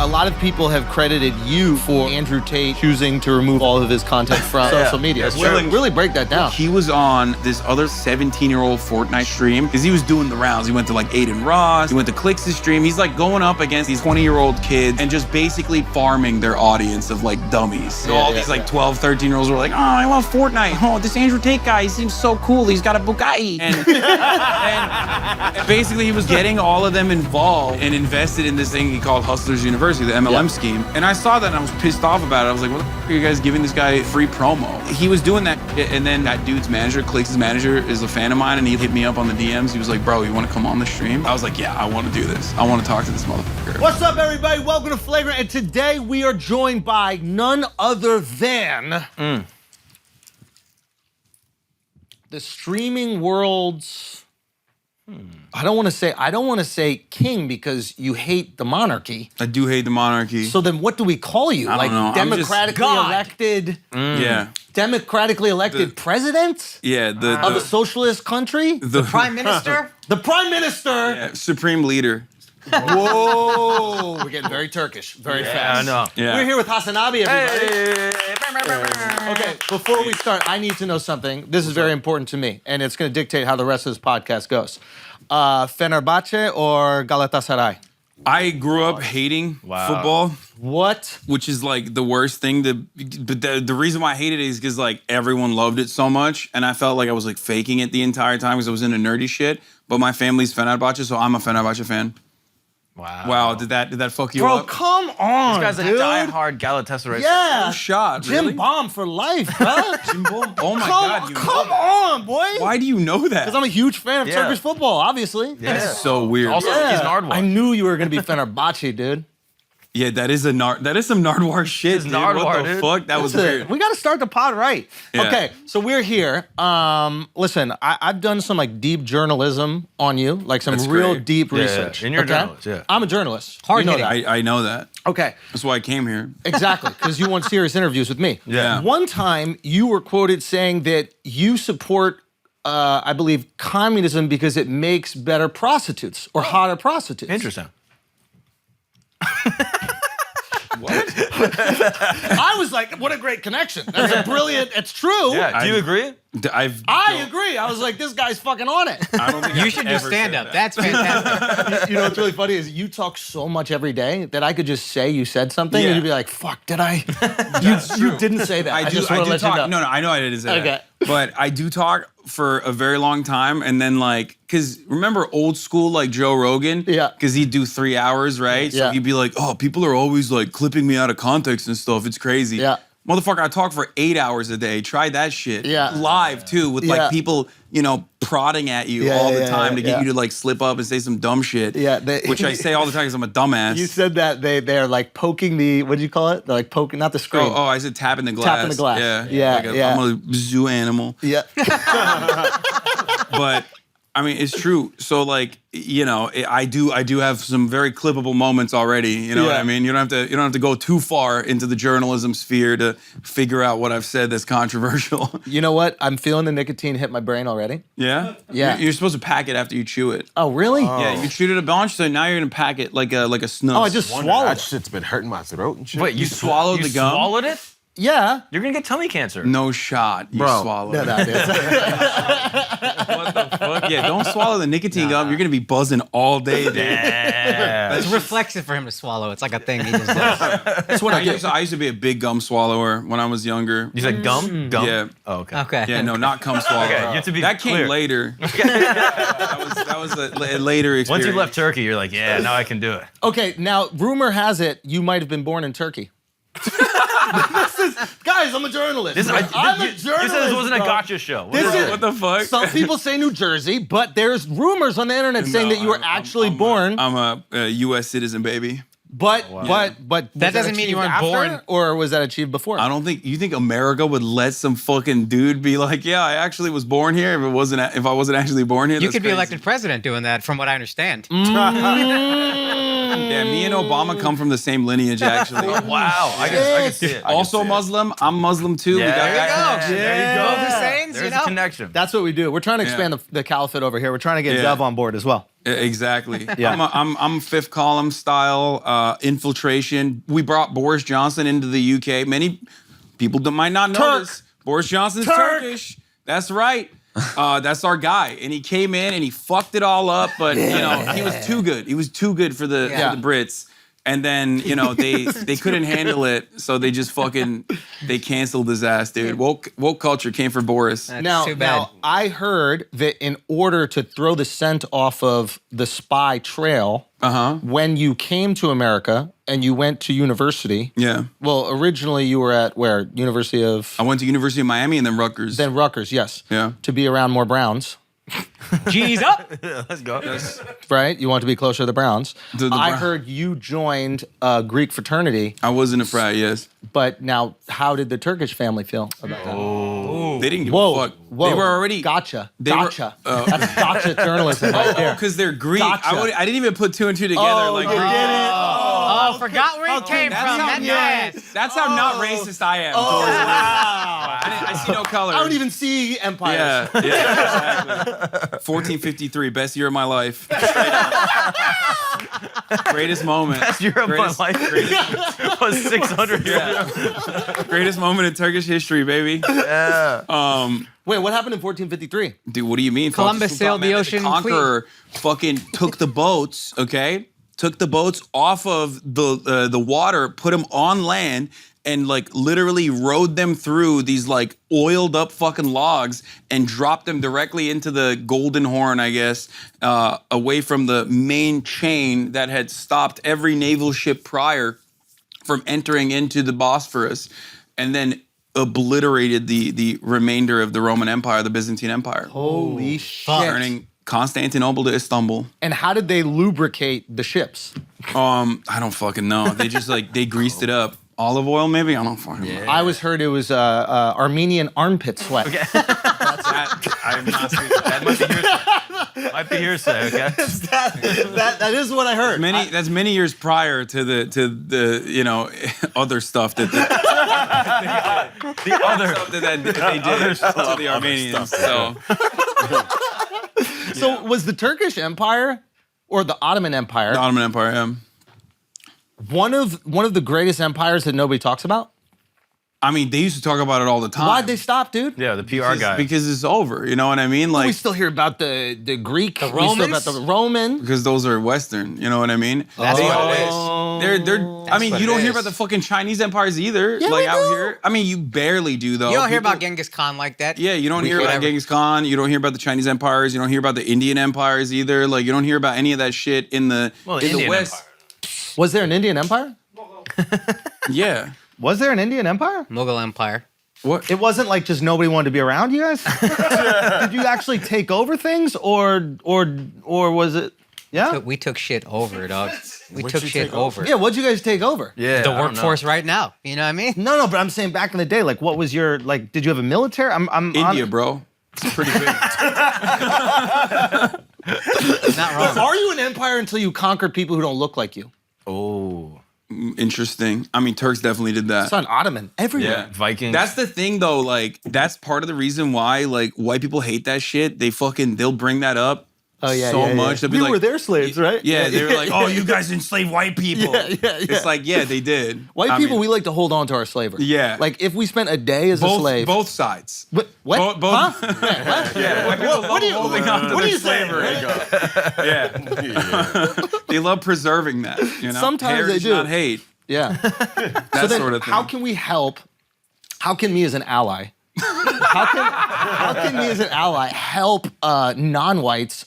A lot of people have credited you for Andrew Tate choosing to remove all of his content from social media. Really break that down. He was on this other 17-year-old Fortnite stream because he was doing the rounds. He went to like Aiden Ross, he went to Clix' stream. He's like going up against these 20-year-old kids and just basically farming their audience of like dummies. So all these like 12, 13-year-olds were like, oh, I love Fortnite. Oh, this Andrew Tate guy, he seems so cool. He's got a Bugatti. And basically he was getting all of them involved and invested in this thing he called Hustlers University, the MLM scheme. And I saw that and I was pissed off about it. I was like, what the f are you guys giving this guy free promo? He was doing that, and then that dude's manager, Clix' manager, is a fan of mine, and he hit me up on the DMs. He was like, bro, you want to come on the stream? I was like, yeah, I want to do this. I want to talk to this motherfucker. What's up, everybody? Welcome to Flagrant, and today we are joined by none other than the streaming world's I don't want to say king because you hate the monarchy. I do hate the monarchy. So then what do we call you? I don't know. Democratically elected? Yeah. Democratically elected president? Yeah. Of a socialist country? The prime minister? The prime minister? Yeah, supreme leader. Whoa, we're getting very Turkish, very fast. I know. Yeah. We're here with Hasan Abi, everybody. Hey. Okay, before we start, I need to know something. This is very important to me, and it's going to dictate how the rest of this podcast goes. Fenerbahçe or Galatasaray? I grew up hating football. What? Which is like the worst thing but the reason why I hated it is because like everyone loved it so much, and I felt like I was like faking it the entire time because I was into nerdy shit. But my family's Fenerbahçe, so I'm a Fenerbahçe fan. Wow, did that fuck you up? Bro, come on, This guy's a dude. die-hard Galatasaray. Yeah. No shot, Jim really? Bomb for life, bro. Jim Bomb? Oh my God, you Come know that. on, boy. Why do you know that? Because I'm a huge fan of Turkish football, obviously. Yeah. This is so weird. Also, he's Nardwar. I knew you were going to be Fenerbahçe, dude. Yeah, that is some Nardwar shit, It's dude. Nardwar, What the dude. fuck? That was Listen, weird. we got to start the pod right. Yeah. Okay, so we're here. Listen, I've done some like deep journalism on you, like some That's real great. deep Yeah, research. and you're a okay? journalist, yeah. I'm a journalist. Hard You know hitting. that. I know that. Okay, That's why I came here. exactly, because you want serious interviews with me. Yeah. One time, you were quoted saying that you support, I believe, communism because it makes better prostitutes or hotter prostitutes. Interesting. What? I was like, what a great connection. That's a brilliant, it's true. Yeah, do you agree? I agree. I was like, this guy's fucking on it. I don't think You I've should do ever stand said up. that. That's fantastic. You know what's really funny is you talk so much every day that I could just say you said something and Yeah. you'd be like, fuck, did I? You didn't say that. I I just want to do let talk. you know. No, I know I didn't say Okay. that. But I do talk for a very long time, and then like, cause remember old school like Joe Rogan? Yeah. Cause he'd do 3 hours, right? So Yeah. he'd be like, oh, people are always like clipping me out of context and stuff. It's crazy. Yeah. Motherfucker, I talk for 8 hours a day. Try that shit. Yeah. Live too, with Yeah. like people, you know, prodding at you Yeah, all the yeah, time yeah, to get yeah. you to like slip up and say some dumb shit. Yeah, which I say all the time because I'm a dumbass. You said that they're like poking the, what do you call it? They're like poking, not the screen. Oh, I said tapping the glass. Tapping the glass. Yeah. Yeah, Like yeah. I'm a zoo animal. Yeah. But I mean, it's true. So like, you know, I do have some very clippable moments already. You know what Yeah. I mean? You don't have to go too far into the journalism sphere to figure out what I've said that's controversial. You know what? I'm feeling the nicotine hit my brain already. Yeah? Yeah. You're supposed to pack it after you chew it. Oh, really? Yeah, you chewed it a bunch, so now you're gonna pack it like a snus. Oh, I just swallowed That it. shit's been hurting my throat and shit. Wait, You swallowed you the gum? swallowed it? Yeah. You're gonna get tummy cancer. No shot. You Bro. swallowed No, it. no, it is. What the fuck? Yeah, don't swallow the nicotine gum. You're gonna be buzzing all day, dude. Yeah. It's reflexive for him to swallow. It's like a thing he just does. That's what I do. I used to be a big gum swallower when I was younger. You said gum? Gum? Yeah. Oh, okay. Okay. Yeah, no, not cum swallower. Okay, you have to be that came clear. later. that was a later experience. Once you left Turkey, you're like, yeah, now I can do it. Okay, now rumor has it you might have been born in Turkey. Guys, I'm a journalist. I'm a journalist. You said this wasn't a bro. gotcha show. What This is is- it? What the fuck? Some people say New Jersey, but there's rumors on the internet saying that you were actually born. I'm a U.S. citizen, baby. But That was doesn't mean you achieved weren't after, born. or was that achieved before? I don't think you think America would let some fucking dude be like, yeah, I actually was born here. If I wasn't actually born here, You that's could be crazy. elected president doing that, from what I understand. Yeah, me and Obama come from the same lineage, actually. Wow, I can see it. I can Also see it. Muslim. I'm Muslim too. Yeah, we got there you that go. connection. There you go. Hussein? things, There's you know? a connection. That's what we do. We're trying to expand the caliphate over here. We're trying to get Dev on board as well. Exactly. Yeah. I'm fifth column style infiltration. We brought Boris Johnson into the UK. Many people might not know Turk. this. Boris Johnson's Turk. Turkish. That's right. That's our guy, and he came in and he fucked it all up. But you know, he was too good. He was too good for the Brits. And then you know they couldn't handle it, so they just they canceled his ass, dude. Woke culture came for Boris. That's too bad. Now, I heard that in order to throw the scent off of the spy trail, when you came to America and you went to university, well, originally you were at where? University of... I went to University of Miami and then Rutgers. Then Rutgers, yes. Yeah. To be around more Browns. G's up. Let's go. Right? You want to be closer to the Browns. I Browns. heard you joined a Greek fraternity, I was in a frat, yes. but now how did the Turkish family feel about that? They didn't give Whoa, a fuck. whoa. They were already... Gotcha. They were- Gotcha. That's gotcha journalism right there. because they're Greek. Gotcha. I didn't even put two and two together. Oh, like you Greek. didn't? Oh, forgot where he came That's from. how- That's yeah. nice. That's how not racist I am. towards Greeks. I see no color. I don't even see empires. Yeah, exactly. 1453, best year of my life. Greatest moment. Best year of my life. Was 600 years ago. Greatest moment in Turkish history, baby. Yeah. Wait, what happened in 1453? Dude, what do you mean? Columbus sailed the ocean The Conqueror fucking took the boats, okay? Took the boats off of the water, put them on land, and like literally rode them through these like oiled up fucking logs and dropped them directly into the Golden Horn, I guess, away from the main chain that had stopped every naval ship prior from entering into the Bosphorus, and then obliterated the remainder of the Roman Empire, the Byzantine Empire. Holy shit. Turning Constantinople to Istanbul. And how did they lubricate the ships? I don't fucking know. They just they greased it up. Olive oil, maybe? I don't fucking know. I was heard it was Armenian armpit sweat. I'm not sure. That might be hearsay, okay? that is what I heard. That's many years prior to the you know other stuff that The other. they did to the Armenians. So was the Turkish Empire or the Ottoman Empire The Ottoman Empire, yeah. one of the greatest empires that nobody talks about? I mean, they used to talk about it all the time. Why'd they stop, dude? Yeah, the PR guy. Because it's over. You know what I mean? Like We still hear about the Greek, we still Romans? about the Roman. because those are Western. You know what I mean? That's They what it always- They're. I mean, what you it don't hear is. about the fucking Chinese empires either. Yeah, like we out do. here. I mean, you barely do though. You don't hear People- about Genghis Khan like that. Yeah, you don't hear about whatever. Genghis Khan. You don't hear about the Chinese empires. You don't hear about the Indian empires either. Like you don't hear about any of that shit in the Indian West. Empire. Was there an Indian Empire? Yeah. Was there an Indian Empire? Mughal Empire. What? It wasn't like just nobody wanted to be around you guys? Did you actually take over things or was it yeah? We took shit over, dog. We took shit over. Yeah, what'd you guys take over? Yeah. The I don't know. workforce right now. You know what I mean? No, but I'm saying back in the day, like what was your like did you have a military? I'm India, bro. It's pretty big. Not wrong. Are you an empire until you conquer people who don't look like you? Oh. Interesting. I mean, Turks definitely did that. It's not Ottoman. Everywhere. Yeah. Vikings. That's the thing though, like that's part of the reason why like white people hate that shit. They'll bring that up so much. They'll be We like, were their slaves, right? Yeah, they were like, oh, you guys enslaved white people. Yeah. It's like, yeah, they did. White I people, mean, we like to hold on to our slavery. Yeah. Like if we spent a day as a slave. both sides. What? Both. Huh? What? Yeah, white people What do you? holding on to what are their you saying? slavery. Yeah. They love preserving that. You know, Sometimes they Heritage, do. not hate. Yeah. That So then, sort of thing. how can we help? How can me as an ally? how can me as an ally help non-whites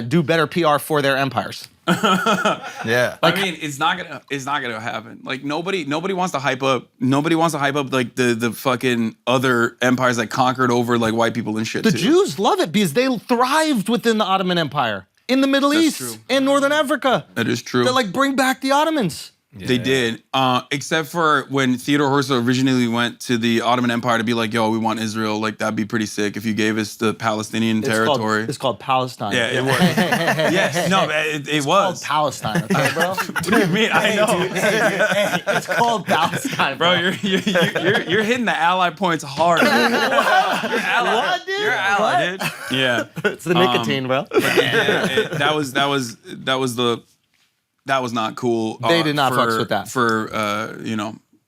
do better PR for their empires? yeah. I mean, it's not gonna happen. Like nobody wants to hype up. Nobody wants to hype up like the fucking other empires that conquered over like white people and shit. The too. Jews love it because they thrived within the Ottoman Empire in the Middle East, true. in Northern Africa. That is true. They're like, bring back the Ottomans. They did, except for when Theodore Herzl originally went to the Ottoman Empire to be like, yo, we want Israel. Like, that'd be pretty sick if you gave us the Palestinian territory. It's called Palestine. Yeah, it was. Yes, no, it was. It's called Palestine, okay, bro? What do you mean? I know. It's called Palestine, Bro, you're hitting the ally points hard. You're ally. What, dude? You're ally, dude. Yeah. It's the nicotine, bro. That was not cool. They did not fucks with that. For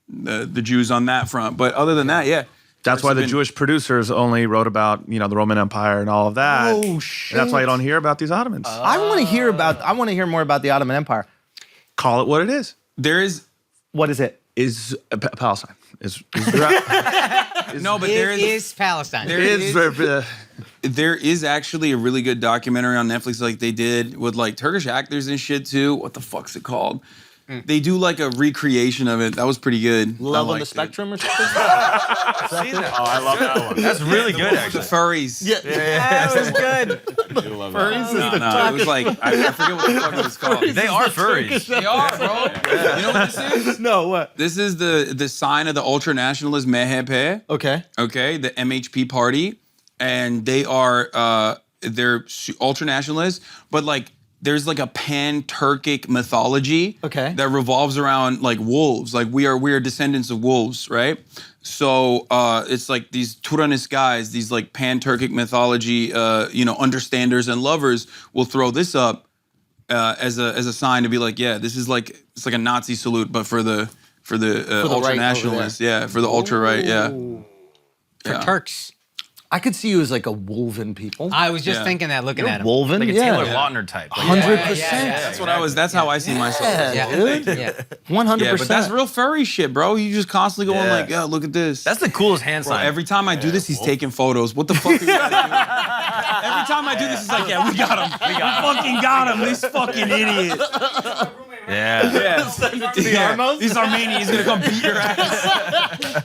the Jews on that front. But other than that, yeah. That's why the Jewish producers only wrote about, the Roman Empire and all of that. Oh shit! And that's why you don't hear about these Ottomans. I want to hear more about the Ottoman Empire. Call it what it is. There is. What is it? Is Palestine. No, but There is Palestine. There is actually a really good documentary on Netflix like they did with like Turkish actors and shit too. What the fuck's it called? They do like a recreation of it. That was pretty good. Love on the Spectrum or something? I love that one. That's really good, The actually. furries. Yeah. That was good. I do love that. No, it was like I forget what the fuck it was called. They are furries. They are, bro. You know what this is? No, what? This is the sign of the ultra nationalist MHP. Okay. Okay, the MHP party, and they are they're ultra nationalists, but like there's like a pan-Turkic mythology that revolves around like wolves. Like we are descendants of wolves, right? So it's like these Turanist guys, these like pan-Turkic mythology, understanders and lovers will throw this up as a sign to be like, yeah, this is like it's like a Nazi salute, but for the ultra right nationalists, yeah, for the ultra right, yeah. For Turks. I could see you as like a wolven people. I was just thinking that looking at him. Wolven? Like a Taylor Lautner type. 100%. That's what I was. That's how I see myself. Yeah. Dude. Yeah. 100%. Yeah, but that's real furry shit, bro. You just constantly going like, yeah, look at this. That's the coolest hand Bro, sign. every time I do this, he's taking photos. What the fuck are you guys doing? Every time I do this, he's like, yeah, we got him. We fucking got him. This fucking idiot. Yeah. These Armenians gonna come beat your ass.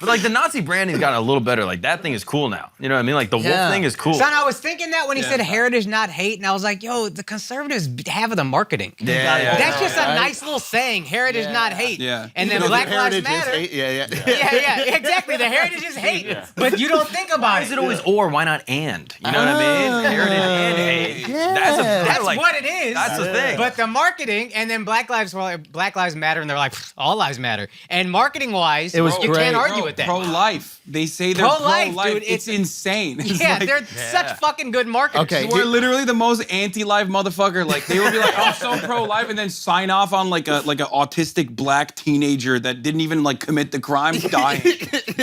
But like the Nazi branding's gotten a little better. Like that thing is cool now. You know what I mean? Like the wolf thing is cool. Son, I was thinking that when he said heritage, not hate, and I was like, yo, the conservatives have the marketing. That's just a nice little saying, heritage, not hate. Yeah. And then Black Lives Matter. Yeah. Yeah, exactly. The heritage is hate. But you don't think about Why it. is it always or? Why not and? You know what I mean? Heritage and hate. That's like, what it is. That's the thing. But the marketing, and then Black Lives Matter, and they're like, all lives matter. And marketing-wise, It was you great. can't argue with that. Pro-life. They say they're Pro-life, pro-life. dude, It's insane. It's Yeah, like, they're such fucking good marketers. Okay. we're literally the most anti-life motherfucker. Like they would be like, "I'm so pro-life," and then sign off on like an autistic black teenager that didn't even like commit the crime dying.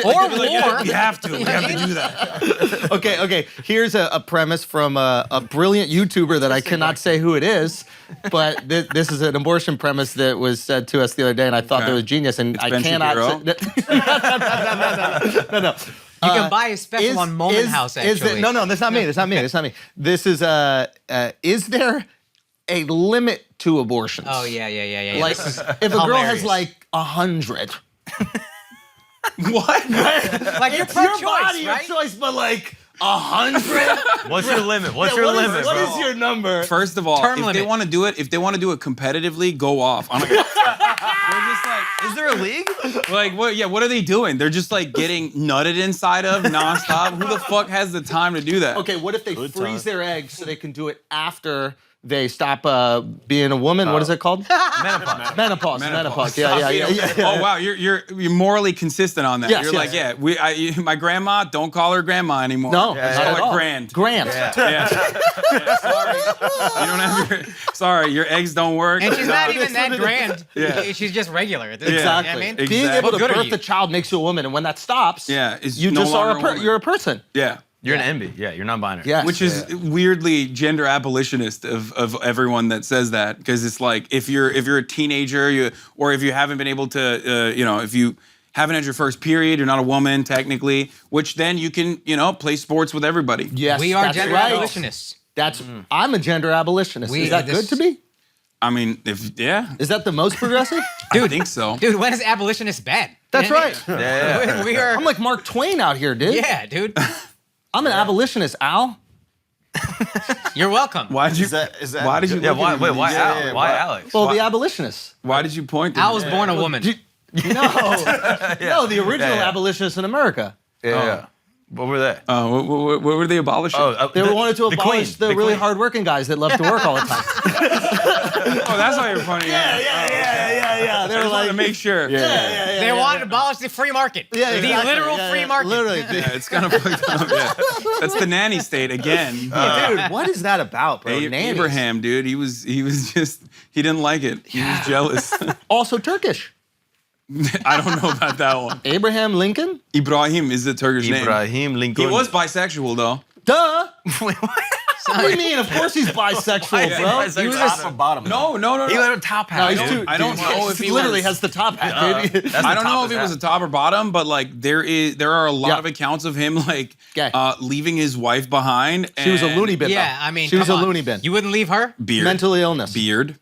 Or Like, war. yeah, we have to. We have to do that. Okay. Here's a premise from a brilliant YouTuber that I cannot say who it is, but this is an abortion premise that was said to us the other day, and I thought that was genius, and I Ben cannot. No. You can buy a special on Moment House, actually. No, that's not me. That's not me. This is there a limit to abortions? Oh, yeah. Like, if a girl has like 100. What? Like you're It's your pro-choice, body, right? your choice, but like 100. What's your limit? What's your limit, What bro? is your number? First of all, Term if they limit. want to do it, competitively, go off. I'm like, they're just like, Is there a league? like, what? Yeah, what are they doing? They're just like getting nutted inside of nonstop. Who the fuck has the time to do that? Okay, what if they freeze their eggs so they can do it after they stop being a woman? What is it called? Menopause. Yeah. Oh wow, you're morally consistent on that. Yes, You're like, yes. my grandma, don't call her grandma anymore. No, Just not call at her all. grand. Grand. Yeah. Sorry, you don't have your. Sorry, your eggs don't work. And she's not No. even that grand. Yeah. She's just regular at this point. Exactly. You know what I mean? Exactly. Being able to What good are birth you? a child makes you a woman, and when that stops, Yeah, it's you no just are longer a woman. you're a person. Yeah. You're an NB. Yeah, you're non-binary. Yes. Which is weirdly gender abolitionist of everyone that says that, because it's like if you're a teenager, or if you haven't been able to, if you haven't had your first period, you're not a woman technically. Which then you can, play sports with everybody. Yes, We are that's gender right. abolitionists. I'm a gender abolitionist. Is that good to be? I mean, Is that the most progressive? I think so. Dude, when is abolitionist bad? That's You know what right. I mean? We are. I'm like Mark Twain out here, dude. Yeah, dude. I'm an abolitionist, Al. You're welcome. Why did you? Is that Why did you? Yeah, look why? at Wait, me? why? Yeah, Why why- Alex? Well, the abolitionists. Why did you point? To I me? was born a woman. No, the original Yeah. abolitionists in America. Yeah. What were they? What were they abolishing? They wanted to abolish the really Queen. hardworking guys that love to work all the time. Oh, that's why you're pointing at. yeah. They I were just wanted like, to make sure. They wanted to abolish the free market. Yeah, the exactly. literal Yeah, free yeah. market. Literally. Yeah, it's kind of fucked up. Yeah, that's the nanny state again. Dude, what is that about, bro? Nannies. Abraham, dude, he was just he didn't like it. He was jealous. Also Turkish. I don't know about that one. Abraham Lincoln? Ibrahim is the Turkish name. Ibrahim Lincoln. He was bisexual though. Duh. Wait, what? What do you mean? Of course he's bisexual, bro. He was Top or bottom? No. He had a top hat. No, he's too. I don't know if he literally was- has the top hat, dude. I don't know if it was a top or bottom, but like there are a lot Yeah. of accounts of him like Gay. leaving his wife behind. She was a and loony bin. Yeah, though. I mean, she was a come on. loony bin. You wouldn't leave her? Beard. Mental illness. Beard.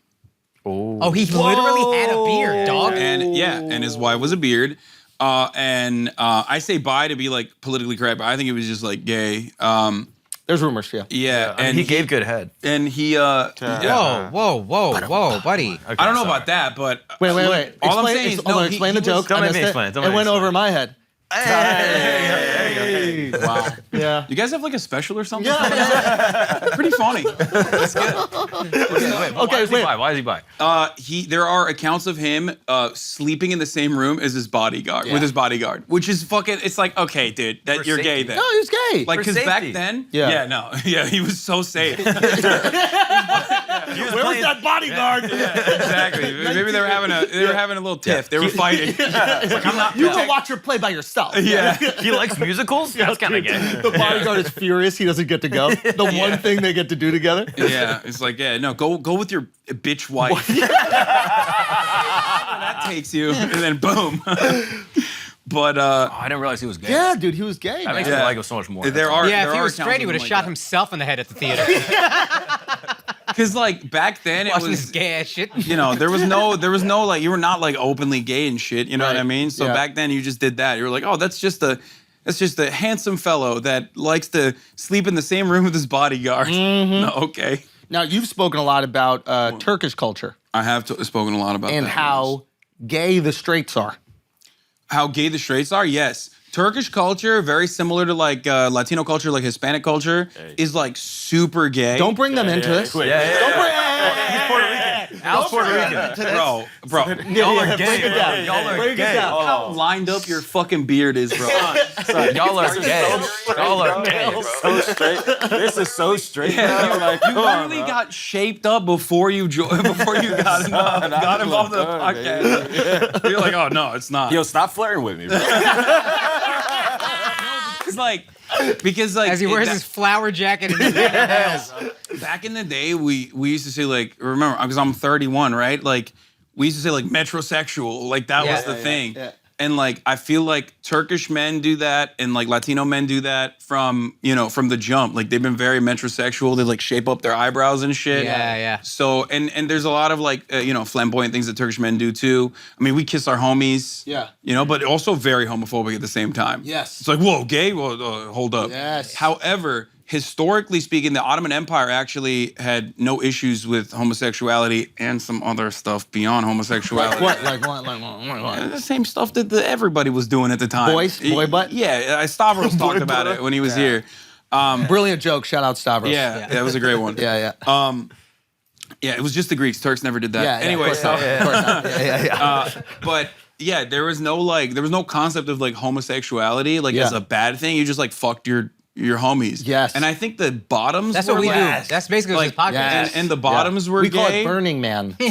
Oh, he literally had a beard, dog. And his wife was a beard. I say bi to be like politically correct, but I think it was just like gay. There's rumors, yeah. Yeah, I mean, and he gave good head. and he yeah. Whoa, buddy. Okay, I don't know sorry. about that, but Wait. All explain, I'm saying is hold on, he explain the was- joke. Don't I make me missed explain it. Don't It make me went explain over it. my head. Wow. Yeah. You guys have like a special or something? Yeah. Pretty funny. That's good. Wait, but Okay, why is he wait. bi? Why is he bi? There are accounts of him sleeping in the same room as his bodyguard, with his bodyguard, which is fucking. It's like, okay, dude, that For you're gay safety. then. No, he was gay. Like, For because back safety. then, Yeah. he was so safe. where was that bodyguard? Exactly. Maybe they were having a little tiff. They were fighting. You go watch her play by yourself. Yeah. He likes musicals? That's kind of gay. The bodyguard is furious. He doesn't get to go. The one thing they get to do together. Yeah. It's like, no, go with your bitch wife. That takes you, and then boom. But Oh, I didn't realize he was gay. Yeah, dude, he was gay. That makes man. me like him so much more. there are. Yeah, there if he are was straight, accounts he of would have him shot like himself in the head at the theater. Because like back then it Watching this was. gay ass shit. You know, there was no like you were not like openly gay and shit. You know what I Right. mean? So Yeah. back then you just did that. You were like, oh, that's just a handsome fellow that likes to sleep in the same room with his bodyguard. No, okay. Now, you've spoken a lot about Turkish culture I have spoken a lot about and that. how gay the straights are. How gay the straights are? Yes. Turkish culture, very similar to like Latino culture, like Hispanic culture, is like super gay. Don't bring them into this. Don't bring. He's Puerto Rican. Al's Puerto Rican. bro. Y'all are Break it gay. down. Y'all are Break it gay. down. How lined up your fucking beard is, bro. Y'all are gay. Y'all are gay, bro. So straight. This is so straight. bro. Like, You literally got shaped up before you got involved in the podcast. You're like, oh no, it's not. Yo, stop flirting with me, bro. It's like because like As he wears his flower jacket and his nails. back in the day, we used to say like remember because I'm 31, right? Like we used to say like metrosexual, like that was the thing. yeah. And like I feel like Turkish men do that, and like Latino men do that from the jump. Like they've been very metrosexual. They like shape up their eyebrows and shit. Yeah. So and there's a lot of like flamboyant things that Turkish men do too. I mean, we kiss our homies. Yeah. But also very homophobic at the same time. Yes. It's like, whoa, gay? Well, hold up. Yes. However, historically speaking, the Ottoman Empire actually had no issues with homosexuality and some other stuff beyond homosexuality. What? Like what? The same stuff that everybody was doing at the time. Boy butt? Yeah, Stavros talked about it when he was here. Brilliant joke. Shout out Stavros. Yeah, that was a great one. Yeah. Yeah, it was just the Greeks. Turks never did that. Yeah. Anyway, Of course not. Yeah. but yeah, there was no concept of like homosexuality like as Yeah. a bad thing. You just like fucked your homies. Yes. And I think the bottoms That's were what we do. like, That's basically what this podcast yes. is. and the bottoms were We gay, call it Burning Man. which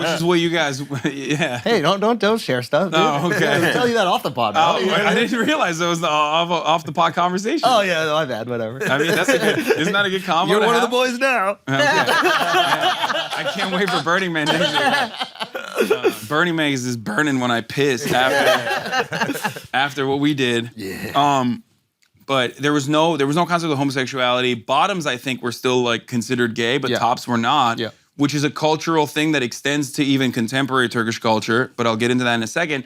is what you guys yeah. Hey, don't share stuff. Dude. Oh, okay. I'll tell you that off the pod. Oh, bro. I didn't realize it was the off the pod conversation. Oh yeah, my bad. Whatever. I mean, isn't that a good combo? You're to one of the have? boys now. I can't wait for Burning Man next year. Burning Man is burning when I piss after what we did. Yeah. But there was no concept of homosexuality. Bottoms, I think, were still like considered gay, but Yeah. tops were not. Yeah. Which is a cultural thing that extends to even contemporary Turkish culture. But I'll get into that in a second.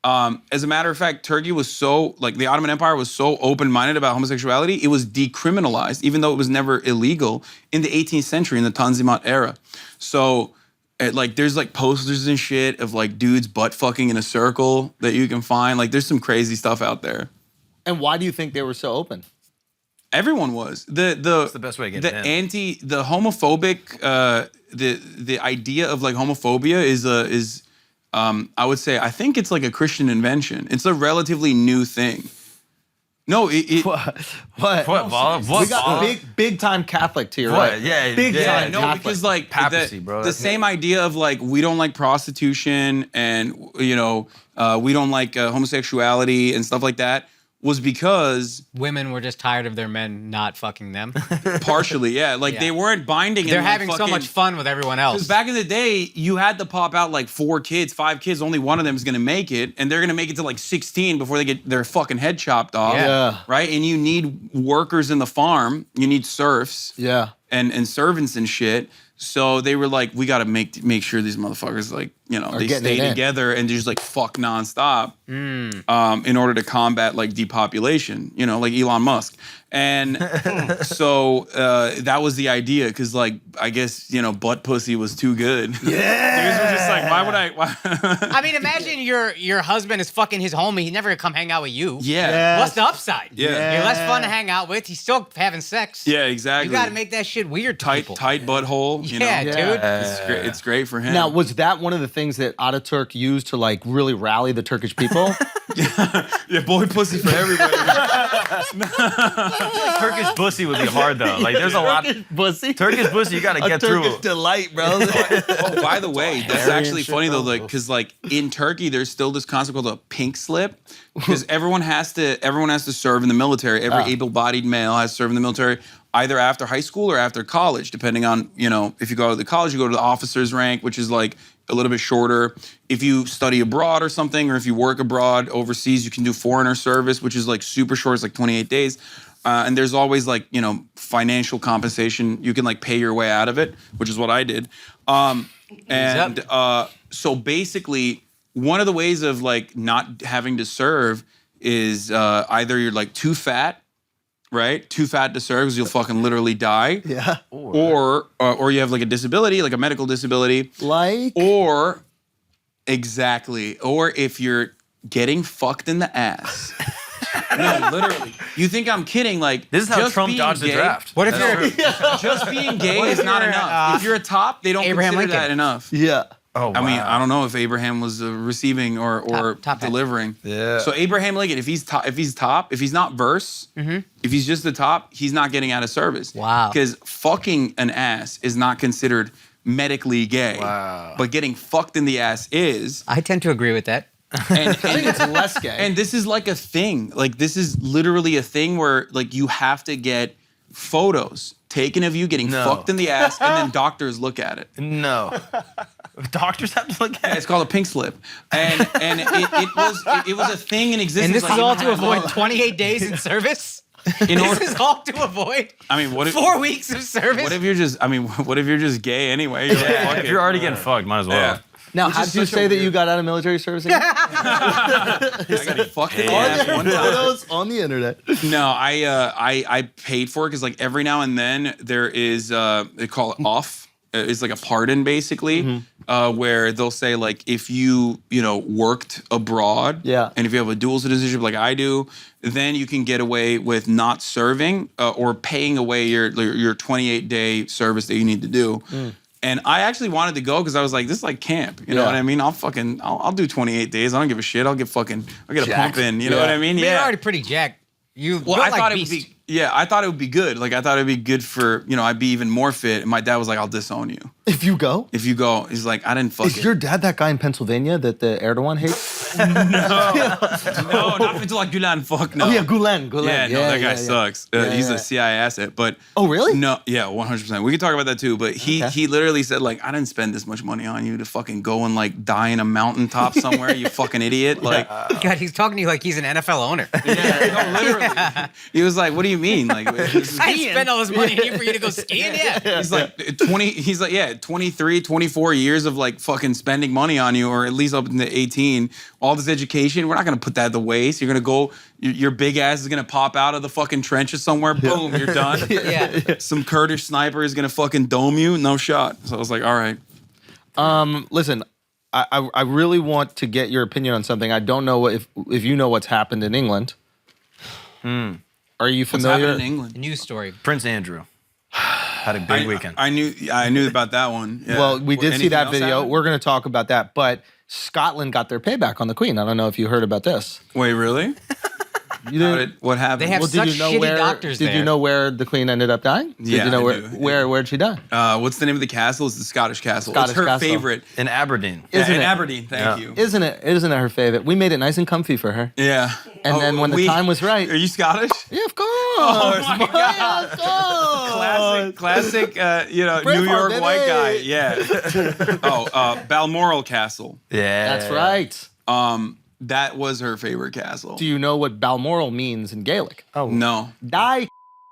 As a matter of fact, Turkey was so, like the Ottoman Empire was so open-minded about homosexuality, it was decriminalized, even though it was never illegal in the 18th century, in the Tanzimat era. So, like, there's like posters and shit of like dudes butt fucking in a circle that you can find. Like, there's some crazy stuff out there. And why do you think they were so open? Everyone was. That's the best way to get it in. The homophobic, the idea of like homophobia is I would say, I think it's like a Christian invention. It's a relatively new thing. No, What? We got big time Catholic here, right? Yeah, big time no, Catholic. because like papacy, bro. The same idea of like we don't like prostitution and we don't like homosexuality and stuff like that was because women were just tired of their men not fucking them. partially, yeah, like they weren't binding. They're and, having like, so much fun with everyone else. Because back in the day, you had to pop out like 4 kids, 5 kids. Only one of them is gonna make it, and they're gonna make it to like 16 before they get their fucking head chopped off. Yeah. Right. And you need workers in the farm. You need serfs. Yeah. And servants and shit. So they were like, we got to make sure these motherfuckers like they stay together and just like fuck nonstop, in order to combat like depopulation. Like Elon Musk. And so that was the idea, because like I guess butt pussy was too good. Yeah. Dudes were just like, why would I? Why? I mean, imagine your husband is fucking his homie. He's never gonna come hang out with you. Yeah. What's the upside? Yeah. You're less fun to hang out with. He's still having sex. Yeah, exactly. You got to make that shit weird to people. Tight butthole. Yeah, dude. It's great for him. Now, was that one of the things that Ataturk used to like really rally the Turkish people? Yeah, boy pussy for everybody. Turkish pussy would be hard though. Like there's a lot. Pussy? Turkish pussy, you got to get through. Turkish delight, bro. Oh, by the way, that's actually funny though, like because like in Turkey, there's still this concept called a pink slip, because everyone has to serve in the military. Every able-bodied male has to serve in the military, either after high school or after college, depending on if you go to the college, you go to the officer's rank, which is like a little bit shorter. If you study abroad or something, or if you work abroad overseas, you can do foreigner service, which is like super short. It's like 28 days. And there's always like, financial compensation. You can like pay your way out of it, which is what I did. So basically, one of the ways of like not having to serve is either you're like too fat, right? Too fat to serve because you'll fucking literally die. Yeah. Or you have like a disability, like a medical disability. Or if you're getting fucked in the ass. No, literally. You think I'm kidding? Like, this is how Trump dodged the draft. What if you're just being gay is not enough? If you're a top, they don't consider that enough. Yeah. Oh, wow. I mean, I don't know if Abraham was receiving or top delivering. Yeah. So Abraham Lincoln, if he's not verse, if he's just the top, he's not getting out of service. Wow. Because fucking an ass is not considered medically gay. Wow. But getting fucked in the ass is. I tend to agree with that. And I think it's less gay. And this is like a thing. Like this is literally a thing where like you have to get photos taken of you getting fucked in the ass, and then doctors look at it. No. Doctors have to look at it. It's called a pink slip, and it was a thing in existence. And this like, is all even to how avoid long- 28 days in service? In order, This is all to avoid I mean, what if 4 weeks of service? what if you're just gay anyway? You're like, fuck If it. you're already getting fucked, might as well. Yeah. Now, Which how is did you such a say that weird- you got out of military service again? I got fucked in the ass one time. Photos on the internet. No, I paid for it because like every now and then there is they call it off. It's like a pardon basically, where they'll say like if you worked abroad, and if you have a dual citizenship like I do, then you can get away with not serving or paying away your 28-day service that you need to do. And I actually wanted to go because I was like, this is like camp. You know what I mean? I'll do 28 days. I don't give a shit. I'll get a pump in. You know what I mean? You're already pretty jacked. You Well, look I thought like it would Beast. be. Yeah, I thought it would be good. Like I thought it'd be good for I'd be even more fit. And my dad was like, I'll disown you If you go? if you go. He's like, I didn't fuck Is it. your dad that guy in Pennsylvania that the Erdogan hates? No, not Fethullah Gulen. Fuck no. Oh, yeah, Gulen. Yeah, no, that guy sucks. He's a CIA asset, but Oh, really? no, yeah, 100%. We can talk about that too. But he literally said like, I didn't spend this much money on you to fucking go and like die in a mountaintop somewhere. You fucking idiot. Like, God, he's talking to you like he's an NFL owner. no, literally. He was like, what do you mean? Like, I spent all this money on you for you to go skiing? Yeah. he's like 23, 24 years of like fucking spending money on you, or at least up to 18, all this education. We're not gonna put that to waste. You're gonna go. Your big ass is gonna pop out of the fucking trenches somewhere. Boom, you're done. Yeah. Some Kurdish sniper is gonna fucking dome you. No shot. So I was like, all right. Listen, I really want to get your opinion on something. I don't know if you know what's happened in England. Are you What's familiar? happening in England? News story. Prince Andrew had a big weekend. I knew about that one. Yeah. Well, we did see Anything that else video. happen? We're going to talk about that. But Scotland got their payback on the Queen. I don't know if you heard about this. Wait, really? You didn't? What happened? They have such shitty doctors Did there. you know where the Queen ended up dying? Did Yeah, you know I do, where'd she die? What's the name of the castle? It's the Scottish castle. Scottish it's her castle. favorite. In Aberdeen. Isn't in it? Aberdeen, thank you. Isn't it her favorite? We made it nice and comfy for her. Yeah. And then when the time was right. Are you Scottish? Yeah, of course. Oh my God. Of course. Classic, New Braveheart, York baby. white guy. Yeah. Balmoral Castle. Yeah. That's right. That was her favorite castle. Do you know what Balmoral means in Gaelic? Oh. No. Die.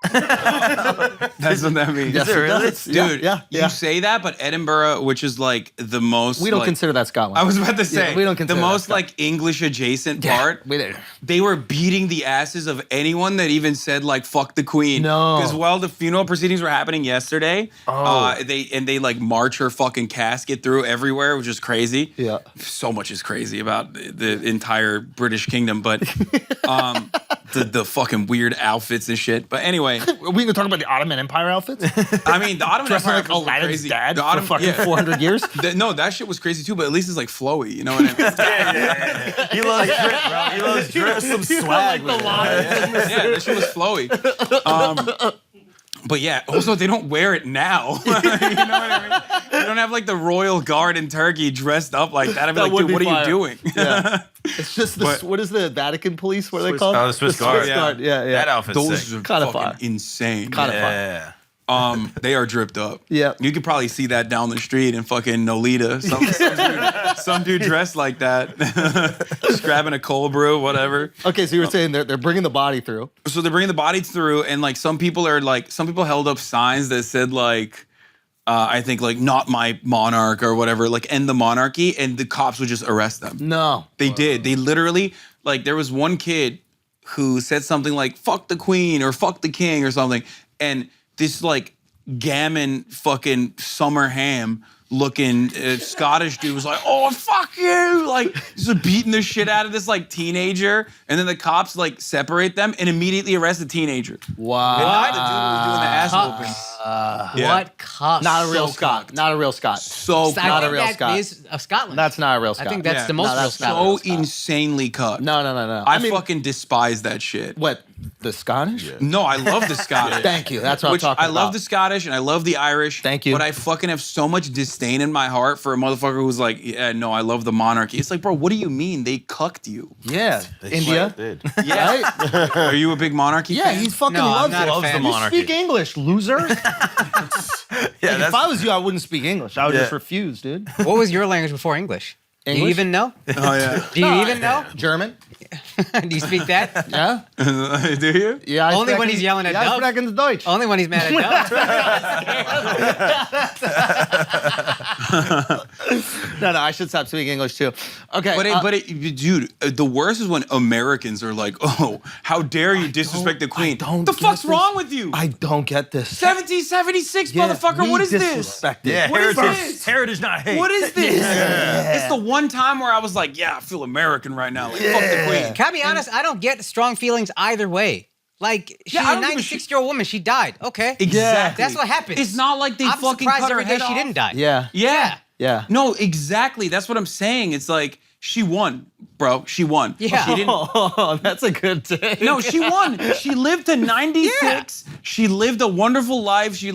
That's what that means. Yes, it really? does. Dude, Yeah. you say that, but Edinburgh, which is like the most... We don't like, consider that Scotland. I was about to say, we don't the consider that most Scotland. like English adjacent part. We did. They were beating the asses of anyone that even said like "fuck the Queen." No. Because while the funeral proceedings were happening yesterday, they like march her fucking casket through everywhere, which is crazy. Yeah. So much is crazy about the entire British kingdom, but the fucking weird outfits and shit. But anyway, We can talk about the Ottoman Empire outfits. I mean, the Ottoman Dressing Empire like outfits were Aladdin's crazy. dad The for Ottoman- fucking yeah. 400 years. No, that shit was crazy too, but at least it's like flowy. You know what I mean? He loves drip, bro. He loves drip. Some swag. Like Yeah, that shit was flowy. But yeah, also they don't wear it now. You know what I mean? They don't have like the royal guard in Turkey dressed up like that. I'd be That like, would dude, be what are fire. you doing? Yeah. It's just the, But- what is the Vatican police? What are they called? Oh, the Swiss Guard. Guard. Yeah, yeah. That outfit's Those sick. are Kinda fucking fire. insane. Kinda fire. Yeah. They are dripped up. Yeah. You could probably see that down the street in fucking Nolita. Some dude dressed like that. Just grabbing a cold brew, whatever. Okay, so you were saying they're bringing the body through. So they're bringing the bodies through, and like some people held up signs that said like, I think like not my monarch or whatever, like end the monarchy, and the cops would just arrest them. No. They did. They literally, like there was one kid who said something like fuck the queen or fuck the king or something, and this like gammon fucking summer ham looking Scottish dude was like, oh, fuck you. Like, just beating the shit out of this like teenager. And then the cops like separate them and immediately arrest the teenager. Wow. And not the dude who was doing the ass whooping. Yeah. What cuss? Not a real So Scot. cocked. Not a real Scot. So I not a think real that Scot. is of Scotland. That's not a real Scot. I think that's Yeah. the most No, real that's not Scotland. so insanely cut. No. I fucking despise that shit. What? The Scottish? No, I love the Scottish. Thank you. That's what Which I'm talking I about. love the Scottish and I love the Irish. Thank you. But I fucking have so much disdain in my heart for a motherfucker who's like, yeah, no, I love the monarchy. It's like, bro, what do you mean? They cucked you. Yeah. India. Did. Yeah. Right? Are you a big monarchy Yeah, fan? he fucking No, I'm loves not it. a fan. You monarchy. speak English, loser. Yeah, If I was you, I wouldn't speak English. I would just refuse, dude. What was your language before English? Do you English? even know? Oh, yeah. Do you even know? German? Do you speak that? Yeah? Do you? Yeah. I Only when sprechen- he's yelling at Ja, Doug. ich spreche Deutsch. Only when he's mad at Doug. No, I should stop speaking English too. Okay. Dude, the worst is when Americans are like, oh, how dare you disrespect the queen? don't The get fuck's this. wrong with you? I don't get this. 1776, motherfucker, we what is this? disrespect it. Yeah, What is heritage. this? Heritage, not hate. What is this? It's the one time where I was like, yeah, I feel American right now. Like, fuck the queen. Can I be honest? I don't get strong feelings either way. Like, she's I a don't give a shit. 96-year-old woman. She died. Okay. Exactly. That's what happens. It's not like they I'm fucking surprised cut her every day head she off. didn't die. Yeah. Yeah. Yeah. No, exactly. That's what I'm saying. It's like, she won, bro. She won. Yeah. She didn't. Oh, that's a good take. No, she won. She lived to 96. She lived a wonderful life. She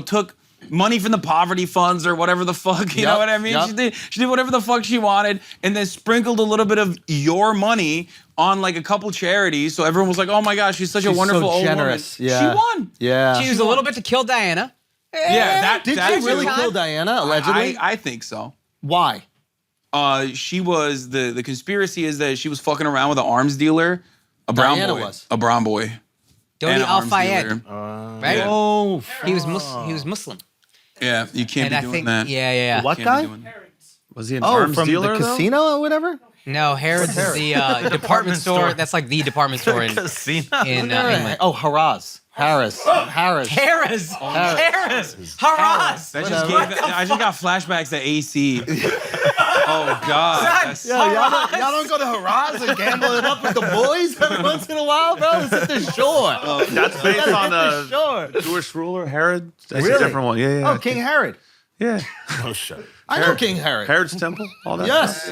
took money from the poverty funds or whatever the fuck, you know Yep, what I mean? yep. She did whatever the fuck she wanted and then sprinkled a little bit of your money on like a couple charities. So everyone was like, oh my gosh, she's such a She's wonderful so old generous. woman. Yeah. She won. Yeah. She used a little bit to kill Diana. Yeah, Did that she really too. kill Diana, allegedly? I think so. Why? She was the conspiracy is that she was fucking around with an arms dealer, a brown Diana boy, was. a brown boy, Dodi and an Al arms Fayed. dealer. Right? Yeah. Oh, He was Muslim. Yeah, you can't And be I doing think, that. yeah. what Can't guy? be doing that. Was he an arms from dealer the casino or whatever? No, Harrods is the department store. That's like the department store in Casino. England. Oh, Harris. Harris. Haras. I just got flashbacks to AC. Oh God. Y'all don't go to Harris and gamble it up with the boys every once in a while, bro? It's at the shore. That's based on the shore. the Jewish ruler, Herod. That's Really? a different one. Yeah. Oh, King Herod. Yeah. Oh shit. I know King Herod. Herod's temple, all that. Yes.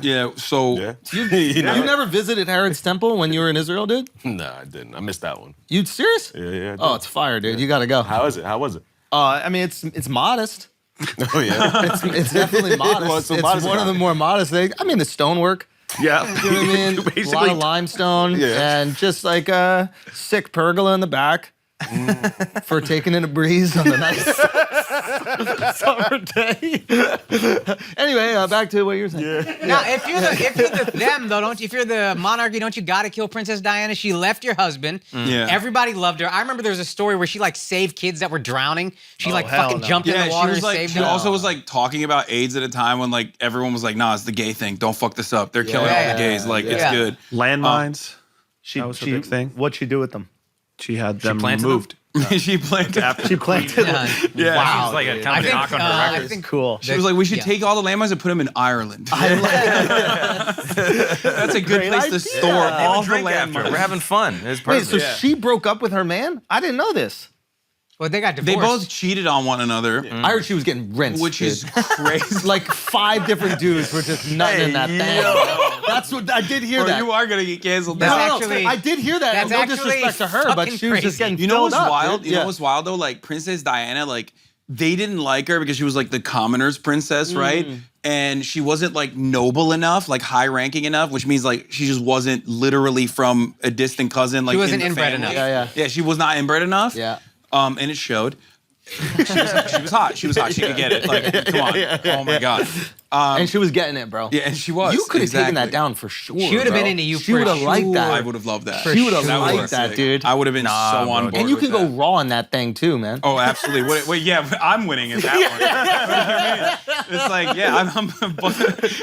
Yeah. So Yeah. You never visited Herod's temple when you were in Israel, dude? Nah, I didn't. I missed that one. You serious? Yeah, I did. Oh, it's fire, dude. You got to go. How is it? How was it? I mean, it's modest. Oh yeah. It's definitely modest. What's so it's modest one of about the it? more modest things. I mean, the stonework. Yeah. You know what I mean? A lot of limestone and just like a sick pergola in the back for taking in a breeze on the nice summer day. Anyway, back to what you were saying. Now, if you're them though, don't you? If you're the monarchy, don't you gotta kill Princess Diana? She left your husband. Yeah. Everybody loved her. I remember there was a story where she like saved kids that were drowning. She hell fucking no. jumped in the water she was and like, saved she them. also was like talking about AIDS at a time when like everyone was like, nah, it's the gay thing. Don't fuck this up. They're killing all the gays. Like, it's good. Landmines. She, That was her big thing. What'd she do with them? She had them planted removed. She planted. She planted them. Yeah. Wow. Like a kind of knock on her I record. think Cool. She was like, we should take all the landmines and put them in Ireland. That's a good Great place idea. to store all the Drink after. landmines. We're having fun. It's Wait, perfect. so she broke up with her man? I didn't know this. Well, they got They divorced. both cheated on one another, I heard she was getting rinsed. which dude. is crazy. like 5 different dudes were just nutting in that thing. That's what I did hear Bro, that. you are gonna get canceled. That's now. actually- I did hear that. that's No actually disrespect to her, but fucking she was just crazy. getting You know what's filled up, wild? dude. You know what's wild though? Like Princess Diana, like they didn't like her because she was like the commoner's princess, right? And she wasn't like noble enough, like high ranking enough, which means like she just wasn't literally from a distant cousin. Like wasn't in the inbred family. enough. Yeah, she was not inbred enough. Yeah. And it showed. She was hot. She was hot. She could get it. Like, come on. Oh my God. And she was getting it, bro. Yeah, and she was. You could have taken that exactly. down for sure. She would have been bro. into you. She would have liked that. I would have loved that. She would have That liked was that, sick. dude. I would have been so on bro. board. And you with can go that. raw in that thing too, man. Oh, absolutely. Wait, yeah, I'm winning at that one. It's like, yeah, I'm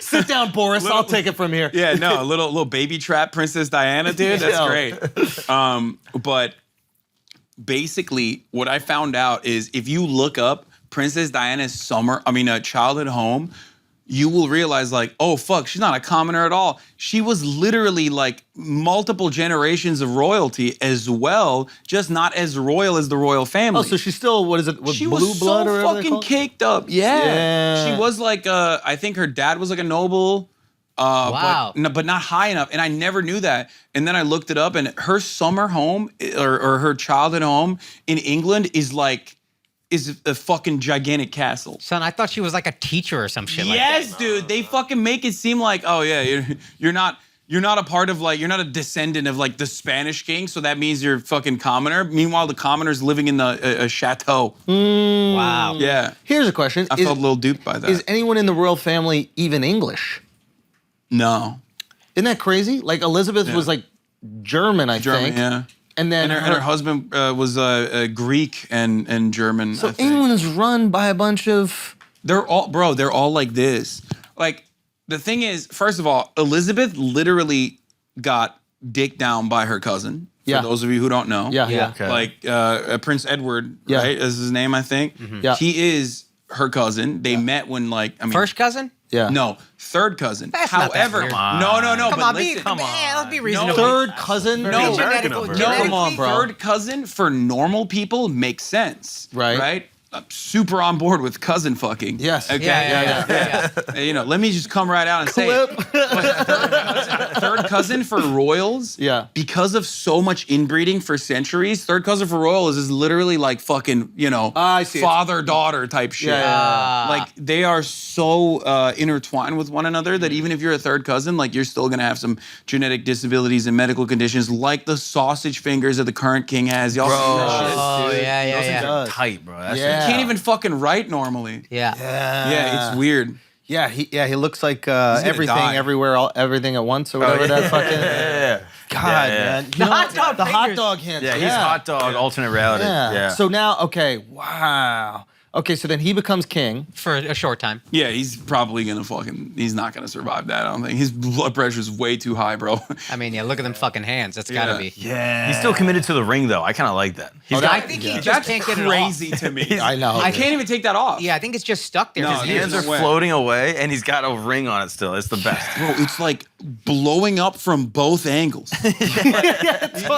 Sit down, Boris. I'll take it from here. yeah, no, a little baby trap Princess Diana, dude. That's Yo. great. But basically, what I found out is if you look up Princess Diana's childhood home, you will realize like, oh fuck, she's not a commoner at all. She was literally like multiple generations of royalty as well, just not as royal as the royal family. Oh, so she's still, what is it, She blue was blood or so whatever they fucking call it? caked up. Yeah. Yeah. She was like, I think her dad was like a noble. Wow. But not high enough. And I never knew that. And then I looked it up and her summer home or her childhood home in England is a fucking gigantic castle. Son, I thought she was like a teacher or some shit like that. Yes, dude. They fucking make it seem like, oh yeah, you're not a part of like, you're not a descendant of like the Spanish king, so that means you're a fucking commoner. Meanwhile, the commoner's living in a chateau. Wow. Yeah. Here's a question. I felt a little duped by that. Is anyone in the royal family even English? No. Isn't that crazy? Like Elizabeth was like German, I think. Yeah. And then And her husband was Greek and German. So I think. England is run by a bunch of. They're all like this. Like the thing is, first of all, Elizabeth literally got dicked down by her cousin. For Yeah. those of you who don't know. Yeah. Okay. Like Prince Edward, Yeah. right? Is his name, I think. Yeah. He is her cousin. They met when First cousin? Yeah. No, third cousin. That's not that However, weird. no. Come but on, listen, let's be reasonable. Third cousin. No. Come on, bro. Third cousin for normal people makes sense. Right. Right? I'm super on board with cousin fucking. Yes. Okay. Yeah. You know, let me just come right out and say it. Third cousin for royals. Yeah. Because of so much inbreeding for centuries, third cousin for royals is literally like fucking, I see. father-daughter type shit. Yeah. Like they are so intertwined with one another that even if you're a third cousin, like you're still gonna have some genetic disabilities and medical conditions like the sausage fingers that the current king has. Y'all see that shit? Oh, yeah. does. Tight, bro. That's Yeah. He can't even fucking write normally. Yeah. Yeah, it's weird. Yeah, he looks like gonna everything, die. everywhere, everything at once, or whatever that fucking. God, man. You know, hot dog the hot fingers. dog hands. Yeah, he's hot dog, alternate reality. Yeah. Yeah. So now, okay, wow. Okay, so then he becomes king. For a short time. Yeah, he's probably gonna he's not gonna survive that. I don't think. His blood pressure's way too high, bro. I mean, yeah, look at them fucking hands. That's gotta be. Yeah. He's still committed to the ring, though. I kind of like that. I think he just can't get it off. Crazy to me. I know. I can't even take that off. Yeah, I think it's just stuck there. No, His there's Hands no are way. floating away, and he's got a ring on it still. It's the best. Bro, it's like blowing up from both angles. It's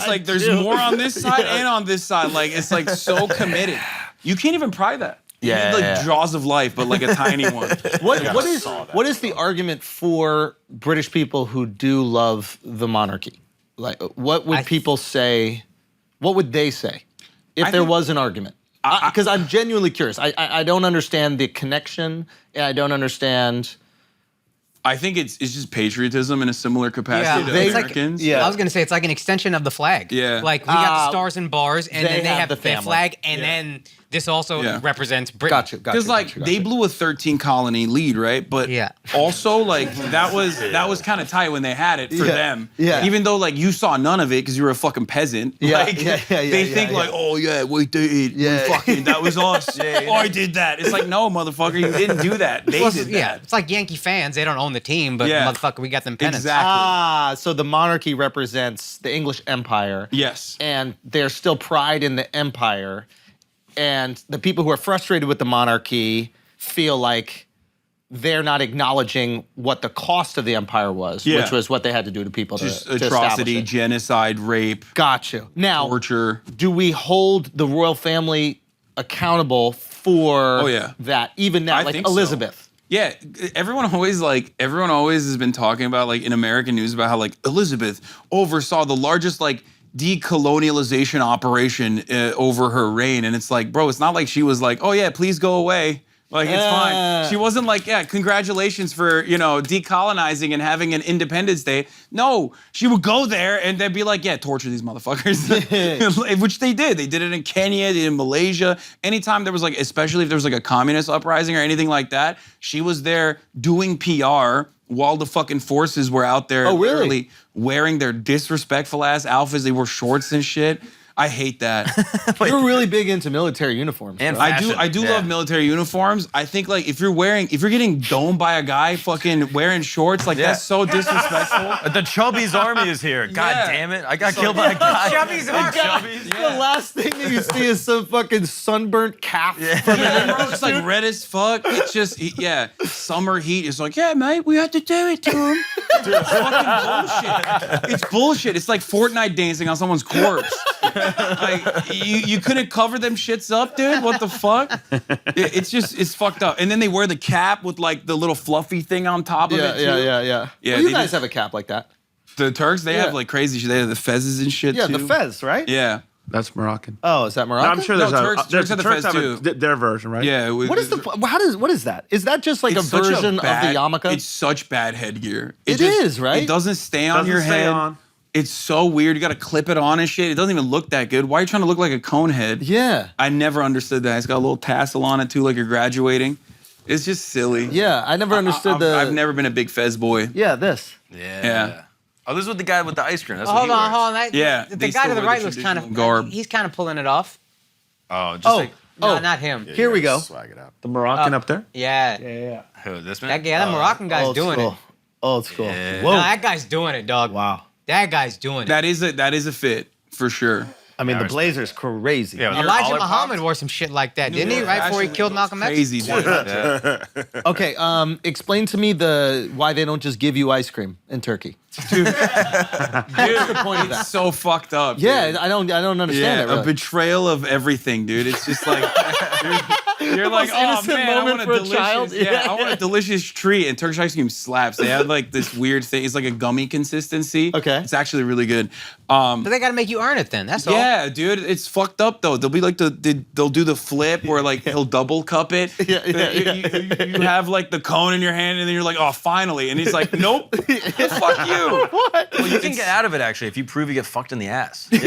like there's more on this side and on this side. Like it's like so committed. You can't even pry that. You need like jaws of life, but like a tiny one. What is the argument for British people who do love the monarchy? Like, what would people say? What would they say if there was an argument? Because I'm genuinely curious. I don't understand the connection, and I don't understand. I think it's just patriotism in a similar capacity to Americans. I was gonna say it's like an extension of the flag. Yeah. Like we got the stars and bars, and then they have the their family. flag, and then this also represents Britain. Gotcha. Because like they blew a 13 colony lead, right? But also like that was kind of tight when they had it for them. Yeah. Even though like you saw none of it because you were a fucking peasant. They think like, oh yeah, we did. We fucking that was us. I did that. It's like no, motherfucker, you didn't do that. They did that. It's like Yankee fans. They don't own the team, but motherfucker, we got them pennants. Exactly. So the monarchy represents the English Empire. Yes. And there's still pride in the empire. And the people who are frustrated with the monarchy feel like they're not acknowledging what the cost of the empire was, which was what they had to do to people Just to atrocity, establish it. genocide, rape. Got you. Now, torture. Do we hold the royal family accountable for that? Even now, like Elizabeth. So. Yeah, everyone always has been talking about like in American news about how like Elizabeth oversaw the largest like decolonialization operation over her reign, and it's like, bro, it's not like she was like, oh yeah, please go away. Like, it's fine. She wasn't like, yeah, congratulations for, decolonizing and having an Independence Day. No, she would go there and they'd be like, yeah, torture these motherfuckers. Which they did. They did it in Kenya, they did it in Malaysia. Anytime there was like, especially if there was like a communist uprising or anything like that, she was there doing PR while the fucking forces were out there literally wearing their disrespectful ass outfits. They wore shorts and shit. I hate that. You're really big into military uniforms. And I do love military uniforms. I think like if you're getting domed by a guy fucking wearing shorts, like that's so disrespectful. The Chubby's army is here. God damn it. I got killed by a guy. Chubby's army. The last thing that you see is some fucking sunburnt calf. It's like red as fuck. It's just, summer heat. It's like, yeah, mate, we had to do it to him. Dude, it's fucking bullshit. It's bullshit. It's like Fortnite dancing on someone's corpse. Like, you couldn't cover them shits up, dude? What the fuck? It's fucked up. And then they wear the cap with like the little fluffy thing on top of it, too. Yeah, well, you guys have a cap like that. The Turks, they have like crazy shit. They have the fezzes and shit, too. Yeah, the fez, right? Yeah. That's Moroccan. Oh, is that Moroccan? No, I'm sure there's Turks have the fez, have too. their version, right? Yeah. What is that? Is that just like a version of the yarmulke? It's such bad headgear. It is, right? It doesn't stay on your head. It's so weird. You got to clip it on and shit. It doesn't even look that good. Why are you trying to look like a cone head? Yeah. I never understood that. It's got a little tassel on it too, like you're graduating. It's just silly. Yeah, I never understood I've never been a big fez boy. Yeah, this. Yeah. Oh, this is with the guy with the ice cream. That's Hold what he on. They The guy still to the wear right the looks kind of garb. He's kind of pulling it off. Oh, just like No, not him. Yeah, Here we go. Swag it out. The Moroccan up there? Yeah. who, this man? That Moroccan guy's doing it. Old school. Yeah. Whoa. No, that guy's doing it, dog. Wow. That guy's doing it. That is a fit for sure. I mean, the blazer's crazy. Yeah, with your Elijah collar Muhammad popped? wore some shit like that, didn't he? Right before he killed Malcolm X? Crazy, dude. Okay, explain to me why they don't just give you ice cream in Turkey. Dude, the point of that? it's so fucked up. Yeah, dude. I don't understand it. A Really. betrayal of everything, dude. It's just like you're like, oh innocent man, I moment want a for a delicious, child. I want a delicious treat. And Turkish ice cream slaps. They have like this weird thing. It's like a gummy consistency. Okay. It's actually really good. But they got to make you earn it then. That's all. Yeah, dude, it's fucked up though. They'll be like they'll do the flip where like he'll double cup it. You have like the cone in your hand and then you're like, oh, finally. And he's like, nope, fuck you. What? Well, you can get out of it actually if you prove you get fucked in the ass. I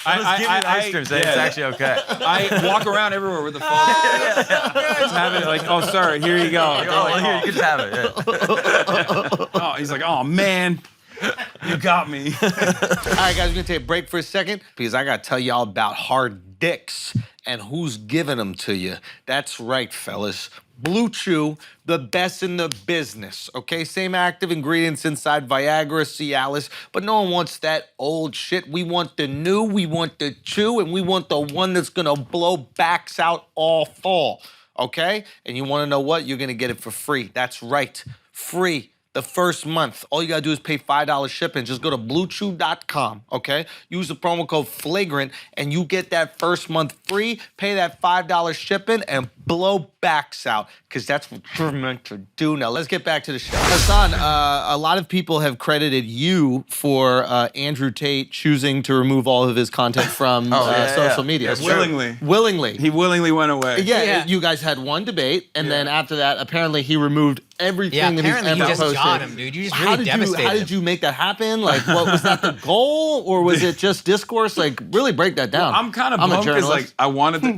Let's give you the ice cream. Say it's actually okay. I walk around everywhere with the phone. Just have it like, oh, sorry, here you go. Oh, here, you can just have it. Yeah. Oh, he's like, oh man, you got me. All right, guys, we're gonna take a break for a second because I gotta tell y'all about Hard dicks. And who's giving them to you? That's right, fellas. Blue Chew, the best in the business, okay? Same active ingredients inside Viagra, Cialis, but no one wants that old shit. We want the new, we want the chew, and we want the one that's gonna blow backs out all fall, okay? And you wanna know what? You're gonna get it for free. That's right, free. The first month, all you gotta do is pay $5 shipping. Just go to bluechew.com, okay? Use the promo code Flagrant, and you get that first month free. Pay that $5 shipping and blow backs out, because that's what you're meant to do. Now, let's get back to the show. Hasan, a lot of people have credited you for Andrew Tate choosing to remove all of his content from social media. Willingly. Willingly. He willingly went away. Yeah, you guys had one debate, and then after that, apparently he removed everything that he's apparently ever you just posted. got him, dude. You just really devastated How did you make that happen? Like, what was that the goal, or was it just discourse? Like, really break that down. I'm kind of bummed because like I wanted to.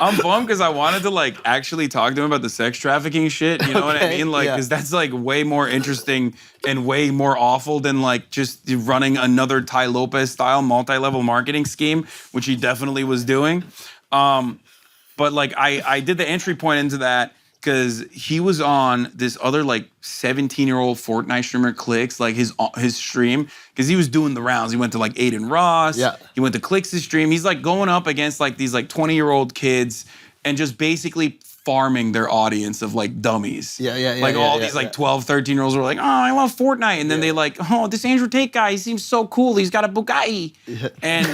I'm bummed because I wanted to like actually talk to him about the sex trafficking shit. You know what I mean? Like, because that's like way more interesting and way more awful than like just running another Ty Lopez style multi-level marketing scheme, which he definitely was doing. But like I did the entry point into that because he was on this other like 17-year-old Fortnite streamer Clicks, like his stream, because he was doing the rounds. He went to like Aiden Ross. Yeah. He went to Clicks' stream. He's like going up against like these like 20-year-old kids and just basically farming their audience of like dummies. Like all these like 12, 13-year-olds were like, oh, I love Fortnite. And then they like, oh, this Andrew Tate guy, he seems so cool. He's got a Bugatti. And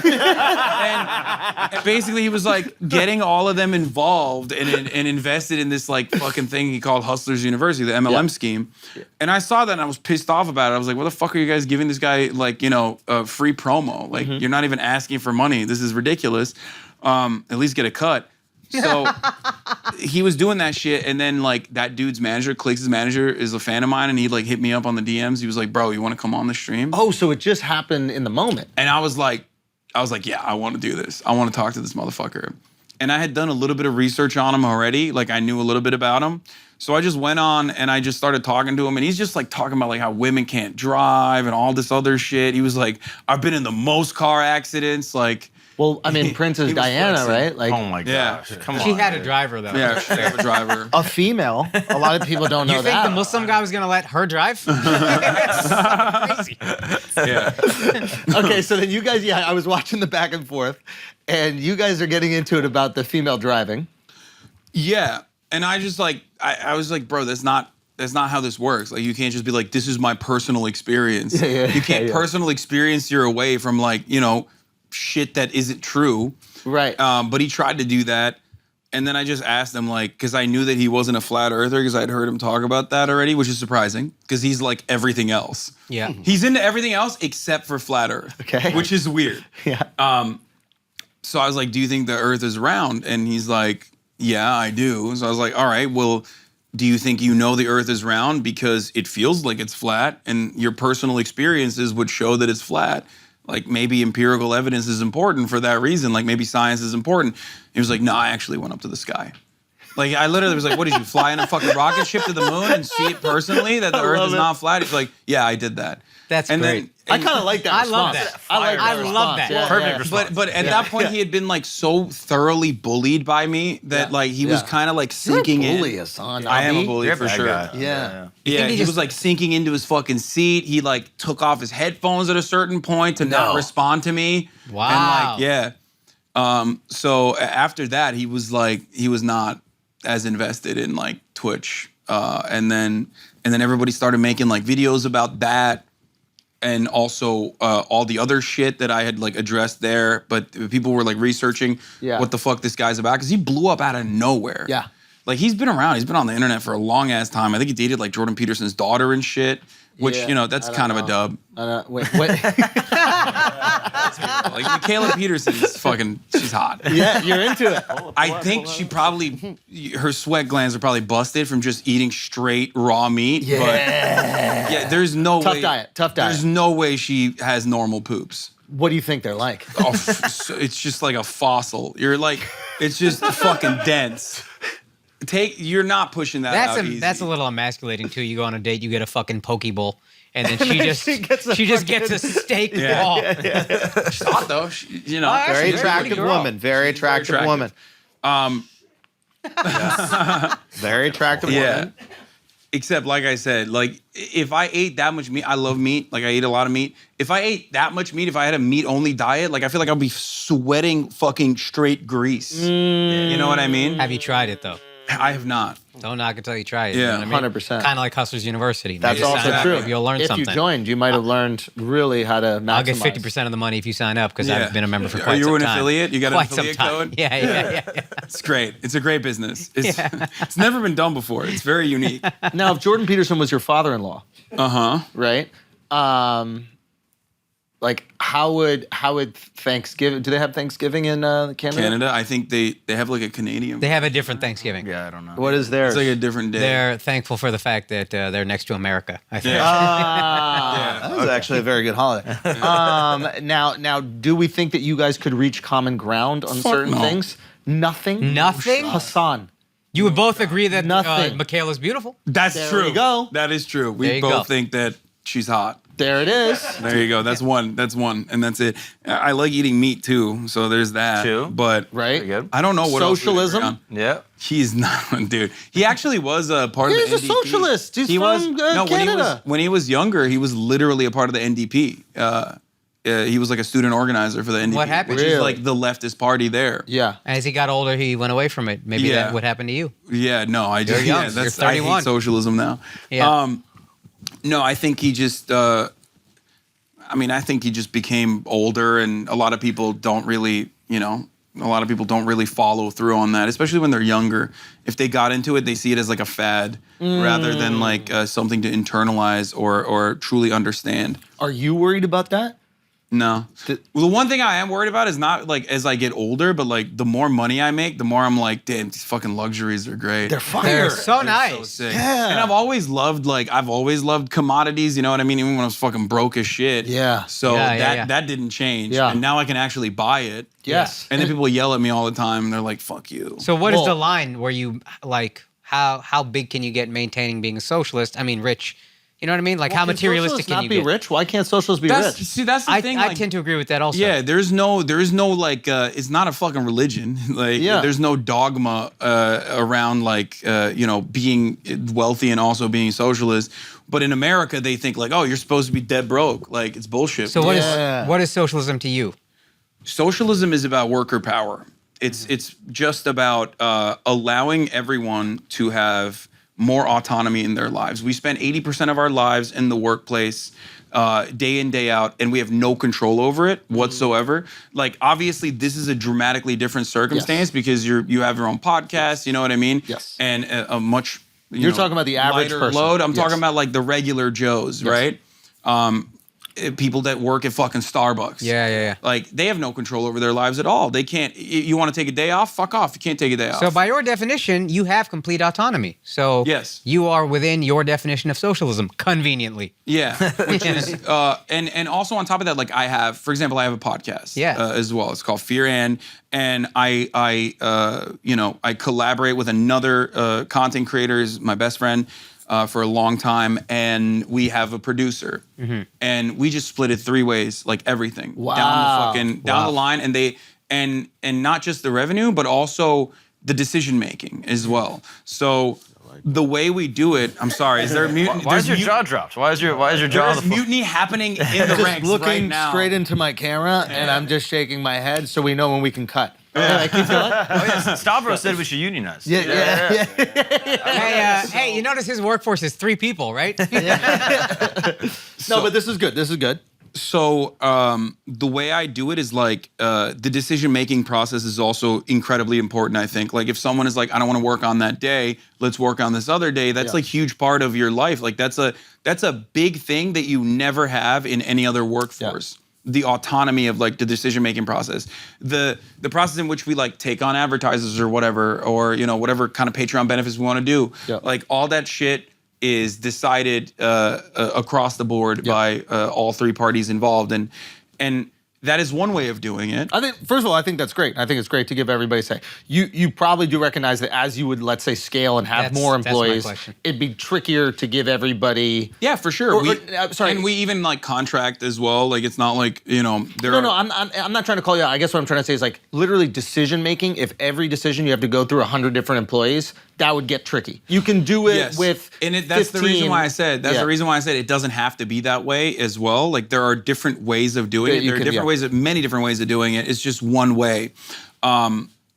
basically he was like getting all of them involved and invested in this like fucking thing he called Hustlers University, the MLM scheme. And I saw that and I was pissed off about it. I was like, what the fuck are you guys giving this guy like, you know, free promo? Like you're not even asking for money. This is ridiculous. At least get a cut. So he was doing that shit, and then like that dude's manager, Clicks' manager, is a fan of mine, and he like hit me up on the DMs. He was like, "Bro, you want to come on the stream?" Oh, so it just happened in the moment. And I was like, "Yeah, I want to do this. I want to talk to this motherfucker." And I had done a little bit of research on him already. Like I knew a little bit about him. So I just went on and I just started talking to him, and he's just like talking about like how women can't drive and all this other shit. He was like, "I've been in the most car accidents." Like. Well, I mean, Princess Diana, right? Like, oh my gosh, come on. She had a driver though. Yeah, she had a driver. A female. A lot of people don't know You think that. the Muslim guy was gonna let her drive? Crazy. Yeah. Okay, so then you guys, I was watching the back and forth, and you guys are getting into it about the female driving. Yeah, and I just like, I was like, bro, that's not how this works. Like, you can't just be like, this is my personal experience. You can't personal experience your way from like, you know, shit that isn't true. Right. But he tried to do that. And then I just asked him, like, because I knew that he wasn't a flat earther because I'd heard him talk about that already, which is surprising because he's like everything else. Yeah. He's into everything else except for flat earth. Okay. Which is weird. Yeah. So I was like, do you think the earth is round? And he's like, yeah, I do. So I was like, all right, well, do you think you know the earth is round because it feels like it's flat and your personal experiences would show that it's flat? Like maybe empirical evidence is important for that reason. Like maybe science is important. He was like, no, I actually went up to the sky. Like I literally was like, what did you fly in a fucking rocket ship to the moon and see it personally that the earth is not flat? He's like, yeah, I did that. That's and great. I kind of like that I response. love that. I love that. Yeah, Perfect response. But at that point, he had been like so thoroughly bullied by me that like he was kind of like sinking in. Bully, Hasan. I am a bully You're a for bad sure. guy. Yeah. Yeah, he he just- was like sinking into his fucking seat. He like took off his headphones at a certain point to not respond to me. Wow. And like, yeah. So after that, he was not as invested in like Twitch. And then everybody started making like videos about that. And also all the other shit that I had like addressed there, but people were like researching what the fuck this guy's about because he blew up out of nowhere. Yeah. Like he's been around, he's been on the internet for a long ass time. I think he dated like Jordan Peterson's daughter and shit, which you know that's kind of a dub. Wait. Like Michaela Peterson is fucking, she's hot. Yeah, you're into it. I think she probably, her sweat glands are probably busted from just eating straight raw meat. Yeah. But yeah, there's no way. Tough diet. There's no way she has normal poops. What do you think they're like? Oh, it's just like a fossil. You're like, it's just fucking dense. You're not pushing that out easy. That's a little emasculating too. You go on a date, you get a fucking poke bowl, and then she just gets a steak ball. She's hot though. You know, Very She's a attractive pretty girl. woman. Very attractive woman. Very attractive woman. Except, like I said, like if I ate that much meat, I love meat. Like I eat a lot of meat. If I ate that much meat, if I had a meat-only diet, like I feel like I'd be sweating fucking straight grease. You know what I mean? Have you tried it though? I have not. Don't knock until you try it. Yeah, you know what I mean? 100%. Kind of like Hustlers University. That's Maybe also sign up, true. maybe you'll learn if something. you joined, you might have learned really how to maximize. I'll get 50% of the money if you sign up because I've been a member for quite some time. Are you an affiliate? You got an Quite some affiliate time. code? Yeah. It's great. It's a great business. It's never been done before. It's very unique. Now, if Jordan Peterson was your father-in-law, right? Like, how would Thanksgiving? Do they have Thanksgiving in Canada? Canada, I think they have like a Canadian. They have a different Thanksgiving. Yeah, I don't know. What is theirs? It's like a different day. They're thankful for the fact that they're next to America, I think. that was actually a very good holiday. Now, do we think that you guys could reach common ground on certain no. things? Nothing. Nothing? Hasan. You would both agree that Nothing. Michaela's beautiful? That's There true. you go. That is true. There We you both go. think that she's hot. There it is. There you go. That's one. That's one. And that's it. I like eating meat too. So there's that. Too. But Right. Pretty good. I don't know what Socialism? else. Yeah. He's not, dude. He actually was a part He's of the a NDP. socialist. He's from Canada. When he was younger, he was literally a part of the NDP. He was like a student organizer for the NDP. What happened? Which is Really? like the leftist party there. Yeah. As he got older, he went away from it. Maybe Yeah. that would happen to you. Yeah, no, I just young. yeah, that's You're I hate 31. socialism now. Yeah. No, I think he just I think he just became older, and a lot of people don't really, follow through on that, especially when they're younger. If they got into it, they see it as like a fad rather than like something to internalize or truly understand. Are you worried about that? No. Well, the one thing I am worried about is not like as I get older, but like the more money I make, the more I'm like, damn, these fucking luxuries are great. They're fire. They're so So nice. sick. Yeah. And I've always loved commodities, you know what I mean? Even when I was fucking broke as shit. Yeah. So Yeah. that didn't change. Yeah. And now I can actually buy it. Yes. And then people yell at me all the time and they're like, fuck you. So what is Well- the line where you, like, how big can you get maintaining being a socialist? I mean, rich. You know what I mean? Like, how Can materialistic socialists can not you be get? rich? Why can't socialists be rich? See, that's the I thing. I like, tend to agree with that also. yeah, there's no like, it's not a fucking religion. Like, Yeah. there's no dogma around like, being wealthy and also being socialist. But in America, they think like, oh, you're supposed to be dead broke. Like, it's bullshit. So Yeah. what is socialism to you? Socialism is about worker power. It's just about allowing everyone to have more autonomy in their lives. We spend 80% of our lives in the workplace, day in, day out, and we have no control over it whatsoever. Like, obviously, this is a dramatically different circumstance because you have your own podcast, you know what I mean? Yes. And a much You're talking about the average lighter person. load. I'm Yes. talking about like the regular Joes, right? People that work at fucking Starbucks. Yeah. Like, they have no control over their lives at all. They can't, you want to take a day off? Fuck off. You can't take a day off. So by your definition, you have complete autonomy. So Yes. you are within your definition of socialism, convenently. Yeah, which is, and also on top of that, like I have, for example, I have a podcast as well. It's called Fear and I collaborate with another content creator, is my best friend, for a long time, and we have a producer, and we just split it 3 ways, like everything down the line, and they and not just the revenue, but also the decision making as well. So the way we do it, I'm sorry, is there a mutiny? Why is your jaw dropped? Why is your jaw on the There's floor? mutiny happening in the ranks Looking right now. straight into my camera, and I'm just shaking my head so we know when we can cut. Yeah. Keep going. Oh, yeah, Stavros said we should unionize. Yeah. Hey, you notice his workforce is 3 people, right? No, but this is good. This is good. So the way I do it is like the decision-making process is also incredibly important, I think. Like if someone is like, I don't want to work on that day, let's work on this other day. That's like huge part of your life. Like that's a big thing that you never have in any other workforce. Yeah. The autonomy of like the decision-making process. The process in which we like take on advertisers or whatever, or whatever kind of Patreon benefits we want to do. Yeah. Like all that shit is decided across the board by all 3 parties involved, and that is one way of doing it. I think, first of all, I think that's great. I think it's great to give everybody a say. You probably do recognize that as you would, let's say, scale and have more employees, it'd be trickier to give everybody. Yeah, for sure. Sorry, and we even like contract as well. Like it's not like I'm not trying to call you out. I guess what I'm trying to say is like literally decision making. If every decision you have to go through 100 different employees, that would get tricky. You can do it with. And that's 15, the reason why I said. That's the reason why I said it doesn't have to be that way as well. Like there are different ways of doing it. There are different ways, many different ways of doing it. It's just one way.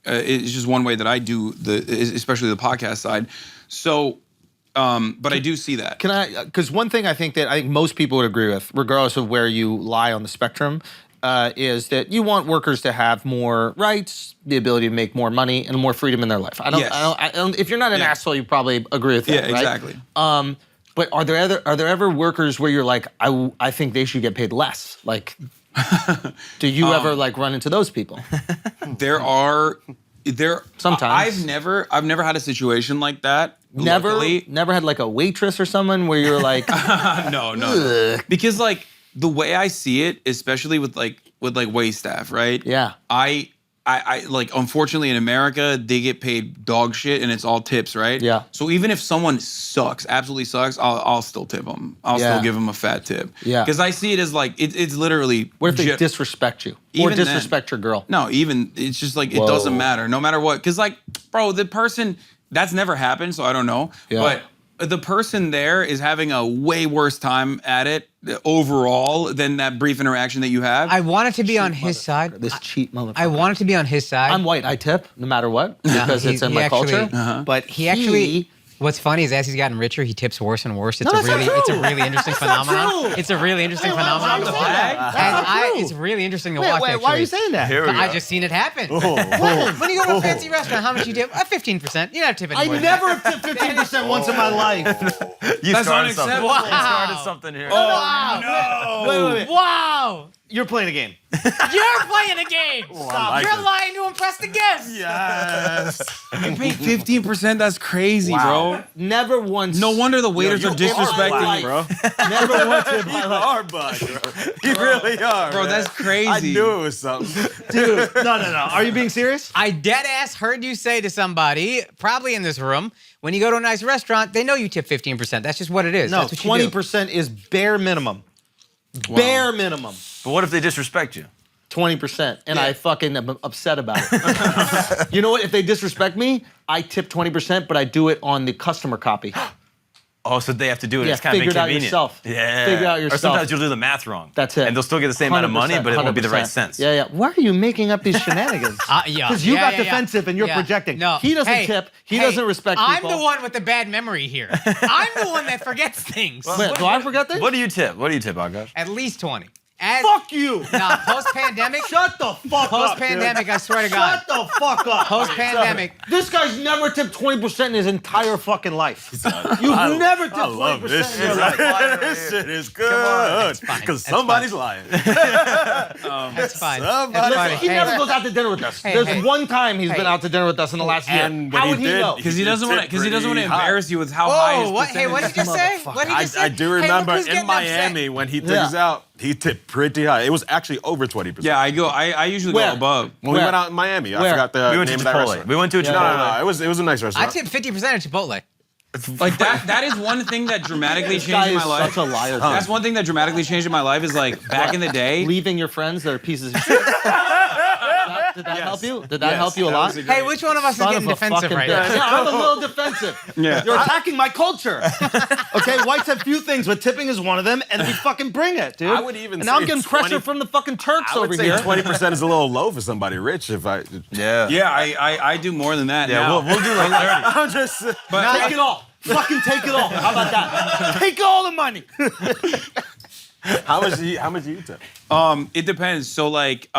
It's just one way that I do especially the podcast side. So, but I do see that. Because one thing I think most people would agree with, regardless of where you lie on the spectrum, is that you want workers to have more rights, the ability to make more money, and more freedom in their life. I don't. If you're not an asshole, you probably agree with that. Yeah, exactly. Right? But are there ever workers where you're like, I think they should get paid less? Like, do you ever like run into those people? Sometimes. I've never had a situation like that. Never had like a waitress or someone where you're like, no. Because like the way I see it, especially with wait staff, right? Yeah. I like, unfortunately in America, they get paid dog shit and it's all tips, right? Yeah. So even if someone absolutely sucks, I'll still tip them. I'll still give them a fat tip. Yeah. Because I see it as like, it's literally. What if they disrespect you? Or disrespect your girl? No, it's just like, it doesn't matter, no matter what. Because like, bro, the person, that's never happened, so I don't know. Yeah. But the person there is having a way worse time at it overall than that brief interaction that you have. I want it to be on his side. This cheat motherfucker. I want it to be on his side. I'm white. I tip no matter what because it's in my culture. But he actually. What's funny is as he's gotten richer, he tips worse and worse. It's a really interesting phenomenon. It's a really interesting phenomenon to watch. It's really interesting to watch. Wait, why are you saying that? I just seen it happen. When you go to a fancy restaurant, how much you tip? 15%. You don't tip anymore. I never tipped 15% once in my life. That's unacceptable. You started something here. No. Wait. Wow. You're playing a game. You're playing a game. Stop. You're lying to impress the guests. Yes. You pay 15%? That's crazy, bro. Never once. No wonder the waiters are disrespecting you, bro. Never once in my life. You are, bud, bro. You really are, bro. That's crazy. I knew it was something. Dude, no. Are you being serious? I dead ass heard you say to somebody, probably in this room, when you go to a nice restaurant, they know you tip 15%. That's just what it is. No, that's what 20% is bare minimum. Wow. Bare minimum. But what if they disrespect you? 20%, and I fucking am upset about it. You know what? If they disrespect me, I tip 20%, but I do it on the customer copy. Oh, so they have to do it. Yeah, it's kind of inconvenient. Figure it out yourself. Yeah. Figure it out yourself. Or sometimes you'll do the math wrong. That's it. And they'll still get the same amount of money, but it won't be the right sense. Yeah. Why are you making up these shenanigans? Because you got defensive and you're projecting. No. He doesn't tip. He doesn't respect people. I'm the one with the bad memory here. I'm the one that forgets things. Wait, do I forget things? What do you tip, Akash? At least 20. Fuck you! Nah, post-pandemic. Shut the fuck up. Post-pandemic, I swear to God. Shut the fuck up. Post-pandemic. This guy's never tipped 20% in his entire fucking life. You've never tipped 20% in your life. This shit is good. Because somebody's lying. That's fine. He never goes out to dinner with us. There's one time he's been out to dinner with us in the last year. How would he know? Because he doesn't want to embarrass you with how high his percentage. Hey, what did you just say? What did you just say? I do remember in Miami when he took us out, he tipped pretty high. It was actually over 20%. Yeah, I usually go above. When we went out in Miami, I forgot the name of that restaurant. We went to Chipotle. No. It was a nice restaurant. I tipped 50% at Chipotle. Like that is one thing that dramatically changed in my life. Such a liar. That's one thing that dramatically changed in my life is like back in the day. Leaving your friends that are pieces of shit. Did that help you? Did that help you a lot? Hey, which one of us is getting defensive right now? Yeah, I'm a little defensive. Yeah. You're attacking my culture. Okay, whites have few things, but tipping is one of them, and we fucking bring it, dude. I would even and say now I'm getting pressure from the fucking Turks over here. I would say 20% is a little low for somebody rich. I do more than that. Yeah, now. we'll do like 30. I'm just. But take it all. Fucking take it all. How about that? Take all the money. How much do you tip? It depends. So like,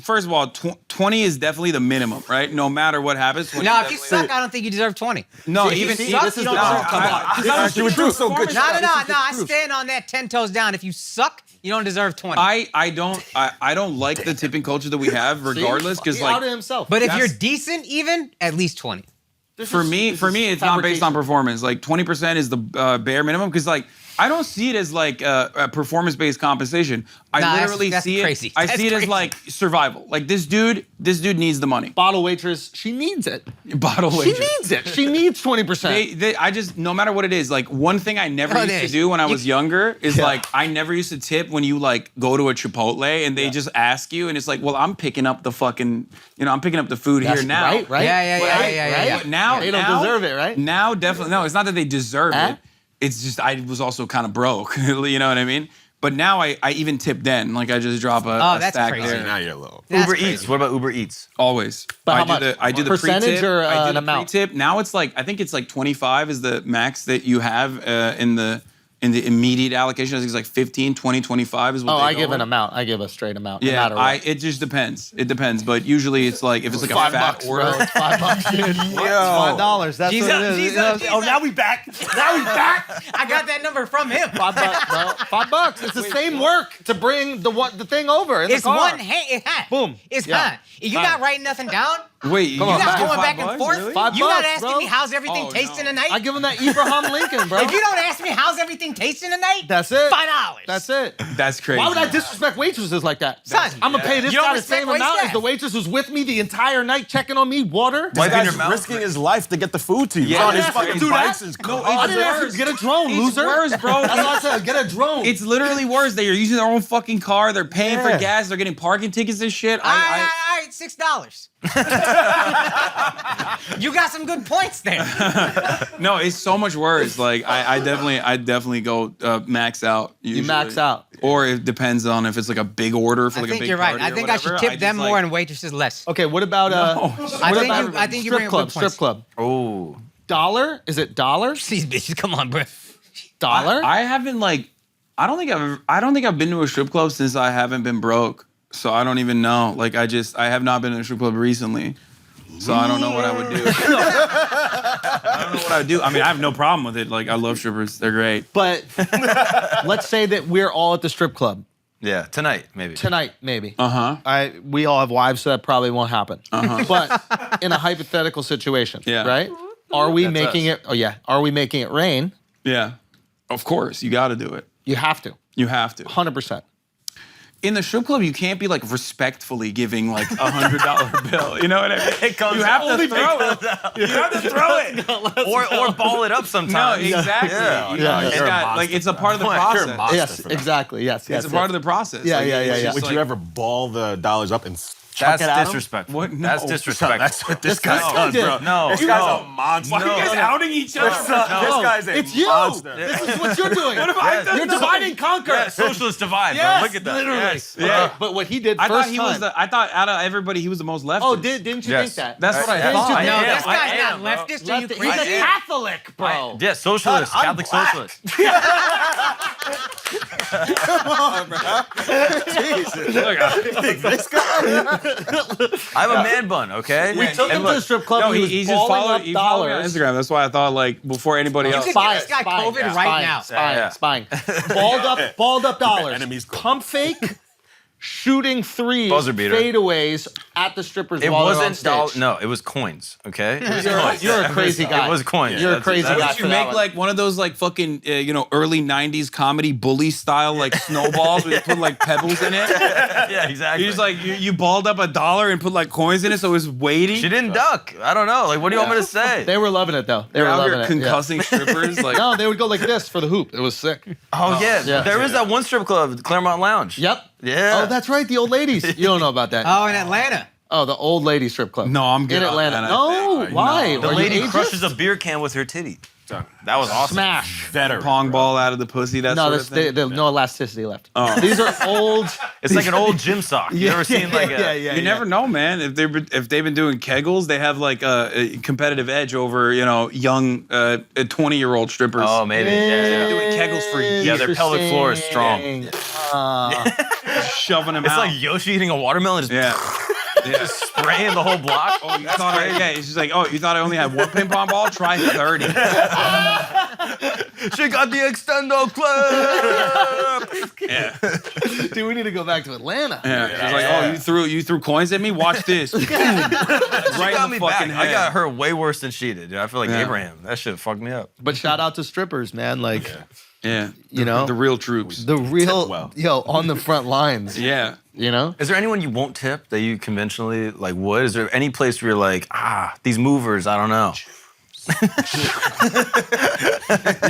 first of all, 20 is definitely the minimum, right? No matter what happens. No, if you suck, I don't think you deserve 20. No, See, even this is the truth. Come on. You were doing so good. No, I stand on that 10 toes down. If you suck, you don't deserve 20. I don't like the tipping culture that we have, regardless, because like, himself. But if you're decent, even at least 20. For me, it's not based on performance. Like 20% is the bare minimum, because like I don't see it as like a performance-based compensation. I literally see it. I see it as like survival. Like this dude needs the money. Bottle waitress, she needs it. Bottle waitress. She needs it. She needs 20%. I just, no matter what it is, like one thing I never used to do when I was younger is like, I never used to tip when you like go to a Chipotle and they just ask you and it's like, well, I'm picking up the fucking, I'm picking up the food here now. Right? Yeah. But now, they don't deserve it, right? Now, definitely, no, it's not that they deserve it. It's just, I was also kind of broke, you know what I mean? But now I even tip then. Like I just drop a that's stack crazy. there. Now you're low. Uber Eats. What about Uber Eats? Always. But how I do much? the I do the Percentage pre-tip. or, I do an the amount? pre-tip. Now it's like, I think it's like 25 is the max that you have in the immediate allocation. I think it's like 15, 20, 25 is what they I go give an with. amount. I give a straight amount. No Yeah, matter what. it just depends. It depends. But usually it's like, if it's like a fat $5, order. bro. It's $5, dude. It's $5. That's what it is. Oh, now we back. Now we back. I got that number from him. $5, bro. $5. It's the same work to bring the thing over in It's the car. one hand. It's hot. Boom. It's Yeah. hot. You're not writing nothing down. Wait, Come you on, You're not man. going back and forth. Really? $5, You're not asking bro. me how's everything Oh, tasting no. tonight. I give him that Abraham Lincoln, bro. If you don't ask me how's everything tasting tonight, That's it. $5. That's it. That's crazy. Why would I disrespect waitresses like that? Son, I'm gonna pay this you don't guy the respect same wait amount staff. as the waitress who's with me the entire night checking on me, water. This Wiping guy's your mouth. risking his life to get the food to you. Yeah, He's on his that's fucking crazy. Do that? bikes. No, I it's didn't ask you worse. to get a drone, It's loser. worse, bro. That's what I said. Get a drone. It's literally worse. They're using their own fucking car. They're paying for Yeah. gas. They're getting parking tickets and shit. All right, $6. You got some good points there. No, it's so much worse. Like I definitely go max out. Usually. You max out. Or it depends on if it's like a big order for I like a think big you're right. party I or think I should whatever. tip them just, more like, and waitresses less. Okay, what about I think you bring up good strip points. club? Oh. $1? Is it dollars? These bitches, come on, bro. $1? I haven't like I don't think I've been to a strip club since I haven't been broke. So I don't even know. Like I have not been to a strip club recently. So I don't know what I would do. I don't know what I would do. I mean, I have no problem with it. Like I love strippers. They're great. But let's say that we're all at the strip club Yeah, tonight, maybe. tonight, maybe. Uh-huh. We all have wives, so that probably won't happen. But in a hypothetical situation, Yeah. right? Are we That's making us. it? Oh yeah. Are we making it rain? Yeah. Of course, you got to do it. You have to. You have to. 100%. In the strip club, you can't be like respectfully giving like $100 bill. You know what I mean? It comes You have out. to throw it. You have to throw it. or ball it up No, sometimes. exactly. Yeah. You know, You're a monster. it's a part of the You're a process. monster. Yes, for that. exactly. Yes, yes. It's a part of the process. Yeah, Like, yeah, it's yeah, yeah. just Would like- you ever ball the dollars up and That's chuck it at him? disrespectful. What? No. That's disrespectful. That's what this This guy guy does, did. bro. No. This guy's a monster. Why are you guys outing each other? This guy's a It's you. monster. This is what you're doing. What have I done? You're divide and conquer. Yeah, socialist divide, Yes, bro. Look at that. literally. Yes. Yeah. But what he did I first thought he was time- I thought out of everybody, he was the most leftist. Oh, didn't you Yes. think that? That's what I Didn't thought. you I think am. This that? guy's am, not bro. leftist. Are you He's crazy? a Catholic, bro. Yeah, socialist, I'm Catholic black. socialist. This guy. I have a man bun, okay? We took him to the strip club. No, he was he just followed balling me up on dollars. Instagram. That's why I thought like before anybody You else. could give this guy COVID right now. Spying. Balled up dollars. Enemies close. Pump fake, shooting threes, Buzzer beater. fadeaways at the strippers It while they're on wasn't stage. dollars. No, it was coins, okay? It was coins. You're a crazy guy. It was coins. You're a That's- crazy that's- guy. Did you make like one of those like fucking early '90s comedy bully style like snowballs where you put like pebbles in it? Yeah, exactly. You just like you balled up $1 and put like coins in it, so it was weighty. She didn't duck. I don't know. Like, what do you want me to say? They were loving it though. They were You're out loving here it. Yeah. concussing strippers. Like No, they would go like this for the hoop. It was sick. Oh, yeah. Yeah. There is that one strip club, the Claremont Lounge. Yep. Yeah. Oh, that's right. The old ladies. You don't know about that. Oh, in Atlanta. Oh, the old lady strip club. No, I'm good in on Atlanta. that, I No, think. why? No. The Are you lady ageist? crushes a beer can with her titty. That was awesome. Smash. Veteran. pong ball out of the pussy. That No, sort this, of thing. there's no elasticity left. Oh. These are old. It's like an old gym sock. You ever seen like a... You never know, man. If they've been doing kegels, they have like a competitive edge over young 20-year-old strippers. Oh, maybe. Yeah. Doing kegels for years. Yeah, their pelvic floor is strong. Shoving them It's out. like Yoshi eating a watermelon, just yeah. spraying the whole block. Oh, you thought it's just like, oh, you thought I only had one ping pong ball? Try 30. She got the extendo clip. Yeah. Dude, we need to go back to Atlanta. Yeah. It's like, oh, you threw coins at me? Watch this. Boom. She Right got in me the back. fucking I head. got her way worse than she did. Dude. I feel like Yeah. Abraham. That shit fucked me up. But shout out to strippers, man. Like, Yeah. You know? The real troops. The real, well. on the front lines. Yeah. You know? Is there anyone you won't tip that you conventionally like would? Is there any place where you're like, these movers, I don't know?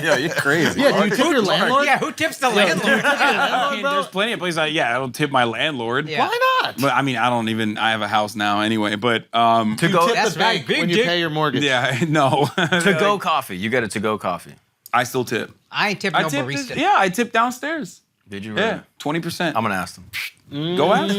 Yo, you're crazy. Yeah, do you tip your landlord? Yeah, who tips the landlord? I mean, there's plenty of places I don't tip my landlord. Yeah. Why not? But I mean, I have a house now anyway, but To go, Tip That's the bank right, when big you dick. pay your mortgage. yeah, no. to go coffee. You get a to go coffee. I still tip. I ain't tipping no barista. I tip downstairs. Did you really? Yeah, 20%. I'm gonna ask them. Go ask.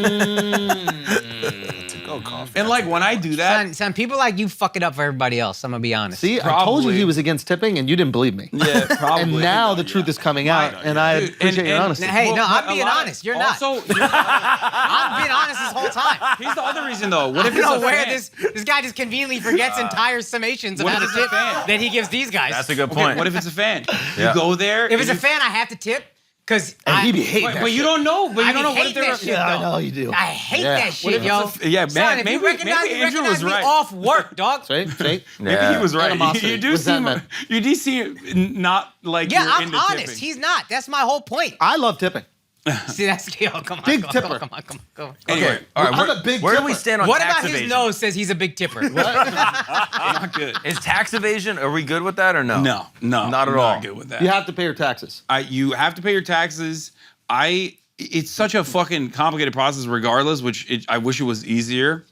Go coffee. And like when I do that, Son, people like you fuck it up for everybody else. I'm gonna be honest. See, I told you Probably. he was against tipping, and you didn't believe me. yeah, probably. And now the truth is coming out, and I Dude, appreciate your honesty. Now, hey, no, I'm but a being lot- honest. You're not. Also, I'm being honest this whole time. here's the other reason though. What I if it's don't a know where fan? this guy just conveniently forgets entire summations of What how to if it's a tip fan? that he gives these guys. That's a good Okay, point. what if it's a fan? Yeah. You go there. If it's a and fan, I have to tip because And he be hating that But you shit. don't know. But you I don't know what hate if they're. that shit, Yeah, I though. know you do. I hate Yeah. that What shit, if yo. it's a- yeah, Son, man, if maybe- you recognize, maybe you Andrew recognize was me right. off work, dog. See? Maybe Yeah. he was right. Animosity. You do What's that seem. mean? You do seem not like Yeah, you're I'm into honest. tipping. He's not. That's my whole point. I love tipping. See, that's yo. Come on, Big come on, tipper. come on, come on, come on. Anyway, All right, I'm a big where do we tipper. stand on What tax about his evasion? nose says he's a big tipper? not good. Is tax evasion? Are we good with that or no? No, Not at I'm all. Not good with that. You have to pay your taxes. You have to pay your taxes. It's such a fucking complicated process, regardless. I wish it was easier.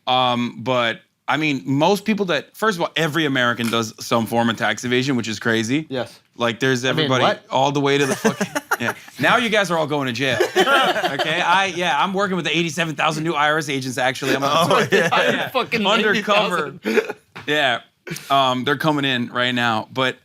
But I mean, most people first of all, every American does some form of tax evasion, which is crazy. Yes. Like there's everybody what? all the way to the fucking. Yeah. Now you guys are all going to jail. Okay. I'm working with the 87,000 new IRS agents. Actually, I'm Fucking undercover. Yeah. They're coming in right now, but.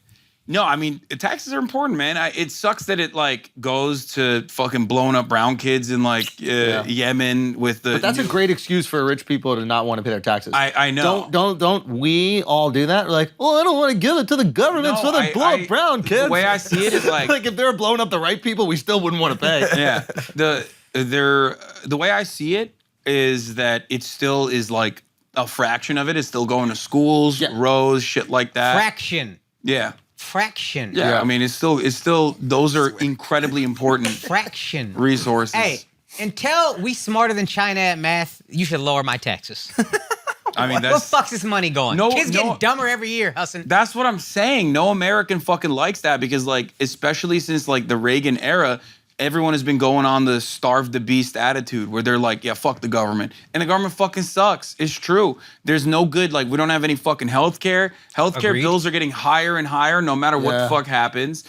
No, I mean, taxes are important, man. It sucks that it like goes to fucking blowing up brown kids in like Yemen with the. But that's a great excuse for rich people to not want to pay their taxes. I know. Don't we all do that? We're like, well, I don't want to give it to the government, No, so they blow up brown kids. The way I see it is like, like if they were blowing up the right people, we still wouldn't want to pay. yeah. The way I see it is that it still is like a fraction of it is still going to schools, roads, shit like that. Fraction. Yeah. Fraction. Yeah. I mean, it's still. Those are incredibly important Fraction. resources. Hey, until we smarter than China at math, you should lower my taxes. I mean, Where the fuck's this money going? No, Kids getting no. dumber every year, Hasan. That's what I'm saying. No American fucking likes that because, like, especially since like the Reagan era, everyone has been going on the starve the beast attitude where they're like, yeah, fuck the government. And the government fucking sucks. It's true. There's no good, like, we don't have any fucking healthcare. Healthcare Agreed. bills are getting higher and higher no matter what the fuck happens.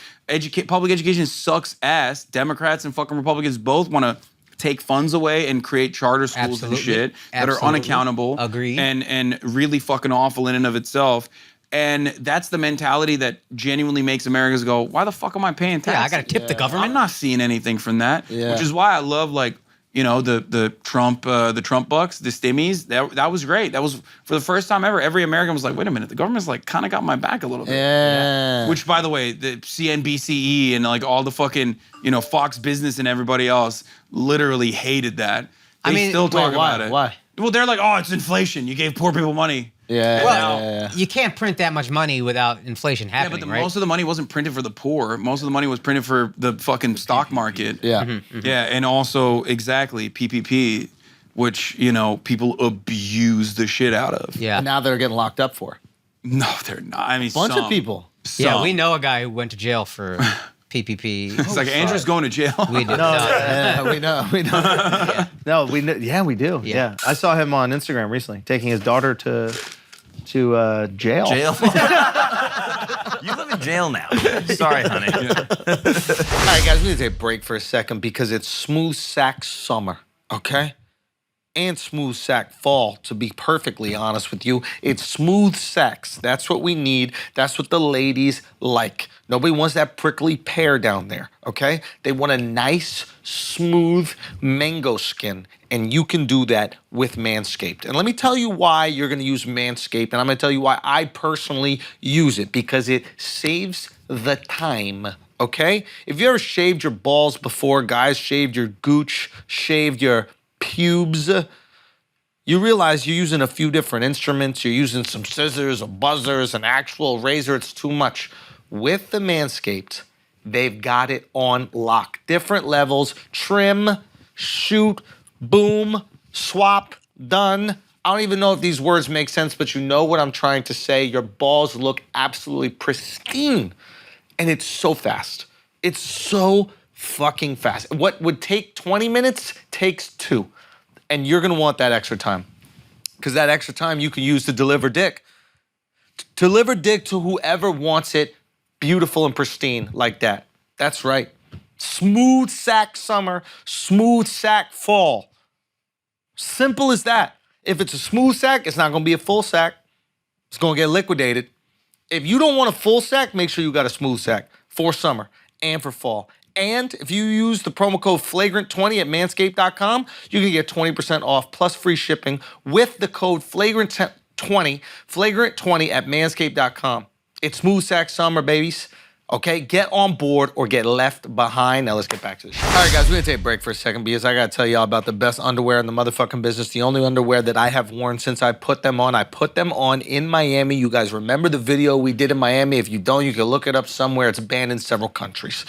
Public education sucks ass. Democrats and fucking Republicans both want to take funds away and create charter schools and shit that are unaccountable. Agreed. And really fucking awful in and of itself. And that's the mentality that genuinely makes Americans go, why the fuck am I paying taxes? Yeah, I gotta tip the government. I'm not seeing anything from that. Yeah. Which is why I love, like, you know, the Trump bucks, the stimmies. That was great. That was for the first time ever. Every American was like, wait a minute, the government's like kind of got my back a little bit. Yeah. Which, by the way, the CNBCE and like all the fucking, you know, Fox Business and everybody else literally hated that. They I mean, still talk wait, why? about it. Why? Well, they're like, oh, it's inflation. You gave poor people money. Yeah. Well, yeah. you can't print that much money without inflation Yeah, happening, but right? most of the money wasn't printed for the poor. Most of the money was printed for the fucking stock market. Yeah. Yeah, and also exactly PPP, which, you know, people abuse the shit out of. yeah. And now they're getting locked up for. No, they're not. I mean, Bunch some. of people. Yeah, Some. we know a guy who went to jail for PPP. It's like Andrew's going to jail. We did. Yeah, we know. We know. No, we know. Yeah, we do. Yeah. Yeah. I saw him on Instagram recently taking his daughter to jail. Jail? You live in jail now. Sorry, honey. All right, guys, we need to take a break for a second because it's smooth sack summer, okay? And smooth sack fall, to be perfectly honest with you. It's smooth sacks. That's what we need. That's what the ladies like. Nobody wants that prickly pear down there, okay? They want a nice, smooth mango skin, and you can do that with Manscaped. And let me tell you why you're gonna use Manscaped, and I'm gonna tell you why I personally use it, because it saves the time, okay? If you ever shaved your balls before, guys, shaved your gooch, shaved your pubes, you realize you're using a few different instruments. You're using some scissors, a buzzers, an actual razor. It's too much. With the Manscaped, they've got it on lock. Different levels, trim, shoot, boom, swap, done. I don't even know if these words make sense, but you know what I'm trying to say. Your balls look absolutely pristine. And it's so fast. It's so fucking fast. What would take 20 minutes takes 2. And you're gonna want that extra time. Because that extra time you can use to deliver dick. Deliver dick to whoever wants it beautiful and pristine like that. That's right. Smooth sack summer, smooth sack fall. Simple as that. If it's a smooth sack, it's not gonna be a full sack. It's gonna get liquidated. If you don't want a full sack, make sure you got a smooth sack for summer and for fall. And if you use the promo code Flagrant20 at manscaped.com, you can get 20% off plus free shipping with the code Flagrant20, Flagrant20 at manscaped.com. It's smooth sack summer, babies. Okay, get on board or get left behind. Now let's get back to this. All right, guys, we're gonna take a break for a second because I gotta tell y'all about the best underwear in the motherfucking business. The only underwear that I have worn since I put them on. I put them on in Miami. You guys remember the video we did in Miami? If you don't, you can look it up somewhere. It's banned in several countries.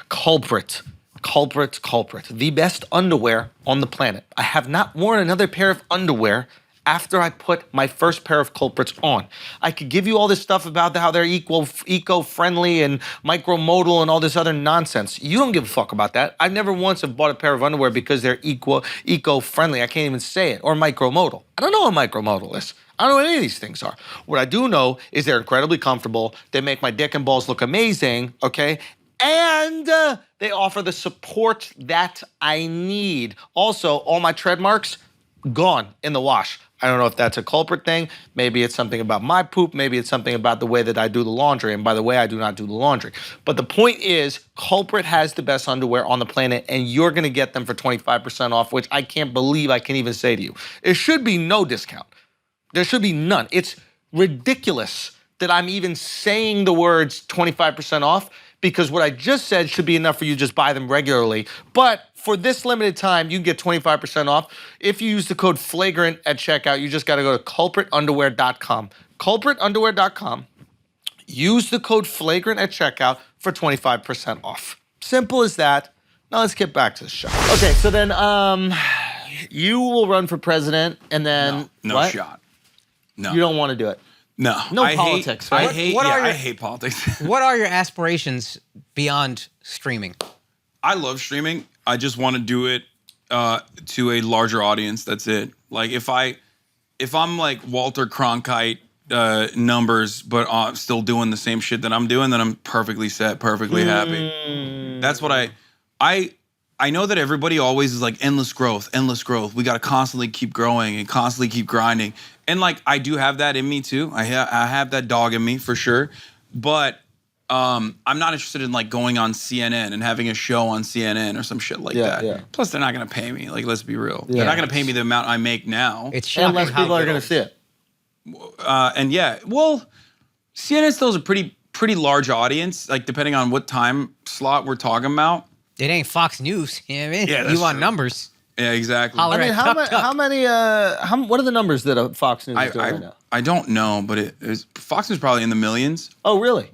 Culprit. The best underwear on the planet. I have not worn another pair of underwear after I put my first pair of culprits on. I could give you all this stuff about how they're eco-friendly and micromodal and all this other nonsense. You don't give a fuck about that. I've never once have bought a pair of underwear because they're eco-friendly. I can't even say it. Or micromodal. I don't know what micromodal is. I don't know what any of these things are. What I do know is they're incredibly comfortable. They make my dick and balls look amazing, okay? And they offer the support that I need. Also, all my tread marks, gone in the wash. I don't know if that's a culprit thing. Maybe it's something about my poop. Maybe it's something about the way that I do the laundry. And by the way, I do not do the laundry. But the point is, Culprit has the best underwear on the planet, and you're gonna get them for 25% off, which I can't believe I can even say to you. There should be no discount. There should be none. It's ridiculous that I'm even saying the words 25% off, because what I just said should be enough for you to just buy them regularly. But for this limited time, you can get 25% off. If you use the code Flagrant at checkout, you just gotta go to culpritunderwear.com. Culpritunderwear.com. Use the code Flagrant at checkout for 25% off. Simple as that. Now let's get back to the show. Okay, so then you will run for president and then No what? shot. No. You don't want to do it. No. No politics, right? I hate politics. What are your aspirations beyond streaming? I love streaming. I just want to do it to a larger audience. That's it. Like if I'm like Walter Cronkite numbers, but I'm still doing the same shit that I'm doing, then I'm perfectly set, perfectly happy. That's what I know that everybody always is like endless growth. We got to constantly keep growing and constantly keep grinding. And like I do have that in me too. I have that dog in me for sure. But I'm not interested in like going on CNN and having a show on CNN or some shit like that. Yeah. Plus, they're not gonna pay me. Like, let's be real. Yeah. They're not gonna pay me the amount I make now. It's shocking unless people are gonna see it. And yeah, well, CNN still is a pretty large audience. Like depending on what time slot we're talking about. It ain't Fox News. You know what I mean? Yeah, you want true. numbers. Yeah, exactly. Holler I mean, at how many? What are the numbers that Fox News is doing right now? I don't know, but Fox News probably in the millions. Oh, really?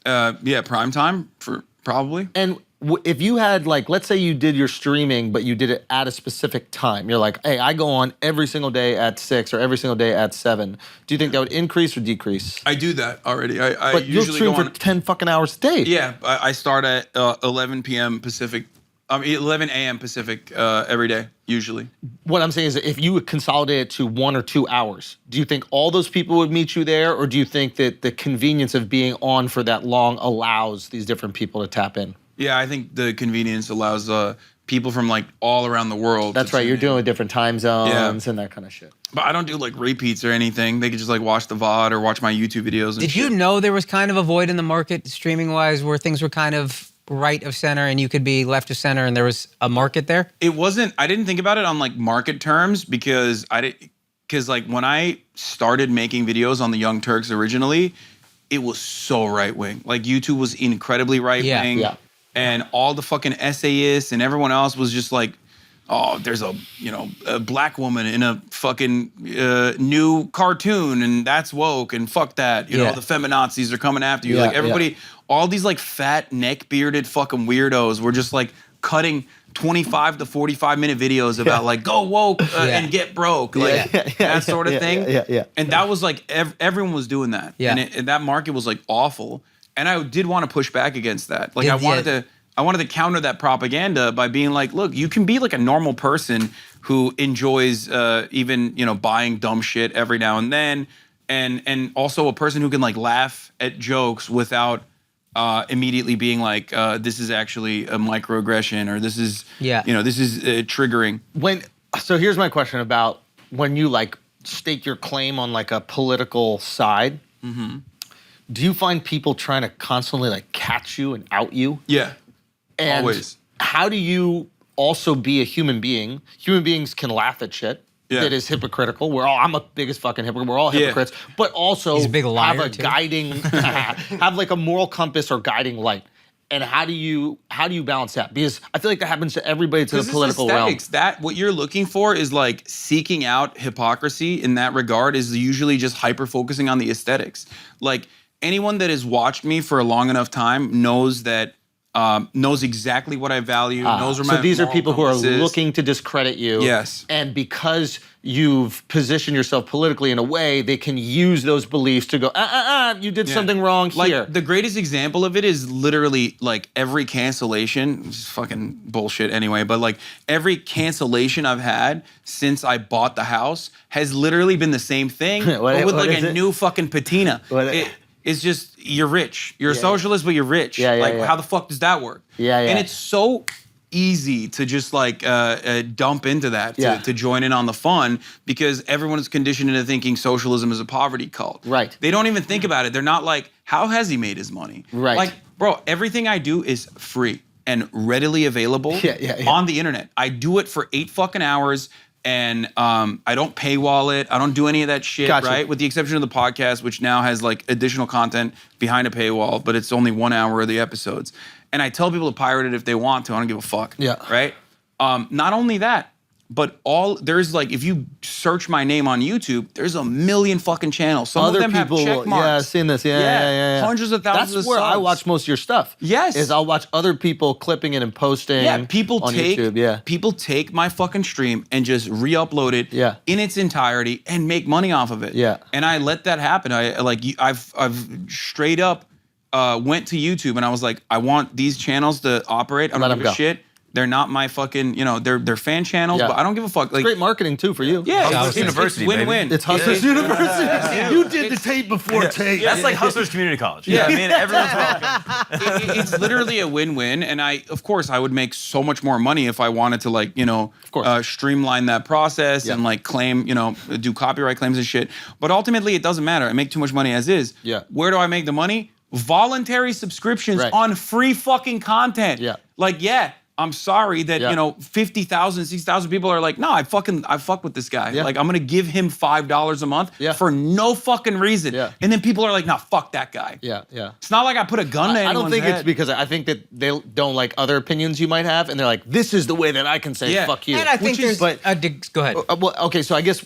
Yeah, prime time for probably. And if you had like, let's say you did your streaming, but you did it at a specific time. You're like, hey, I go on every single day at 6 or every single day at 7. Do you think that would increase or decrease? I do that already. But you'll usually stream go for on 10 fucking hours a day. Yeah, I start at 11 p.m. Pacific. 11 a.m. Pacific every day, usually. What I'm saying is that if you would consolidate it to 1 or 2 hours, do you think all those people would meet you there? Or do you think that the convenience of being on for that long allows these different people to tap in? Yeah, I think the convenience allows people from like all around the world. That's right, you're doing with different time zones and that kind of shit. But I don't do like repeats or anything. They could just like watch the VOD or watch my YouTube videos and Did you know there was kind of a void in the market streaming-wise where things were kind of right of center and you could be left of center and there was a market there? It wasn't, I didn't think about it on like market terms because like when I started making videos on the Young Turks originally, it was so right wing. Like YouTube was incredibly right wing. Yeah. And all the fucking essayists and everyone else was just like oh, there's a black woman in a fucking new cartoon, and that's woke, and fuck that. You know, the feminazis are coming after you. Like everybody, all these like fat neck bearded fucking weirdos were just like cutting 25 to 45 minute videos about like go woke and get broke, like that sort of thing. And that was like everyone was doing that. And that market was like awful. And I did want to push back against that. Like I wanted to counter that propaganda by being like, look, you can be like a normal person who enjoys even, you know, buying dumb shit every now and then, and also a person who can like laugh at jokes without immediately being like, this is actually a microaggression, or this is, you know, this is triggering. So here's my question about when you like stake your claim on like a political side. Do you find people trying to constantly like catch you and out you? Yeah. And always. How do you also be a human being? Human beings can laugh at shit that is hypocritical. I'm a biggest fucking hypocrite. We're all hypocrites, but also He's a big liar have a too. guiding, have like a moral compass or guiding light. And how do you balance that? Because I feel like that happens to everybody to the political realm. That what you're looking for is like seeking out hypocrisy in that regard is usually just hyper focusing on the aesthetics. Like anyone that has watched me for a long enough time knows that. Knows exactly what I value, knows where my So these are people who are compass is. looking to discredit you. Yes. And because you've positioned yourself politically in a way, they can use those beliefs to go, you did something wrong here. Like the greatest example of it is literally like every cancellation, which is fucking bullshit anyway, but like every cancellation I've had since I bought the house has literally been the same thing, but with like a new fucking patina. It's just, you're rich. You're a socialist, but you're rich. How the fuck does that work? And it's so easy to just like dump into that, to join in on the fun, because everyone is conditioned into thinking socialism is a poverty cult. Right. They don't even think about it. They're not like, how has he made his money? Right. Like, bro, everything I do is free and readily available on the internet. I do it for 8 fucking hours. And I don't paywall it. I don't do any of that shit, right? With the exception of the podcast, which now has like additional content behind a paywall, but it's only 1 hour of the episodes. And I tell people to pirate it if they want to. I don't give a fuck. Right? Not only that, but there's like, if you search my name on YouTube, there's a million fucking channels. Some of them have check marks. Yeah, I've seen this. Yeah. Hundreds of thousands of subs. That's where I watch most of your stuff. Yes. Is I'll watch other people clipping it and posting people on take, YouTube. People take my fucking stream and just re-upload it in its entirety and make money off of it. And I let that happen. I've straight up went to YouTube and I was like, I want these channels to operate. I don't give a shit. They're not my fucking, you know, they're fan channels, but I don't give a fuck. Like, great marketing too for you. Yeah, Hustlers University, it's win-win. baby. It's Hustlers University. You did the Tate before Tate. That's like Hustlers Community College. Yeah, I mean, everyone's welcome. It's literally a win-win, and of course, I would make so much more money if I wanted to, like, you know, streamline that process and like claim, you know, do copyright claims and shit. But ultimately, it doesn't matter. I make too much money as is. Where do I make the money? Voluntary subscriptions on free fucking content. Like, I'm sorry that, you know, 50,000, 60,000 people are like, no, I fuck with this guy. Like, I'm gonna give him $5 a month for no fucking reason. And then people are like, no, fuck that guy. It's not like I put a gun to anyone's I don't think head. it's because I think that they don't like other opinions you might have, and they're like, this is the way that I can say fuck you. And I think go ahead. Well, okay, so I guess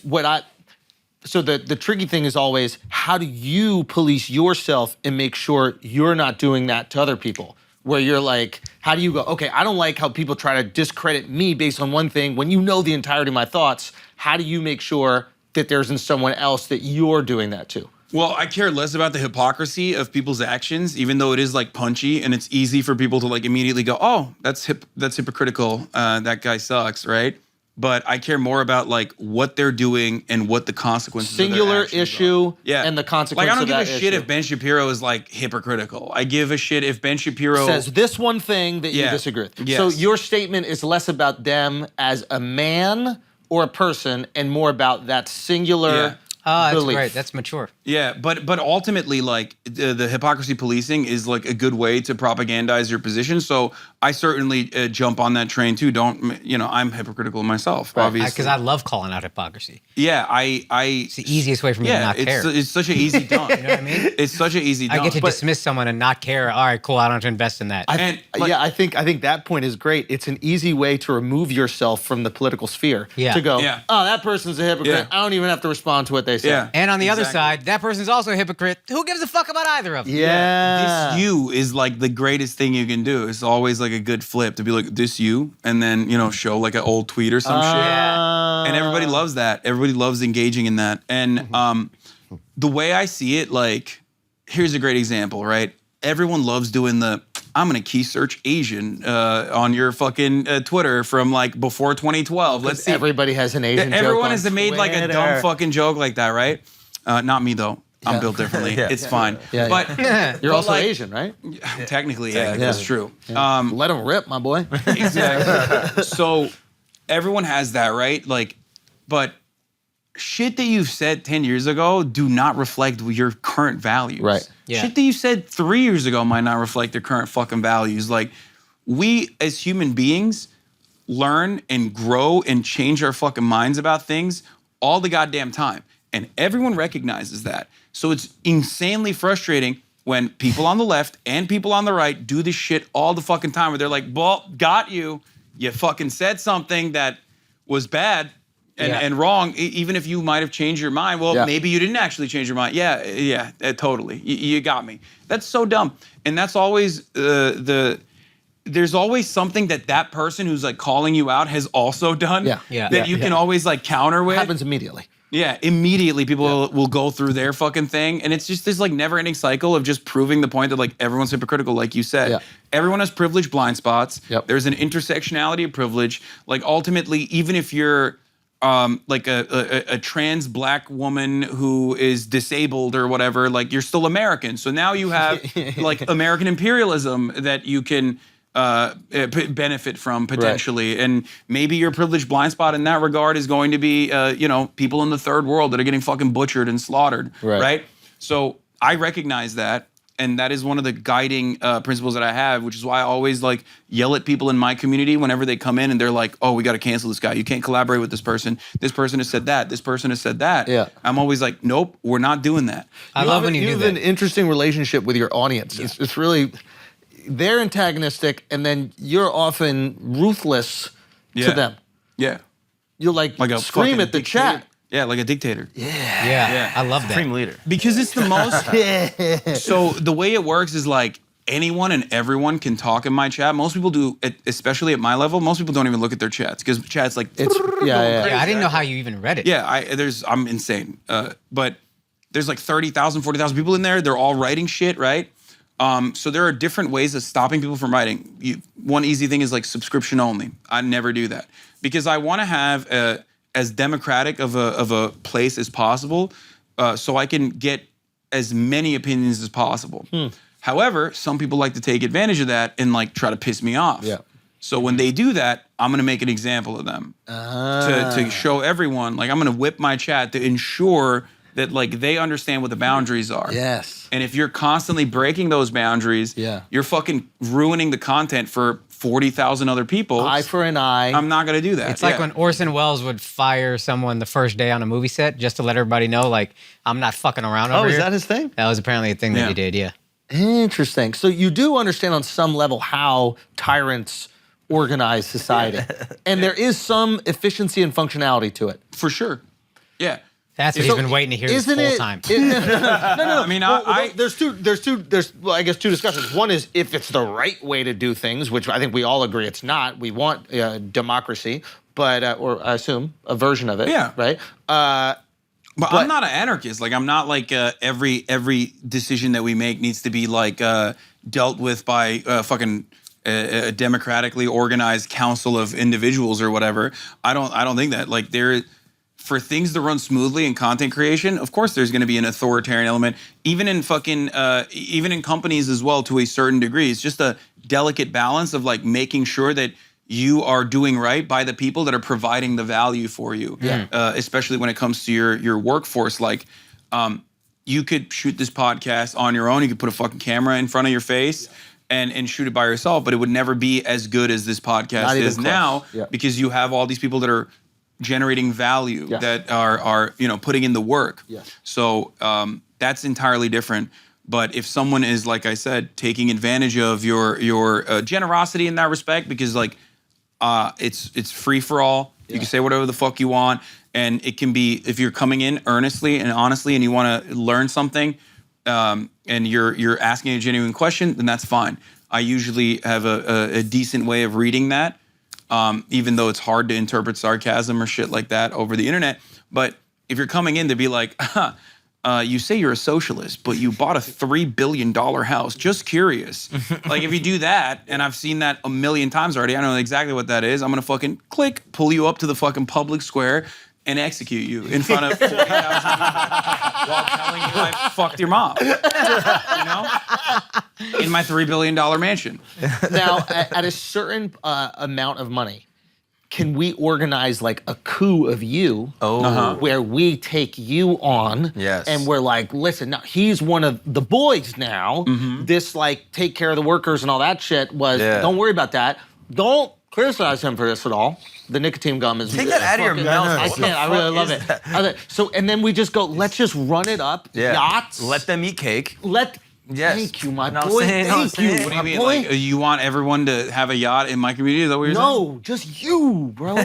so the tricky thing is always, how do you police yourself and make sure you're not doing that to other people? Where you're like, how do you go, okay, I don't like how people try to discredit me based on one thing when you know the entirety of my thoughts. How do you make sure that there isn't someone else that you're doing that to? Well, I care less about the hypocrisy of people's actions, even though it is like punchy and it's easy for people to like immediately go, oh, that's hypocritical. That guy sucks, right? But I care more about like what they're doing and what the consequences of singular their actions issue are. and the consequences like, I don't of give that a shit issue. if Ben Shapiro is like hypocritical. I give a shit if Ben Shapiro says this one thing that you disagree with. So your statement is less about them as a man or a person and more about that singular That's belief. great. That's mature. Yeah, but ultimately, like the hypocrisy policing is like a good way to propagandize your position. So I certainly jump on that train too. I'm hypocritical myself, obviously. Because I love calling out hypocrisy. Yeah, It's the easiest way for me to not care. It's such an easy dump. You know what I mean? It's such an easy dump. I get to dismiss someone and not care. All right, cool. I don't have to invest in that. I think that point is great. It's an easy way to remove yourself from the political sphere. Yeah. To go, Yeah. oh, that person's a hypocrite. Yeah. I don't even have to respond to what they say. Yeah. And on the other Exactly. side, that person's also a hypocrite. Who gives a fuck about either of them? Yeah. This you is like the greatest thing you can do. It's always like a good flip to be like, this you, and then, show like an old tweet or some shit. And everybody loves that. Everybody loves engaging in that. And the way I see it, like, here's a great example, right? Everyone loves doing I'm gonna key search Asian on your fucking Twitter from like before 2012. Let's see. Everybody has an Asian joke Everyone on has made like a dumb Twitter. fucking joke like that, right? Not me though. I'm Yeah. built differently. It's fine. Yeah, But You're but also like, Asian, right? Technically, yeah, that's true. Let them rip, my boy. Exactly. So everyone has that, right? Like, but shit that you've said 10 years ago do not reflect your current values. Right. Yeah. Shit that you said 3 years ago might not reflect your current fucking values. Like, we as human beings learn and grow and change our fucking minds about things all the goddamn time. And everyone recognizes that. So it's insanely frustrating when people on the left and people on the right do this shit all the fucking time where they're like, well, got you. You fucking said something that was bad and wrong, even if you might have changed your mind. Well, maybe you didn't actually change your mind. Yeah, totally. You got me. That's so dumb. And that's always there's always something that person who's like calling you out has also done that you can always like counter with. Happens immediately. Yeah, immediately people will go through their fucking thing. And it's just this like never-ending cycle of just proving the point that like everyone's hypocritical, like you said. Yeah. Everyone has privilege blind spots. Yep. There's an intersectionality of privilege. Like ultimately, even if you're like a trans black woman who is disabled or whatever, like you're still American. So now you have like American imperialism that you can benefit from potentially. Right. And maybe your privileged blind spot in that regard is going to be, people in the third world that are getting fucking butchered and slaughtered, right? So I recognize that. And that is one of the guiding principles that I have, which is why I always like yell at people in my community whenever they come in and they're like, oh, we got to cancel this guy. You can't collaborate with this person. This person has said that. This person has said that. Yeah. I'm always like, nope, we're not doing that. I love when you do that. You have an interesting relationship with your audience. Yeah. It's really, they're antagonistic and then you're often ruthless to them. Yeah. You'll like scream at the chat. Yeah, like a dictator. Yeah. I love that. Supreme leader. Because it's the most. So the way it works is like anyone and everyone can talk in my chat. Most people do, especially at my level. Most people don't even look at their chats because chat's like. I didn't know how you even read it. Yeah, I'm insane. But there's like 30,000, 40,000 people in there. They're all writing shit, right? So there are different ways of stopping people from writing. One easy thing is like subscription only. I never do that because I want to have as democratic of a place as possible, so I can get as many opinions as possible. However, some people like to take advantage of that and like try to piss me off. Yeah. So when they do that, I'm gonna make an example of them to show everyone. Like I'm gonna whip my chat to ensure that like they understand what the boundaries are. Yes. And if you're constantly breaking those boundaries, you're fucking ruining the content for 40,000 other people. Eye for an eye. I'm not gonna do that. It's like when Orson Welles would fire someone the first day on a movie set just to let everybody know, like, I'm not fucking around over here. Oh, is that his thing? That was apparently a thing that he did, yeah. Interesting. So you do understand on some level how tyrants organize society. And there is some efficiency and functionality to it. For sure. Yeah. That's what he's been waiting to hear this whole time. No. I mean, there's I guess two discussions. One is if it's the right way to do things, which I think we all agree it's not. We want democracy, but or I assume a version of it. Yeah. Right. But I'm not an anarchist. Like I'm not like every decision that we make needs to be like dealt with by fucking a democratically organized council of individuals or whatever. I don't think that. Like for things to run smoothly in content creation, of course there's going to be an authoritarian element, even in companies as well to a certain degree. It's just a delicate balance of like making sure that you are doing right by the people that are providing the value for you. Especially when it comes to your workforce. Like, you could shoot this podcast on your own. You could put a fucking camera in front of your face and shoot it by yourself, but it would never be as good as this podcast is now because you have all these people that are generating value, that are putting in the work. So that's entirely different. But if someone is, like I said, taking advantage of your generosity in that respect, because like it's free for all, you can say whatever the fuck you want, and it can be, if you're coming in earnestly and honestly and you want to learn something, and you're asking a genuine question, then that's fine. I usually have a decent way of reading that, even though it's hard to interpret sarcasm or shit like that over the internet. But if you're coming in to be like, you say you're a socialist, but you bought a $3 billion house, just curious. Like, if you do that, and I've seen that a million times already, I know exactly what that is. I'm gonna fucking pull you up to the fucking public square and execute you in front of 40,000 people while telling you I fucked your mom. You know? In my $3 billion mansion. Now, at a certain amount of money, can we organize like a coup of you where we take you on and we're like, listen, now he's one of the boys now. This like take care of the workers and all that shit was, don't worry about that. Don't criticize him for this at all. The nicotine gum is... Take that out of your mouth. I can't, I really love it. So, and then we just go, let's just run it up, yachts. Let them eat cake. Thank you, my boy. Thank you, What do you mean? Like, you want everyone to have a yacht in my community? Is that what you're saying? No, just you, bro.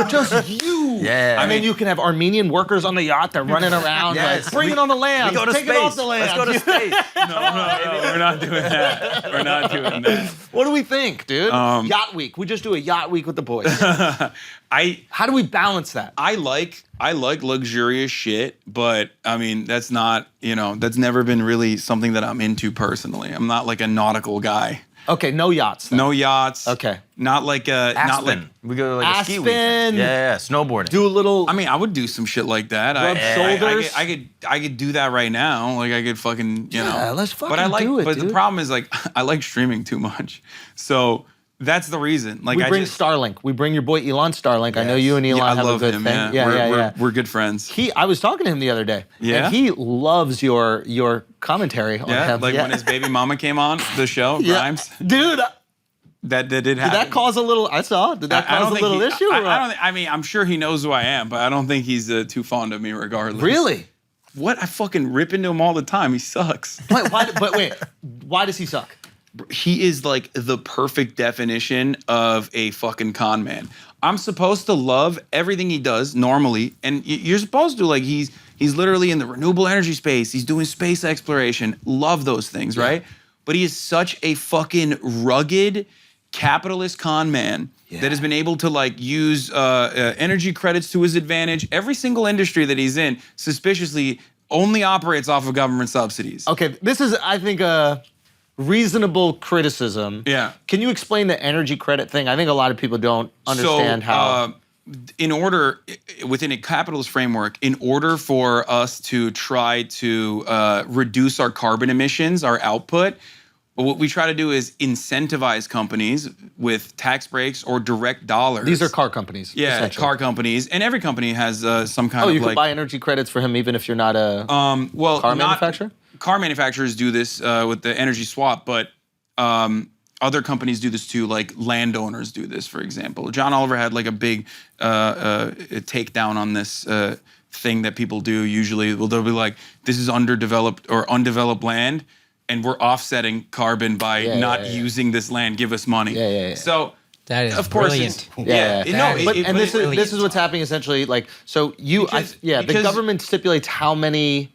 Just you. Yeah. I mean, you can have Armenian workers on the yacht that are running around. Yes. Like, bring it on the land. We go to Take space. it off the land. Let's go to space. No, we're not doing that. We're not doing that. What do we think, dude? Yacht week. We just do a yacht week with the boys. How do we balance that? I like luxurious shit, but I mean, that's not, that's never been really something that I'm into personally. I'm not like a nautical guy. Okay, no yachts. Then. No yachts. Okay. Not like Aspen. not like We go to like a ski weekend. Aspen. Yeah, snowboarding. Do a little. I mean, I would do some shit like that. Rub shoulders. I could do that right now. Like I could fucking, Yeah, let's fucking But I like do it, but dude. the problem is like I like streaming too much. So that's the reason. Like we bring Starlink. We bring your boy Elon Starlink. I know you and Elon I have love a good him, thing. Yeah. We're good friends. I was talking to him the other day. Yeah? And he loves your commentary on him. Like when his baby mama came on the show, Grimes. Dude, That did happen. did that cause a little? I saw. Did that cause a little issue? Or what? I mean, I'm sure he knows who I am, but I don't think he's too fond of me regardless. Really? What? I fucking rip into him all the time. He sucks. Wait, why does he suck? He is like the perfect definition of a fucking con man. I'm supposed to love everything he does normally, and you're supposed to, like, he's literally in the renewable energy space. He's doing space exploration. Love those things, right? But he is such a fucking rugged capitalist con man that has been able to like use energy credits to his advantage. Every single industry that he's in, suspiciously, only operates off of government subsidies. Okay, this is, I think, a reasonable criticism. Yeah. Can you explain the energy credit thing? I think a lot of people don't understand how. In order, within a capitalist framework, in order for us to try to reduce our carbon emissions, our output, what we try to do is incentivize companies with tax breaks or direct dollars. These are car companies. Yeah, car companies, and every company has some kind of you like. could buy energy credits for him even if you're not a car manufacturer? Car manufacturers do this with the energy swap, but other companies do this too, like landowners do this, for example. John Oliver had like a big takedown on this thing that people do usually. Well, they'll be like, this is underdeveloped or undeveloped land, and we're offsetting carbon by not using this land. Give us money. So that is of course, brilliant. This is what's happening essentially. Like, so the government stipulates how many,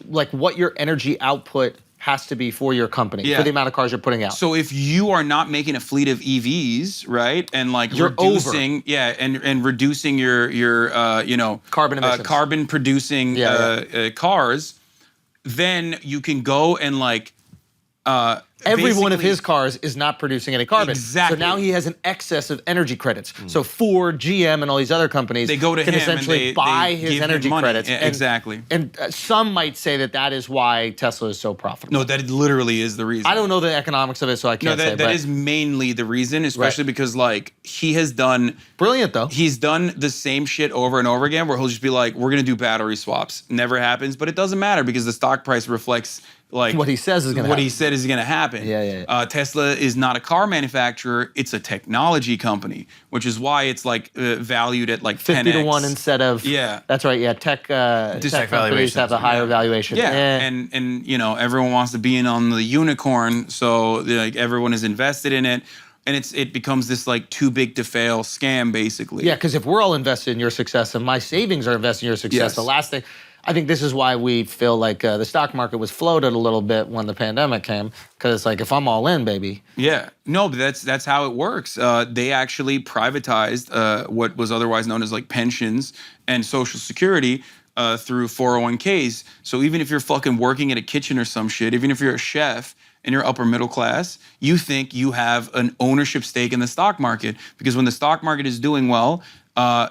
like, what your energy output has to be for your company for the amount of cars you're putting out. So if you are not making a fleet of EVs, right, and like you're reducing, and reducing your carbon emissions, carbon producing cars, then you can go and like Every one of basically- his cars is not producing any carbon. Exactly. So now he has an excess of energy credits. So Ford, GM, and all these other companies They go to can him essentially and buy they his give him energy money. credits. Yeah, exactly. And some might say that is why Tesla is so profitable. No, that literally is the reason. I don't know the economics of it, so I can't No, say. that is mainly the reason, especially because like he has done brilliant though. He's done the same shit over and over again where he'll just be like, we're gonna do battery swaps. Never happens, but it doesn't matter because the stock price reflects like what he says is going to happen. What he said is going to happen. Yeah. Tesla is not a car manufacturer; it's a technology company, which is why it's like valued at like 50 10x. to 1 instead of. Yeah, that's right. Yeah, tech companies have a higher valuation. Yeah, and you know everyone wants to be in on the unicorn, so like everyone is invested in it. And it becomes this like too big to fail scam, basically. Yeah, because if we're all invested in your success and my savings are invested in your success, the last thing, I think this is why we feel like the stock market was floated a little bit when the pandemic came, because it's like, if I'm all in, baby. Yeah, no, but that's how it works. They actually privatized what was otherwise known as like pensions and Social Security through 401ks. So even if you're fucking working at a kitchen or some shit, even if you're a chef, and you're upper middle class, you think you have an ownership stake in the stock market because when the stock market is doing well,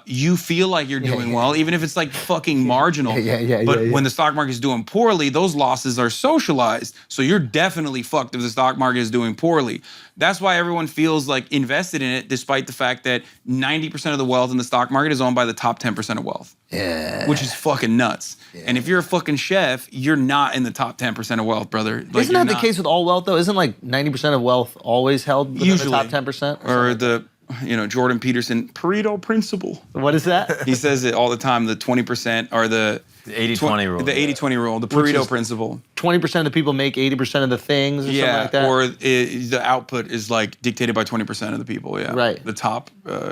you feel like you're doing well, even if it's like fucking marginal. But when the stock market is doing poorly, those losses are socialized. So you're definitely fucked if the stock market is doing poorly. That's why everyone feels like invested in it, despite the fact that 90% of the wealth in the stock market is owned by the top 10% of wealth. Yeah. Which is fucking nuts. Yeah. And if you're a fucking chef, you're not in the top 10% of wealth, brother. Like, isn't that the case with all wealth, though? Isn't like 90% of wealth always held within the top 10%? Or the, Jordan Peterson Pareto principle. What is that? He says it all the time, the 20% or the 80-20 rule. The 80-20 rule, the Pareto principle. 20% of the people make 80% of the things or something like that? Or the output is like dictated by 20% of the people, Right. The top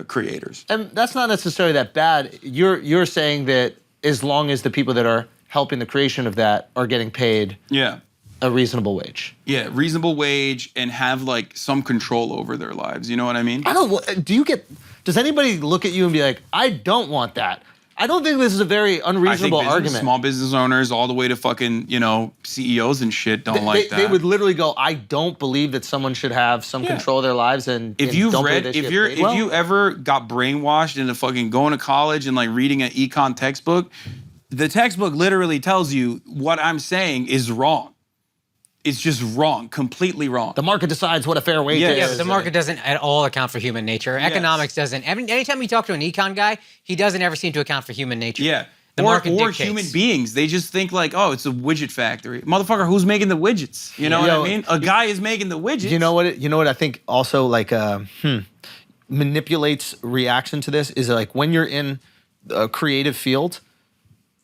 creators. And that's not necessarily that bad. You're saying that as long as the people that are helping the creation of that are getting paid a reasonable wage. Yeah, reasonable wage and have like some control over their lives. You know what I mean? Does anybody look at you and be like, I don't want that? I don't think this is a very unreasonable argument. Small business owners all the way to fucking, CEOs and shit don't like that. They would literally go, I don't believe that someone should have some control of their lives and if you ever got brainwashed into fucking going to college and like reading an econ textbook, the textbook literally tells you what I'm saying is wrong. It's just wrong, completely wrong. The market decides what a fair wage is. Yeah, but the market doesn't at all account for human nature. Economics doesn't. Anytime you talk to an econ guy, he doesn't ever seem to account for human nature. Yeah. The market or dictates. Human beings. They just think like, oh, it's a widget factory. Motherfucker, who's making the widgets? You know what I mean? A guy is making the widgets. You know what I think also like manipulates reaction to this is like when you're in a creative field,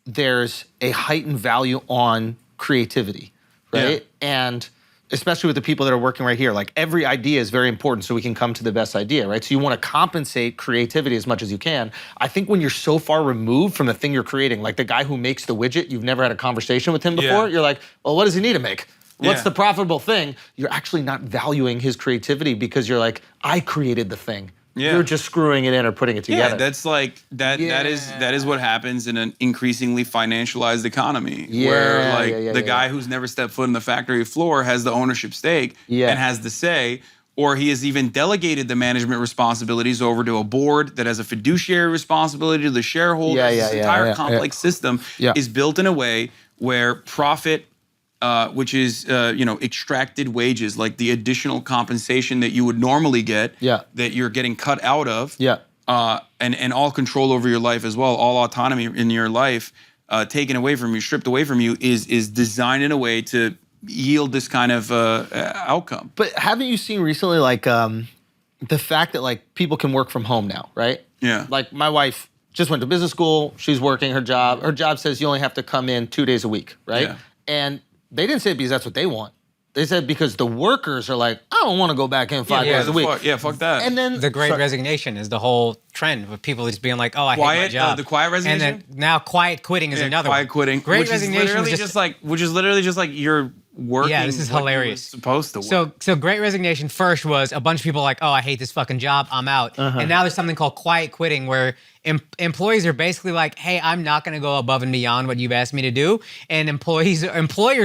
there's a heightened value on creativity. Right? Yeah. And especially with the people that are working right here, like every idea is very important so we can come to the best idea, right? So you want to compensate creativity as much as you can. I think when you're so far removed from the thing you're creating, like the guy who makes the widget, you've never had a conversation with him before, you're like, well, what does he need to make? What's the profitable thing? You're actually not valuing his creativity because you're like, I created the thing. Yeah. You're just screwing it in or putting it together. Yeah, that's like that is what happens in an increasingly financialized economy. Where the guy who's never stepped foot on the factory floor has the ownership stake and has the say, or he has even delegated the management responsibilities over to a board that has a fiduciary responsibility to the shareholders. This entire complex system is built in a way where profit, which is extracted wages, like the additional compensation that you would normally get, that you're getting cut out of, and all control over your life as well, all autonomy in your life taken away from you, stripped away from you, is designed in a way to yield this kind of outcome. But haven't you seen recently, like the fact that like people can work from home now, right? Yeah. Like my wife just went to business school. She's working her job. Her job says you only have to come in 2 days a week, right? Yeah. And they didn't say it because that's what they want. They said because the workers are like, I don't want to go back in 5 days a week. Fuck that. And then the Great Resignation is the whole trend with people just being like, oh, I hate my job. The quiet resignation. And then now quiet quitting is another quiet one. Quitting. Great Resignation which is literally just like you're working. Yeah, this is hilarious. Supposed to work. So Great Resignation first was a bunch of people like, oh, I hate this fucking job, I'm out. And now there's something called quiet quitting where employees are basically like, hey, I'm not going to go above and beyond what you've asked me to do. And employers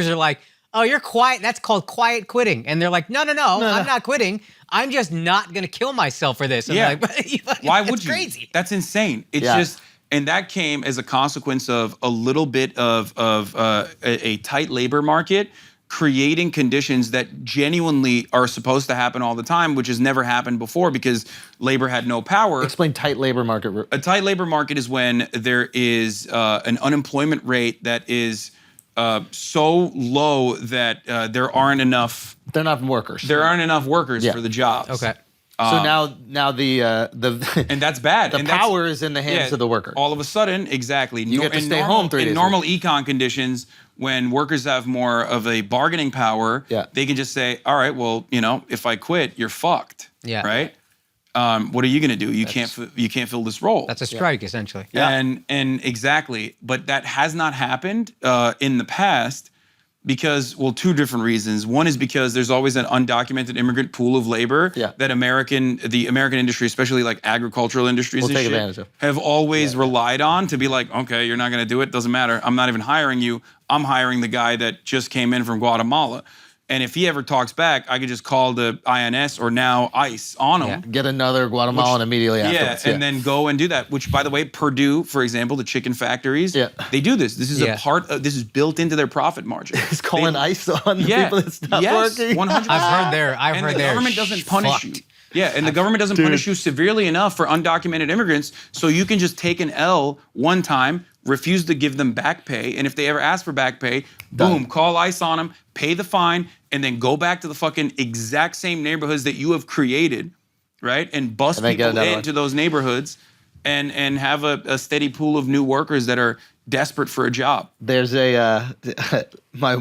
are like, oh, you're quiet. That's called quiet quitting. And they're like, no, I'm not quitting. I'm just not going to kill myself for this. And Yeah. like, Why would it's you? crazy. That's insane. It's just, and that came as a consequence of a little bit of a tight labor market, creating conditions that genuinely are supposed to happen all the time, which has never happened before because labor had no power. Explain tight labor market. A tight labor market is when there is an unemployment rate that is so low that there aren't enough. They're not workers. There aren't enough workers for the jobs. Okay. So now the and that's bad. The and power is in the hands of the worker. All of a sudden, exactly. You get to stay home 3 days in normal econ conditions, when workers have more of a bargaining power, they can just say, "All right, well, if I quit, you're fucked." Yeah. Right. What are you going to do? You can't fill this role. That's a strike, essentially. And exactly, but that has not happened in the past because, well, 2 different reasons. One is because there's always an undocumented immigrant pool of labor that the American industry, especially like agricultural industries and shit, have always relied on to be like, okay, you're not going to do it. Doesn't matter. I'm not even hiring you. I'm hiring the guy that just came in from Guatemala. And if he ever talks back, I could just call the INS or now ICE on him. Get another Guatemalan immediately afterwards. And then go and do that. Which, by the way, Purdue, for example, the chicken factories, they do this. This is a part of, this is built into their profit margin. It's calling ICE on the people that's not working. 100%. I've heard the government doesn't punish you. Yeah, and the government doesn't punish you severely enough for undocumented immigrants, so you can just take an L one time, refuse to give them back pay, and if they ever ask for back pay, boom, call ICE on them, pay the fine, and then go back to the fucking exact same neighborhoods that you have created, right? And bust people into those neighborhoods and have a steady pool of new workers that are desperate for a job. There's my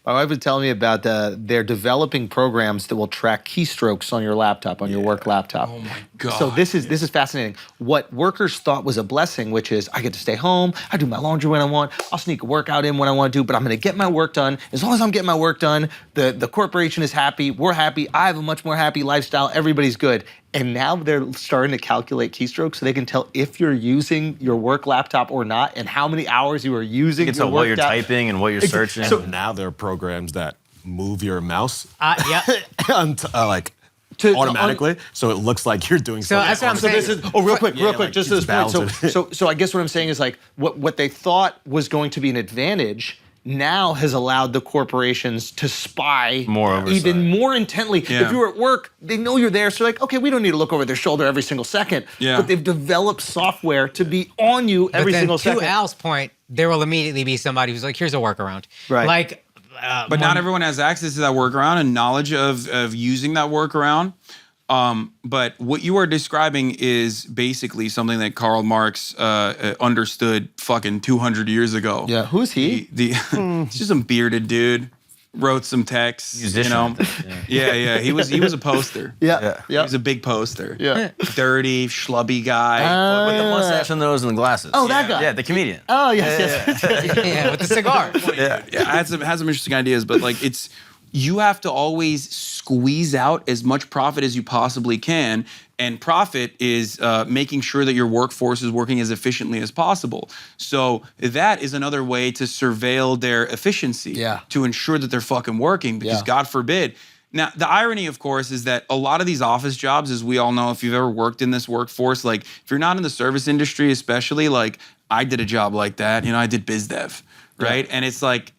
wife was telling me about they're developing programs that will track keystrokes on your laptop, on your work laptop. Oh my God. So this is fascinating. What workers thought was a blessing, which is I get to stay home, I do my laundry when I want, I'll sneak a workout in when I want to do, but I'm gonna get my work done. As long as I'm getting my work done, the corporation is happy, we're happy, I have a much more happy lifestyle, everybody's good. And now they're starting to calculate keystrokes so they can tell if you're using your work laptop or not and how many hours you are using. You can tell what you're typing and what you're searching. So now there are programs that move your mouse automatically, so it looks like you're doing something. That's what I'm saying. So this is, real quick, just to this point. So I guess what I'm saying is like what they thought was going to be an advantage now has allowed the corporations to spy even more intently. If you're at work, they know you're there, so like, okay, we don't need to look over their shoulder every single second. But they've developed software to be on you every single second. To Al's point, there will immediately be somebody who's like, here's a workaround. Right. Like, but not everyone has access to that workaround and knowledge of using that workaround. But what you are describing is basically something that Karl Marx understood fucking 200 years ago. Yeah, who's he? He's just some bearded dude. Wrote some texts, musician. Yeah. He was a poster. He was a big poster. Dirty, schlubby guy. With the mustache and nose and the glasses. Oh, that guy. Yeah, the comedian. Oh, yes. yeah, with the cigar. I had some interesting ideas, but like you have to always squeeze out as much profit as you possibly can. And profit is making sure that your workforce is working as efficiently as possible. So that is another way to surveil their efficiency to ensure that they're fucking working because God forbid. Now, the irony, of course, is that a lot of these office jobs, as we all know, if you've ever worked in this workforce, like if you're not in the service industry, especially, like I did a job like that. I did biz dev, right? And it's like,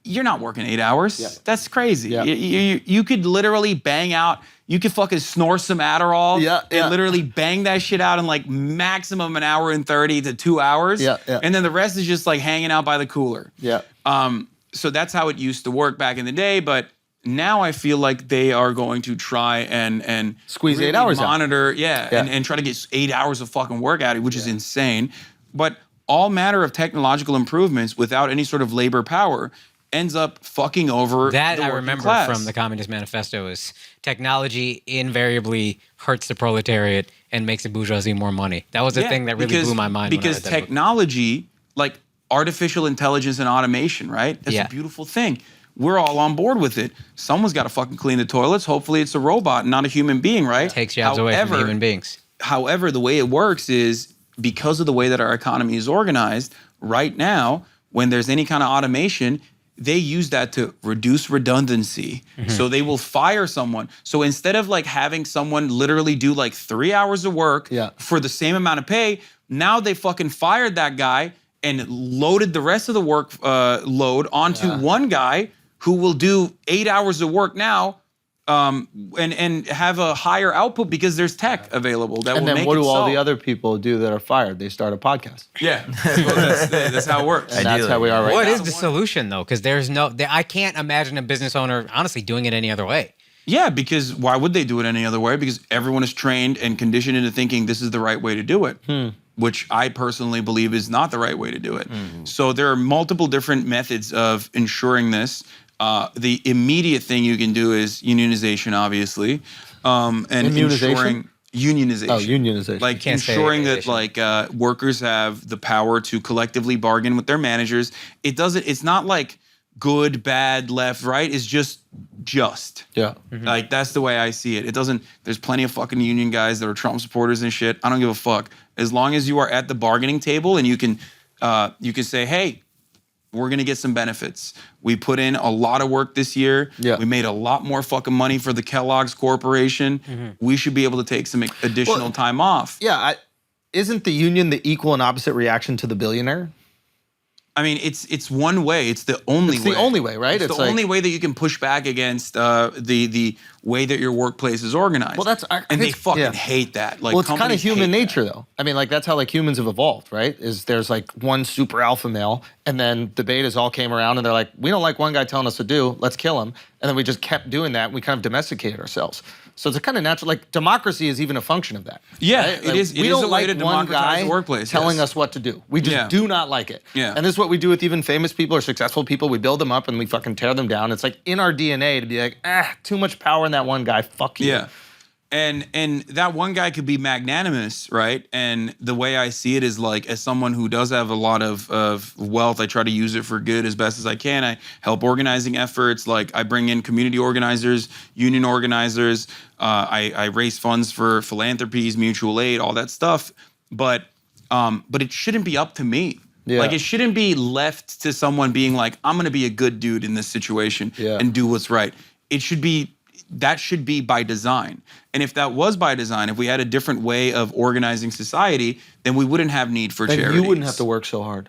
you're not working 8 hours. That's crazy. You could literally bang out, you could fucking snore some Adderall and literally bang that shit out in like maximum an hour and 30 to 2 hours. And then the rest is just like hanging out by the cooler. So that's how it used to work back in the day. But now I feel like they are going to try and squeeze really 8 hours monitor, and try to get 8 hours of fucking work out of you, which is insane. But all matter of technological improvements without any sort of labor power ends up fucking over that the I working remember class. from the Communist Manifesto is technology invariably hurts the proletariat and makes the bourgeoisie more money. That was the thing that really blew my mind. Because technology, like artificial intelligence and automation, right? That's a beautiful thing. We're all on board with it. Someone's got to fucking clean the toilets. Hopefully it's a robot, not a human being, right? It takes jobs away from human beings. However, the way it works is because of the way that our economy is organized right now, when there's any kind of automation, they use that to reduce redundancy. So they will fire someone. So instead of like having someone literally do like 3 hours of work for the same amount of pay, now they fucking fired that guy and loaded the rest of the work load onto one guy who will do 8 hours of work now and have a higher output because there's tech available that will make it. And then what do all so. the other people do that are fired? They start a podcast. Yeah, that's how it works. And that's how we are right What now. is the solution though? Because I can't imagine a business owner honestly doing it any other way. Yeah, because why would they do it any other way? Because everyone is trained and conditioned into thinking this is the right way to do it, which I personally believe is not the right way to do it. So there are multiple different methods of ensuring this. The immediate thing you can do is unionization, obviously, and ensuring unionization. Oh, unionization. Like ensuring that like workers have the power to collectively bargain with their managers. It's not like good, bad, left, right. It's just. Yeah. Like that's the way I see it. It doesn't. There's plenty of fucking union guys that are Trump supporters and shit. I don't give a fuck. As long as you are at the bargaining table and you can say, hey, we're gonna get some benefits. We put in a lot of work this year. Yeah. We made a lot more fucking money for the Kellogg's Corporation. We should be able to take some additional time off. Yeah. Isn't the union the equal and opposite reaction to the billionaire? I mean, it's one way. It's the only way. It's the only way, right? It's the only way that you can push back against the way that your workplace is organized. Well, and they fucking hate that. Like, well, it's kind of human nature, though. I mean, like that's how like humans have evolved, right? Is there's like one super alpha male, and then the betas all came around, and they're like, we don't like one guy telling us to do, let's kill him, and then we just kept doing that. And we kind of domesticated ourselves. So it's a kind of natural, like democracy is even a function of that. Yeah, right? it is. We don't like to one guy the workplace, telling us what to do. We just do not like it. Yeah. And this is what we do with even famous people or successful people. We build them up and we fucking tear them down. It's like in our DNA to be like, too much power in that one guy. Fuck you. Yeah. And that one guy could be magnanimous, right? And the way I see it is like, as someone who does have a lot of wealth, I try to use it for good as best as I can. I help organizing efforts. Like I bring in community organizers, union organizers. I raise funds for philanthropies, mutual aid, all that stuff. But it shouldn't be up to me. Yeah. Like it shouldn't be left to someone being like, I'm gonna be a good dude in this situation and do what's right. That should be by design. And if that was by design, if we had a different way of organizing society, then we wouldn't have need for charities. You wouldn't have to work so hard.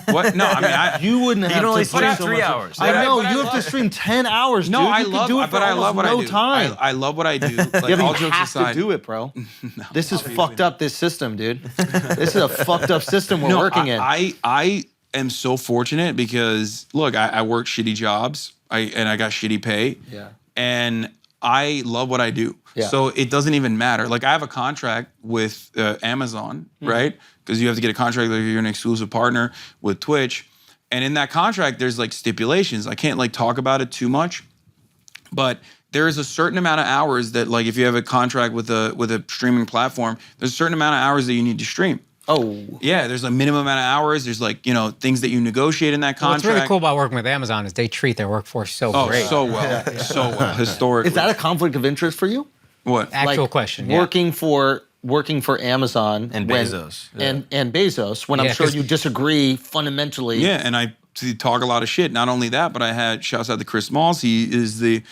What? No, I mean, you wouldn't have to only stream stream so 3 much. hours. I know, you have to stream 10 hours, no, dude. I You love, could do it but for I love what no I do. time. I love what I do. Like, Yeah, but all you jokes have aside. to do it, bro. This is fucked up, this system, dude. This is a fucked up system we're working in. I am so fortunate because, look, I work shitty jobs and I got shitty pay. Yeah. And I love what I do. Yeah. So it doesn't even matter. Like I have a contract with Amazon, right? Because you have to get a contract like you're an exclusive partner with Twitch. And in that contract, there's like stipulations. I can't like talk about it too much, but there is a certain amount of hours that like if you have a contract with a streaming platform, there's a certain amount of hours that you need to stream. Oh. Yeah, there's a minimum amount of hours. There's like, things that you negotiate in that contract. What's really cool about working with Amazon is they treat their workforce so great. So well. So well, historically. Is that a conflict of interest for you? What? Actual question. Yeah. Working for Amazon And Bezos. and Bezos when I'm sure you disagree fundamentally. Yeah, and I talk a lot of shit. Not only that, but I had shouts out to Chris Smalls. He is the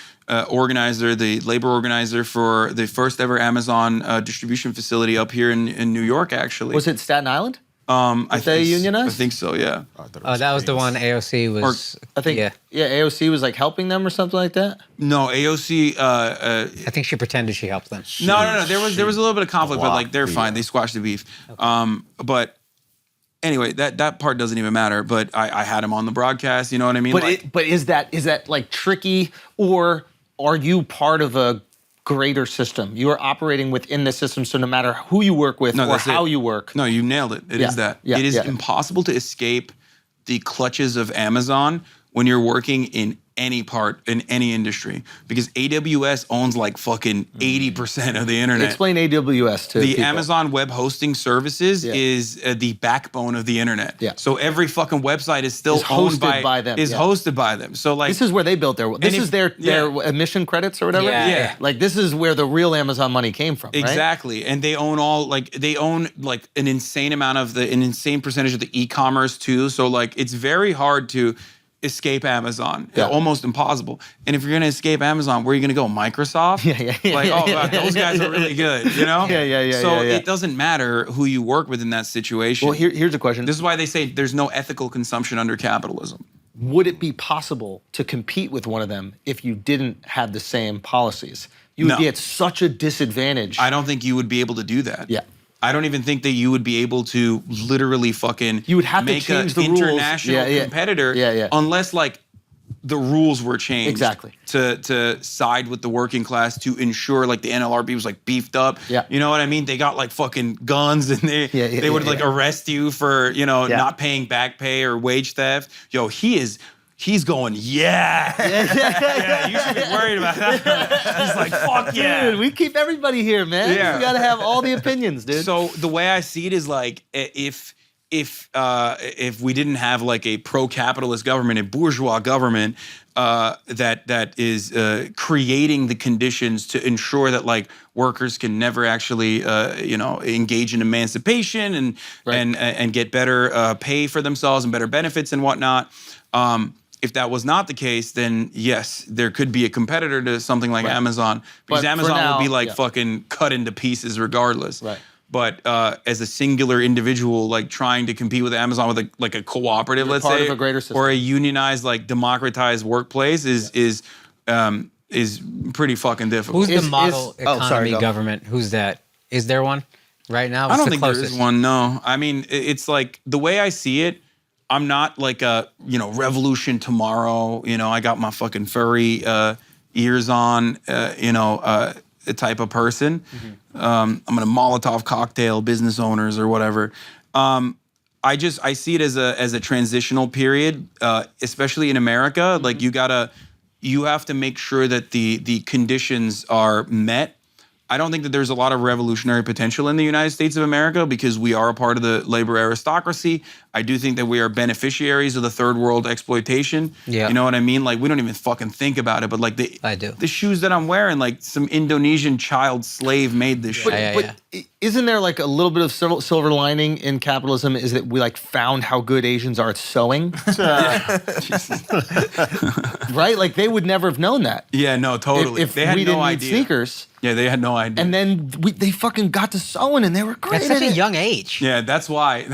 organizer, the labor organizer for the first ever Amazon distribution facility up here in New York. Actually, Was it Staten Island? I they unionized? I think so. Yeah. Oh, that was the one AOC was. I think AOC was like helping them or something like that. No, AOC. I think she pretended she helped them. No. There was a little bit of conflict, but like they're fine. They squashed the beef. Okay. But anyway, that part doesn't even matter. But I had him on the broadcast. You know what I mean? But is that like tricky, or are you part of a greater system? You are operating within the system, so no matter who you work with or how you work. No, you nailed it. It is that. It is impossible to escape the clutches of Amazon when you're working in any part, in any industry. Because AWS owns like fucking 80% of the internet. Explain AWS to people. Amazon Web Hosting Services is the backbone of the internet. Yeah. So every fucking website is still hosted by them. Hosted by them. So like this is where they built their. This is their emission credits or whatever. Yeah. Like this is where the real Amazon money came from. Right? Exactly. And they own an insane percentage of the e-commerce too. So like it's very hard to escape Amazon. Almost impossible. And if you're going to escape Amazon, where are you going to go? Microsoft? Like, oh, God, those guys are really good, you know? So it doesn't matter who you work with in that situation. Well, here's a question. This is why they say there's no ethical consumption under capitalism. Would it be possible to compete with one of them if you didn't have the same policies? You would be at such a disadvantage. I don't think you would be able to do that. Yeah. I don't even think that you would be able to literally fucking you would have make to change an the rules. international competitor unless like the rules were changed to side with the working class to ensure like the NLRB was like beefed up. You know what I mean? They got like fucking guns and they would like arrest you for, you know, not paying back pay or wage theft. Yo, he's going, you should be worried about that. He's like, fuck yeah. Dude, we keep everybody here, man. You gotta have all the opinions, dude. So the way I see it is like, if we didn't have like a pro-capitalist government, a bourgeois government that is creating the conditions to ensure that like workers can never actually engage in emancipation and get better pay for themselves and better benefits and whatnot. If that was not the case, then yes, there could be a competitor to something like Amazon, because Amazon would be like fucking cut into pieces regardless. But as a singular individual, like trying to compete with Amazon with a cooperative, let's say, of a greater system. or a unionized, like democratized workplace is pretty fucking difficult. Who's the model economy government? Who's that? Is there one right now? I don't think there is one. No, I mean it's like the way I see it. I'm not like a revolution tomorrow. I got my fucking furry ears on. The type of person. I'm gonna Molotov cocktail business owners or whatever. I see it as a transitional period, especially in America. Like you have to make sure that the conditions are met. I don't think that there's a lot of revolutionary potential in the United States of America because we are a part of the labor aristocracy. I do think that we are beneficiaries of the third world exploitation. You know what I mean? Like we don't even fucking think about it, but like the shoes that I'm wearing, like some Indonesian child slave made this shit. But isn't there like a little bit of silver lining in capitalism is that we like found how good Asians are at sewing? Right? Like they would never have known that. Yeah, no, totally. If they had we no didn't idea. need sneakers. Yeah, they had no idea. And then they fucking got to sewing and they were great. That's such a young age. Yeah, that's why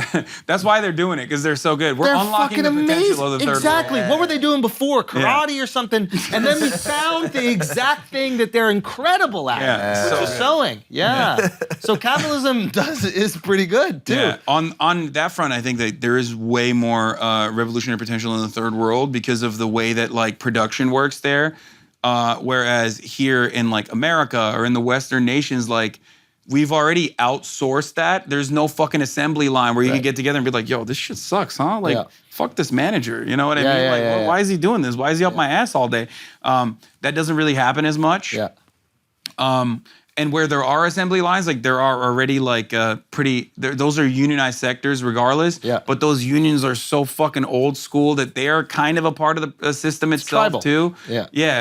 they're doing it, because they're so good. We're They're unlocking the fucking potential of the third Exactly. world. What were they doing before? Karate or something? And then we found the exact thing that they're incredible at, which is sewing. So capitalism is pretty good too. Yeah. On that front, I think that there is way more revolutionary potential in the third world because of the way that like production works there. Whereas here in like America or in the Western nations, like we've already outsourced that. There's no fucking assembly line where you can get together and be like, yo, this shit sucks, huh? Like, fuck this manager. You know what I mean? Like, why is he doing this? Why is he up my ass all day? That doesn't really happen as much. And where there are assembly lines, like there are already like those are unionized sectors regardless. But those unions are so fucking old school that they are kind of a part of the system itself tribal. too.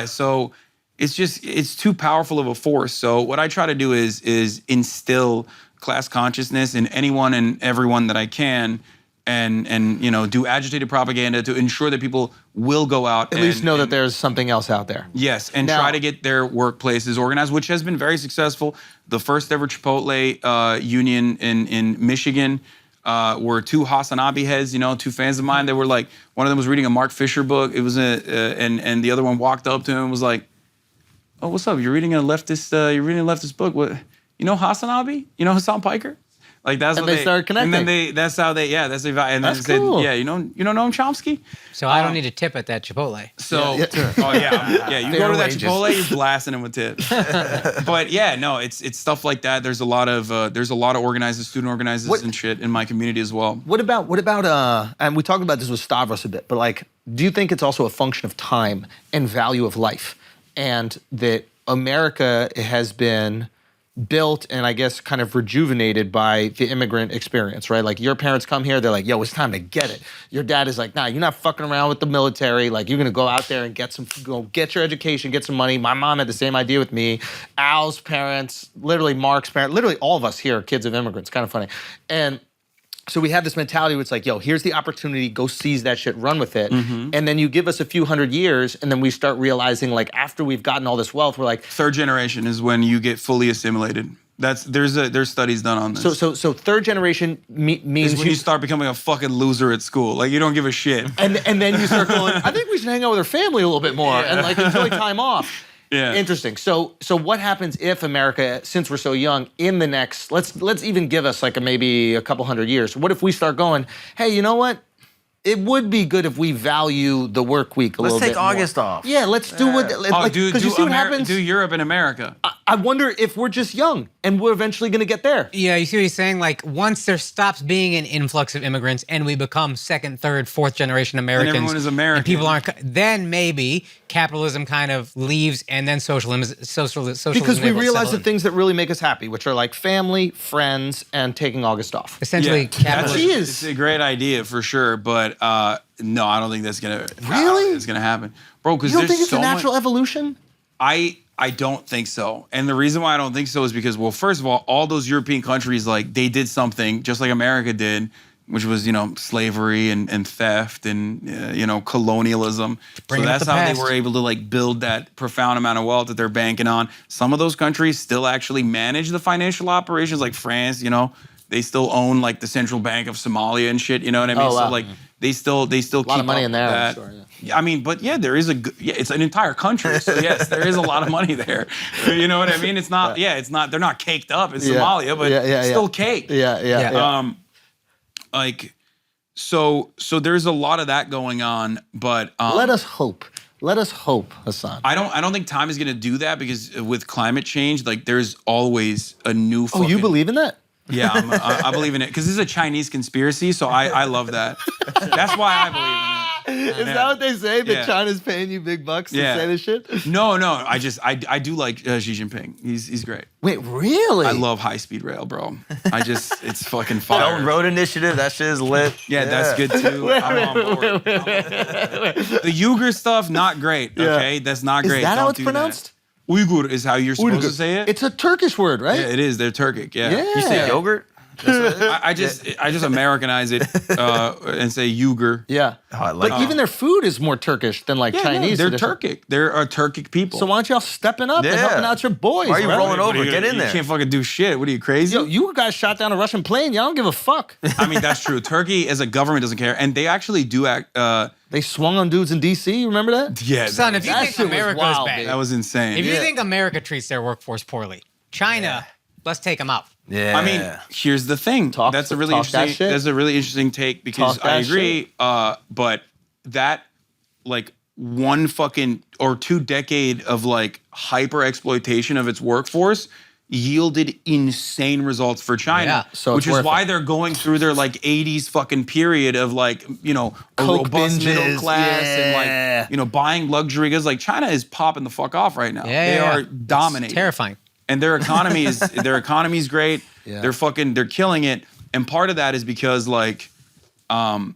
So it's too powerful of a force. So what I try to do is instill class consciousness in anyone and everyone that I can. And do agitated propaganda to ensure that people will go out at least know that there's something else out there. Yes, and try to get their workplaces organized, which has been very successful. The first ever Chipotle union in Michigan were two Hasanabi heads, two fans of mine. They were like, one of them was reading a Mark Fisher book. It was and the other one walked up to him and was like, "Oh, what's up? You're reading a leftist book. What? Hasanabi? Hasan Piker?" Like that's and what they started connecting. And then that's how they and that's then cool. said, you don't know Chomsky? So I don't need a tip at that Chipotle. So you go to that Chipotle, you're blasting them with tips. But it's stuff like that. There's a lot of organizers, student organizers and shit in my community as well. What about and we talked about this with Stavros a bit, but like, do you think it's also a function of time and value of life, and that America has been built and I guess kind of rejuvenated by the immigrant experience, right? Like your parents come here, they're like, yo, it's time to get it. Your dad is like, nah, you're not fucking around with the military. Like you're gonna go out there and get your education, get some money. My mom had the same idea with me. Al's parents, literally Mark's parents, literally all of us here are kids of immigrants. Kind of funny. And So we have this mentality where it's like, yo, here's the opportunity, go seize that shit, run with it. And then you give us a few hundred years, and then we start realizing, like, after we've gotten all this wealth, we're like... Third generation is when you get fully assimilated. There's studies done on this. So third generation means... Is when you start becoming a fucking loser at school. Like, you don't give a shit. And then you start going, I think we should hang out with our family a little bit more and, like, enjoy time off. Yeah. Interesting. So what happens if America, since we're so young, in the next, let's even give us like maybe a couple hundred years. What if we start going, hey, you know what? It would be good if we value the work week a little bit Let's take August off. Yeah, let's do what... Like, do you see what happens? Do Europe and America. I wonder if we're just young and we're eventually going to get there. Yeah, you see what he's saying? Like, once there stops being an influx of immigrants and we become second, third, fourth generation Americans. And everyone is American. And people aren't... Then maybe capitalism kind of leaves and then socialism Because we realize the thing. things that really make us happy, which are like family, friends, and taking August off. Essentially, capitalism. It's a great idea for sure, but no, I don't think that's gonna Really? it's gonna happen, bro. Because You don't there's think it's so a natural evolution? I don't think so, and the reason why I don't think so is because, well, first of all those European countries, like, they did something just like America did, which was, you know, slavery and theft and you know, colonialism. Bring so up that's the how past. they were able to, like, build that profound amount of wealth that they're banking on. Some of those countries still actually manage the financial operations, like France. You know, they still own, like, the central bank of Somalia and shit. You know what I mean? Oh, wow. So, like, they still keep A lot of money up in there, with I'm that. sure, yeah. Yeah, I mean, but yeah, there is it's an entire country. So yes, there is a lot of money there. You know what I mean? It's not, it's not, they're not caked up in Somalia, but still caked. Yeah. Like, so there's a lot of that going on, but Let us hope. Let us hope, Hasan. I don't think time is gonna do that, because with climate change, like, there's always a new fucking... Oh, you believe in that? Yeah, I believe in it, because this is a Chinese conspiracy, so I love that. That's why I believe in it. Is that what they say? That Yeah. China's paying you big bucks to say this shit? No, I do like Xi Jinping. He's great. Wait, really? I love high-speed rail, bro. it's fucking Belt fire. and Road Initiative, that shit is lit. Yeah, that's good too. I'm on board. The Uyghur stuff, not great. Okay, that's not great. Is that Don't how it's do pronounced? That. Uyghur is how you're supposed to say it. It's a Turkish word, right? Yeah, it is. They're Turkic. Yeah. Yeah. You say yogurt? I just Americanize it and say Uyghur. Yeah. Oh, I like But it. even their food is more Turkish than like Yeah, Chinese. they're tradition. Turkic. They're a Turkic people. So why aren't y'all stepping up and Yeah. helping out your boys? Why are you bro? rolling over? What are you Get gonna- in there. You can't fucking do shit. What are you, crazy? Yo, you guys shot down a Russian plane. Y'all don't give a fuck. I mean, that's true. Turkey as a government doesn't care, and they actually do act. They swung on dudes in D.C. Remember that? Yeah, Son, if you That think shit was America is wild, bad, baby. that was insane. if you think America treats their workforce poorly, China, let's take them out. Yeah. I mean, here's the thing. Talk That's a that really interesting. shit. That's a really interesting take, because Talk I that agree. But that, like, 1 fucking or 2 decade of, like, hyper exploitation of its workforce yielded insane results for China. Yeah, so which it's is worth why it. they're going through their, like, 80s fucking period of, like, you know, a Coke robust middle binges, class and, yeah. like, you know, buying luxury goods. Like, China is popping the fuck off right now. Yeah, They yeah, are yeah. dominating. It's terrifying. And their economy is great. Yeah. They're killing it. And part of that is because, like,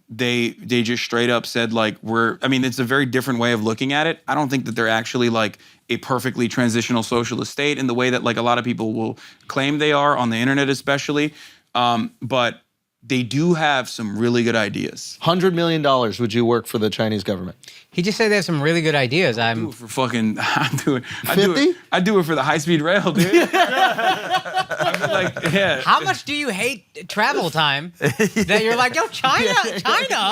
they just straight up said, like, it's a very different way of looking at it. I don't think that they're actually, like, a perfectly transitional socialist state in the way that, like, a lot of people will claim they are on the internet, especially. But they do have some really good ideas. $100 million would you work for the Chinese government? He just said they have some really good ideas. I do it for fucking, I do it 50? I do it for the high-speed rail, dude. I mean, like, yeah. How much do you hate travel time that you're like, yo, China?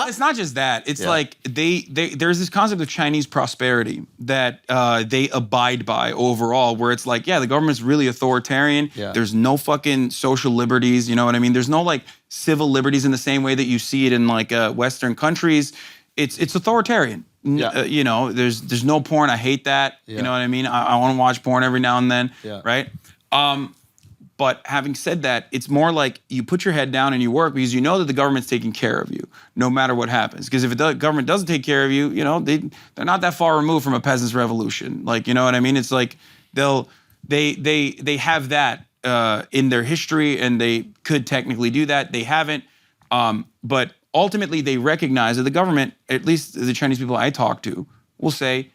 It's not just that. It's like there's this concept of Chinese prosperity that they abide by overall, where it's like, yeah, the government's really authoritarian. Yeah. There's no fucking social liberties. You know what I mean? There's no, like, civil liberties in the same way that you see it in, like, Western countries. It's authoritarian. Yeah. You know, there's no porn. I hate that. Yeah. You know what I mean? I want to watch porn every now and then. Yeah. Right? But having said that, it's more like you put your head down and you work, because you know that the government's taking care of you no matter what happens. Because if the government doesn't take care of you, you know, they're not that far removed from a peasant's revolution. Like, you know what I mean? It's like they have that in their history, and they could technically do that. They haven't. But ultimately, they recognize that the government, at least the Chinese people I talk to, will say,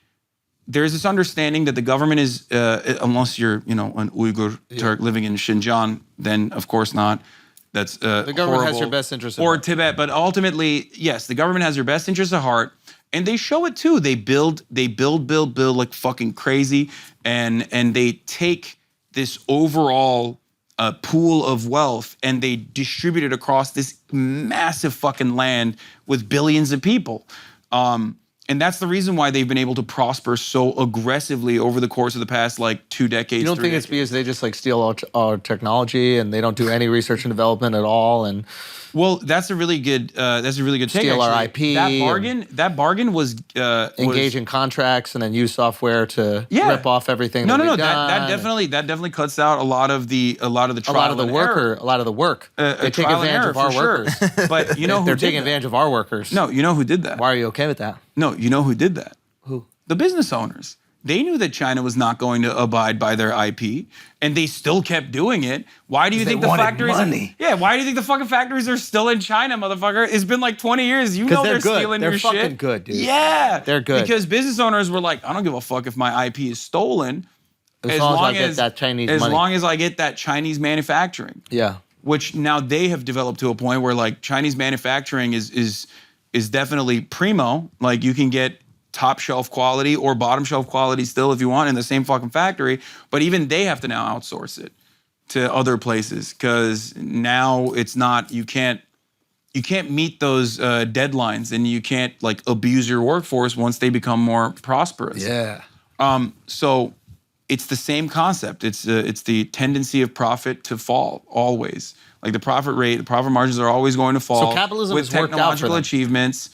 there's this understanding that the government is, unless you're, you know, an Uyghur Turk living in Xinjiang, then of course not. That's the government has your best interest at or heart. Tibet, but ultimately, yes, the government has your best interest at heart, and they show it too. They build like fucking crazy, and they take this overall pool of wealth and they distribute it across this massive fucking land with billions of people. And that's the reason why they've been able to prosper so aggressively over the course of the past like 2 decades. You don't think it's because they just like steal all our technology and they don't do any research and development at all? And well, that's a really good take. Steal our actually. IP. That bargain was engage in contracts and then use software to rip off everything. No. Done. That definitely cuts out a lot of the trial and error. A lot of the work. They take trial and advantage error, of our for sure. workers. But you know who they're did taking that? advantage of our workers. No, you know who did that? Why are you okay with that? No, you know who did that? Who? The business owners. They knew that China was not going to abide by their IP, and they still kept doing it. Why do you think the factories? Yeah, why do you think the fucking factories are still in China, motherfucker? It's been like 20 years. You know they're stealing your shit. They're fucking good, dude. Yeah, they're good. Because business owners were like, I don't give a fuck if my IP is stolen, as long as I get that Chinese money. As long as I get that Chinese manufacturing. Yeah. Which now they have developed to a point where like Chinese manufacturing is definitely primo. Like you can get top shelf quality or bottom shelf quality still if you want in the same fucking factory, but even they have to now outsource it to other places because now it's not, you can't meet those deadlines and you can't like abuse your workforce once they become more prosperous. Yeah. So it's the same concept. It's the tendency of profit to fall always. Like the profit margins are always going to fall. So capitalism with has worked out for technological them. achievements.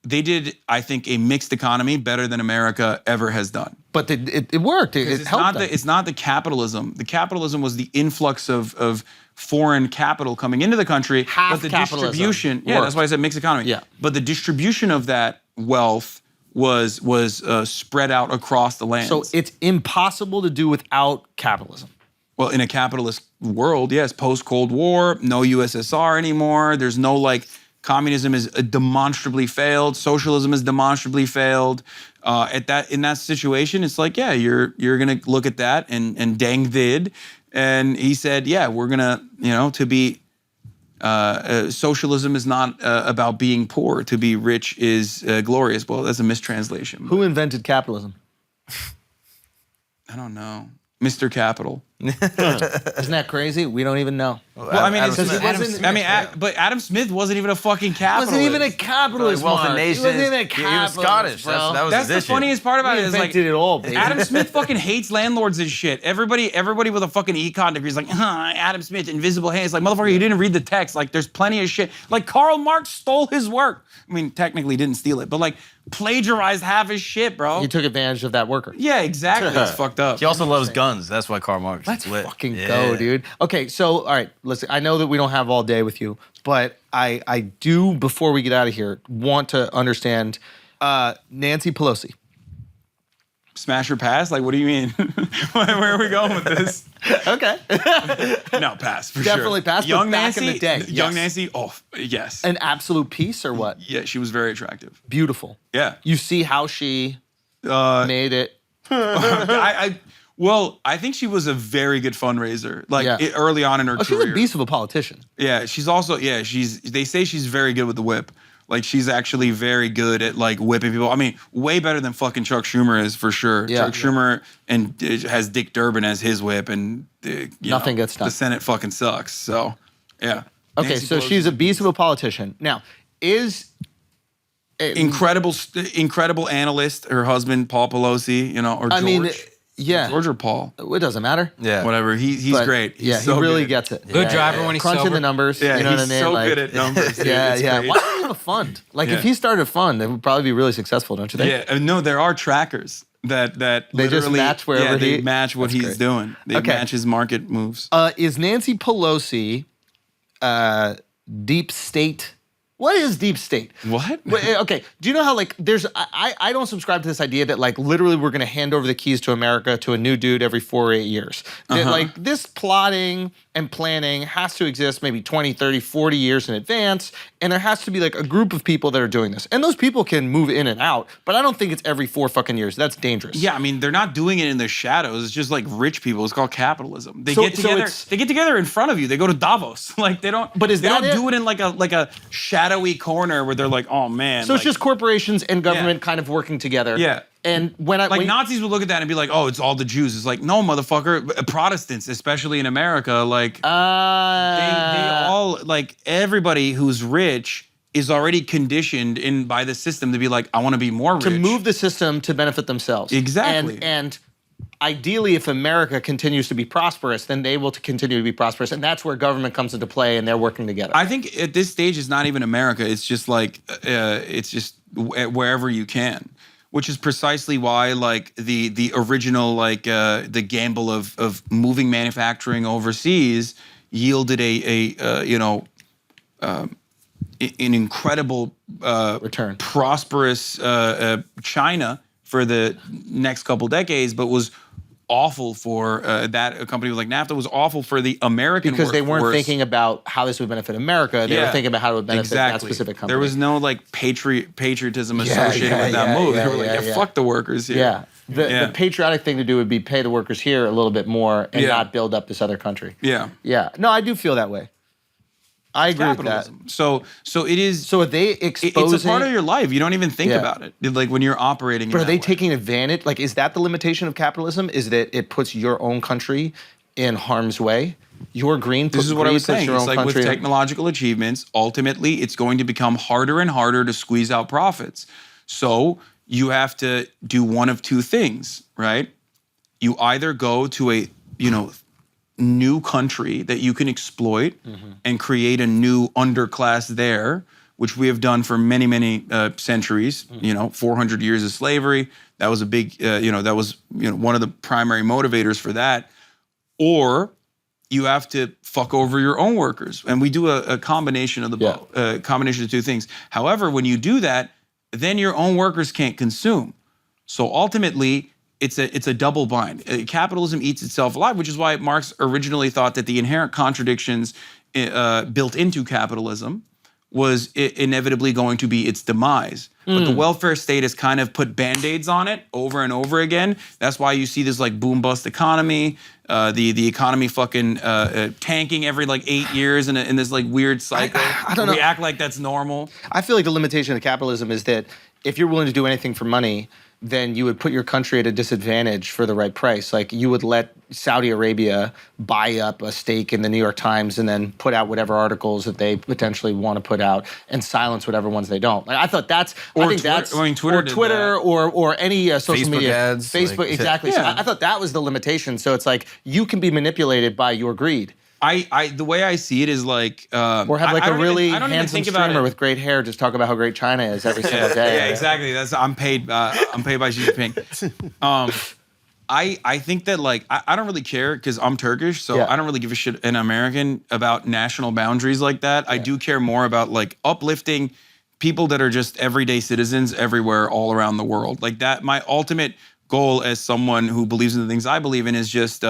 They did, I think, a mixed economy better than America ever has done. But it worked. It helped them. It's not the capitalism. The capitalism was the influx of foreign capital coming into the country. Half but the capitalism distribution, worked. yeah, that's why I said mixed economy. Yeah. But the distribution of that wealth was spread out across the land. So it's impossible to do without capitalism. Well, in a capitalist world, yes, post-Cold War, no USSR anymore. There's no like, communism is demonstrably failed. Socialism is demonstrably failed. In that situation, it's like, yeah, you're gonna look at that, and Deng did, and he said, yeah, we're gonna, to be socialism is not about being poor. To be rich is glorious. Well, that's a mistranslation. Who invented capitalism? I don't know. Mr. Capital. Isn't that crazy? We don't even know. Well, I mean, But Adam Smith wasn't even a fucking capitalist. Wasn't even a capitalist. Wealth of Mark. Nations. He wasn't even a He was capitalist. Scottish. Bro. That was That's his the issue. funniest part about He it. Is like invented it all, baby. Adam Smith fucking hates landlords and shit. Everybody with a fucking econ degree is like, Adam Smith, invisible hands. Like, motherfucker, you didn't read the text. Like, there's plenty of shit. Like, Karl Marx stole his work. I mean, technically didn't steal it, but like plagiarized half his shit, bro. He took advantage of that worker. Yeah, exactly. It's fucked up. He also loves guns. That's why Karl Marx. Let's is lit. fucking Yeah. go, dude. Okay, so all right, listen. I know that we don't have all day with you, but I do, before we get out of here, want to understand Nancy Pelosi. Smash or pass? Like, what do you mean? Where are we going with this? Okay. No, pass for Definitely sure. pass, but Young back Nancy, in the day, Young yes. Nancy. Oh, yes. An absolute piece or what? Yeah, she was very attractive. Beautiful. Yeah. You see how she made it. Well, I think she was a very good fundraiser, like Yeah. early on in her Oh, career. she's a beast of a politician. Yeah, she's also, they say she's very good with the whip. Like, she's actually very good at, like, whipping people. I mean, way better than fucking Chuck Schumer is, for sure. Yeah. Chuck Schumer has Dick Durbin as his whip, and, Nothing gets done. The Senate fucking sucks, so, yeah. Okay, Nancy so Pelosi. she's a beast of a politician. Now, Incredible analyst, her husband, Paul Pelosi, or George. I mean, yeah. George or Paul? It doesn't matter. Yeah. Whatever, he's But, great. He's yeah, so he really good. gets it. Good driver when he's crunching sober. the numbers. Yeah, you know he's what I mean? so Like, good at numbers. Dude. Yeah, It's yeah. great. Why don't you have a fund? Like, Yeah. if he started a fund, it would probably be really successful, don't you think? Yeah, no, there are trackers that They just literally- match wherever they he- match what That's he's great. doing. They Okay. match his market moves. Is Nancy Pelosi deep state What is deep state? What? Okay, do you know how like there's I don't subscribe to this idea that like literally we're gonna hand over the keys to America to a new dude every 4 or 8 years. That, like this plotting and planning has to exist maybe 20, 30, 40 years in advance, and there has to be like a group of people that are doing this. And those people can move in and out, but I don't think it's every 4 fucking years. That's dangerous. Yeah, I mean, they're not doing it in the shadows. It's just like rich people. It's called capitalism. They get together. They get together in front of you. They go to Davos. Like they don't. But they don't do it in like a shadowy corner where they're like, oh man. So it's just corporations and government kind of working together. Yeah. And when Nazis would look at that and be like, oh, it's all the Jews. It's like, no, motherfucker. Protestants, especially in America, like they all like everybody who's rich is already conditioned in by the system to be like, I want to be more rich. To move the system to benefit themselves. Exactly. And ideally, if America continues to be prosperous, then they will continue to be prosperous, and that's where government comes into play, and they're working together. I think at this stage, it's not even America. It's just like it's just wherever you can. Which is precisely why, like the original, like the gamble of moving manufacturing overseas yielded an incredible return, prosperous China for the next couple decades, but was awful for that. A company like NAFTA was awful for the American because they weren't workforce. thinking about how this would benefit America. They were thinking about how it would benefit that specific company. There was no like patriotism associated with that move. They were like, fuck the workers here. Yeah. The patriotic thing to do would be pay the workers here a little bit more and not build up this other country. Yeah. Yeah. No, I do feel that way. I agree with that. So it is. So are they exposing? It's a part of your life. You don't even think about it. Like when you're operating. But are they taking advantage? Like, is that the limitation of capitalism? Is that it puts your own country in harm's way? Your green. This is what I was saying. It's like with technological achievements, ultimately, it's going to become harder and harder to squeeze out profits. So you have to do one of two things, right? You either go to a new country that you can exploit and create a new underclass there, which we have done for many, many centuries. 400 years of slavery. That was a big, that was one of the primary motivators for that. Or you have to fuck over your own workers, and we do a combination of the both, a combination of two things. However, when you do that, then your own workers can't consume. So ultimately, it's a double bind. Capitalism eats itself alive, which is why Marx originally thought that the inherent contradictions built into capitalism was inevitably going to be its demise. But the welfare state has kind of put Band-Aids on it over and over again. That's why you see this like boom-bust economy, the economy fucking tanking every like 8 years in this like weird cycle. I don't know. We act like that's normal. I feel like the limitation of capitalism is that if you're willing to do anything for money, then you would put your country at a disadvantage for the right price. Like you would let Saudi Arabia buy up a stake in the New York Times and then put out whatever articles that they potentially want to put out and silence whatever ones they don't. Like, I thought that's, Twitter or any social Facebook media. ads, Facebook, like, exactly. yeah. So I thought that was the limitation. So it's like you can be manipulated by your greed. The way I see it is like, or have like a really handsome handsome streamer with great hair just talk about how great China is every single day. Yeah, exactly. I'm paid by Xi Jinping. I think that like I don't really care because I'm Turkish, so I don't really give a shit an American about national boundaries like that. I do care more about like uplifting people that are just everyday citizens everywhere, all around the world. Like that, my ultimate goal as someone who believes in the things I believe in is just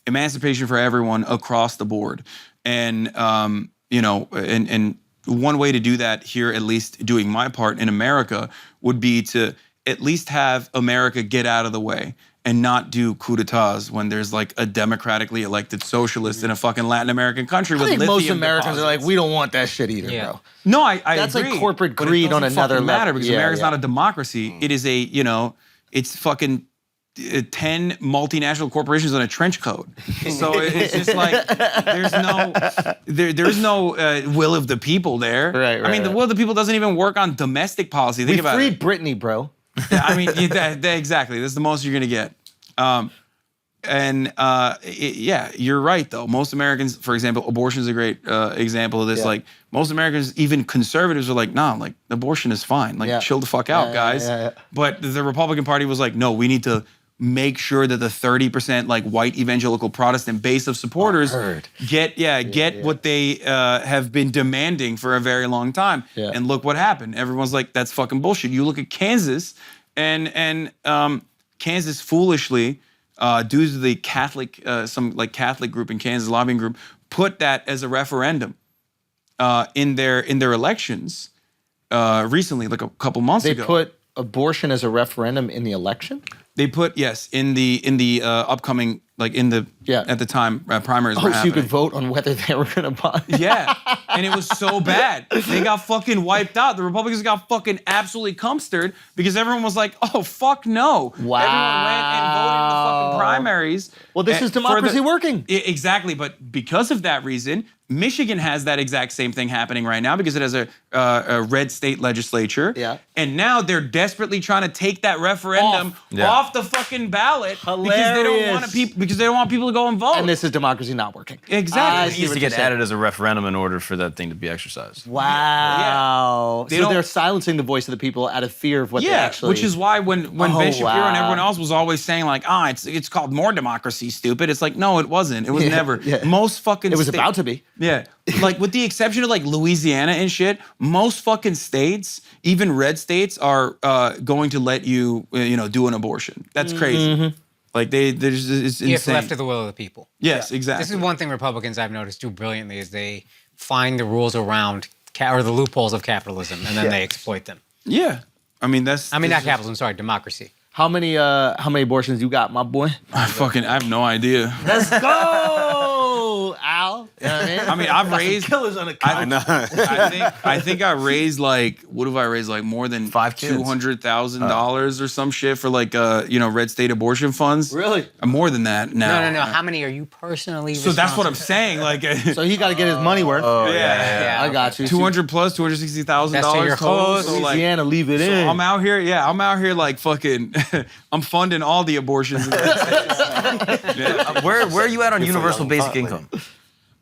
emancipation for everyone across the board. And and one way to do that here, at least doing my part in America, would be to at least have America get out of the way and not do coup d'etats when there's like a democratically elected socialist in a fucking Latin American country with I think lithium most Americans deposits. are like, we don't want that shit either, bro. No, I That's agree. like corporate but greed on it doesn't another fucking matter level. because Yeah, America's yeah. not a democracy. It is it's fucking 10 multinational corporations on a trench coat. So it's just like there's no will of the people there. Right, I mean, the will of the people doesn't even work on domestic policy. Think We about freed it. Britney, bro. I mean, exactly. That's the most you're gonna get. You're right though. Most Americans, for example, abortion is a great example of this. Yeah. Like most Americans, even conservatives, are like, nah, like abortion is fine. Like chill the fuck out, guys. yeah. But the Republican Party was like, no, we need to make sure that the 30% like white evangelical Protestant base of supporters get what they have been demanding for a very long time. Yeah. And look what happened. Everyone's like, that's fucking bullshit. You look at Kansas, and Kansas foolishly, due to the Catholic, some like Catholic group in Kansas, lobbying group, put that as a referendum in their elections recently, like a couple months ago. They put abortion as a referendum in the election? They put in the upcoming at the time primaries. Oh, so you could vote on whether they were going to buy. Yeah, and it was so bad. They got fucking wiped out. The Republicans got fucking absolutely cumstered because everyone was like, "Oh fuck no!" Wow. Everyone went and voted in the fucking primaries. Well, this is democracy working. Exactly, but because of that reason, Michigan has that exact same thing happening right now because it has a red state legislature. Yeah. And now they're desperately trying to take that referendum off the fucking ballot because they don't want people to go and vote. And this is democracy not working. Exactly. It needs to get added as a referendum in order for that thing to be exercised. Wow. Yeah. So they're silencing the voice of the people out of fear of what they actually... which is why when Ben Shapiro and everyone else was always saying like, it's called more democracy, stupid. It's like, no, it wasn't. It was never. Yeah. Most fucking It was about to be. Yeah. Like with the exception of like Louisiana and shit, most fucking states, even red states, are going to let you, do an abortion. That's crazy. Mm-hmm. Like it's insane. If left to the will of the people. Yes, exactly. This is one thing Republicans I've noticed do brilliantly is they find the rules around or the loopholes of capitalism and then they exploit them. Yeah. I mean, not capitalism, sorry, democracy. How many abortions you got, my boy? I have no idea. Let's go, Al. You know what I mean? I've raised killers on the I think I raised like, what have I raised? Like more than 5 kids. $200,000 or some shit for like red state abortion funds. Really? More than that now. No. How many are you personally So that's what I'm responsible saying. Like, So he got to get his money worth. yeah. I got you. 200 plus $260,000 That's to your total. host. So like, Louisiana, leave it so in. I'm out here like fucking, I'm funding all the abortions. In the Where are you at on universal basic income?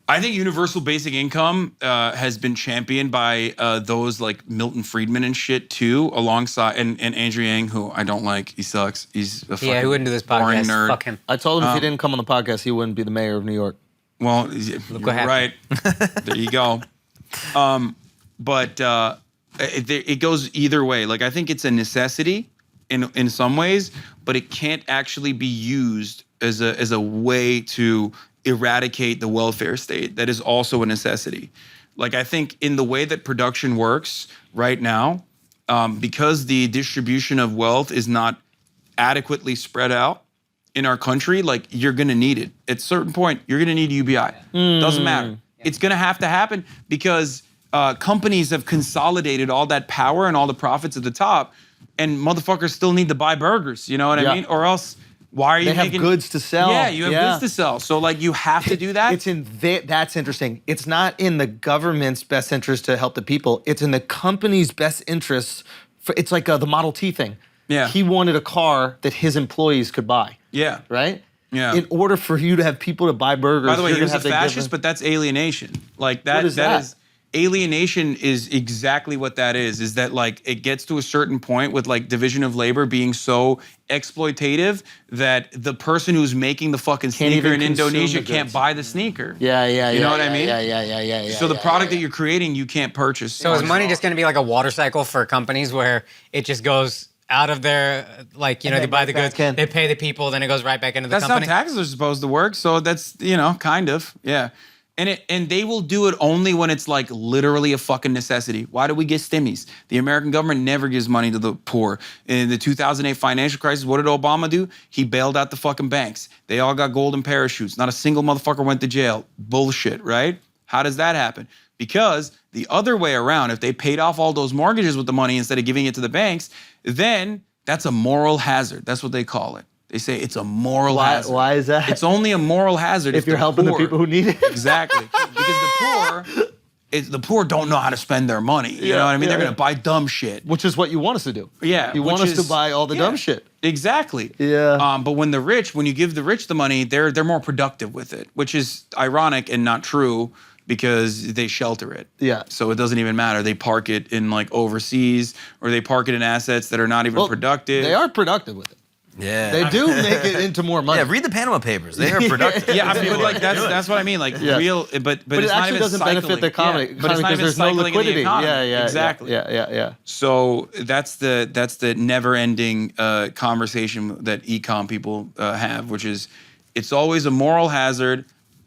I think universal basic income has been championed by those like Milton Friedman and shit too, alongside and Andrew Yang, who I don't like. He sucks. He's a fucking who wouldn't do this boring podcast? nerd. Fuck him. I told him if he didn't come on the podcast, he wouldn't be the mayor of New York. Well, you're what happened. right. There you go. But it goes either way. Like I think it's a necessity in some ways, but it can't actually be used as a way to eradicate the welfare state. That is also a necessity. Like I think in the way that production works right now, because the distribution of wealth is not adequately spread out in our country, like you're gonna need it. At a certain point, you're gonna need UBI. Doesn't matter. It's gonna have to happen because companies have consolidated all that power and all the profits at the top, and motherfuckers still need to buy burgers, you know what I mean? Or else, why are you making goods to sell? Yeah, you have goods to sell. So like you have to do that. That's interesting. It's not in the government's best interest to help the people. It's in the company's best interest. It's like the Model T thing. Yeah. He wanted a car that his employees could buy. Yeah. Right? Yeah. In order for you to have people to buy burgers. By the way, you're he was gonna a have to fascist, but that's alienation. Like that. What is that? Is alienation is exactly what that is that like it gets to a certain point with like division of labor being so exploitative that the person who's making the fucking sneaker in Indonesia can't buy the sneaker. Yeah. You know what I mean? Yeah. So the product that you're creating, you can't purchase. So is money just going to be like a water cycle for companies where it just goes out of their, like, they buy the goods, they pay the people, then it goes right back into the company? That's how taxes are supposed to work. So that's, kind of, yeah. And they will do it only when it's like literally a fucking necessity. Why do we get stimmies? The American government never gives money to the poor. In the 2008 financial crisis, what did Obama do? He bailed out the fucking banks. They all got golden parachutes. Not a single motherfucker went to jail. Bullshit, right? How does that happen? Because the other way around, if they paid off all those mortgages with the money instead of giving it to the banks, then that's a moral hazard. That's what they call it. They say it's a moral hazard. Why is that? It's only a moral hazard if you're helping the people who need it. Exactly. Because the poor don't know how to spend their money. You know what I mean? They're going to buy dumb shit. Which is what you want us to do. Yeah. You want us to buy all the dumb shit. Exactly. Yeah. But when you give the rich the money, they're more productive with it, which is ironic and not true because they shelter it. Yeah. So it doesn't even matter. They park it in like overseas or they park it in assets that are not even productive. They are productive with it. Yeah. They do make it into more money. Yeah, read the Panama Papers. They are productive. Yeah, I mean, but like that's what I mean. Like real, but But it's it not actually even doesn't benefit the economy but it's not because even there's no cycling in the liquidity. economy. Yeah, exactly. Yeah. So that's the never-ending conversation that econ people have, which is it's always a moral hazard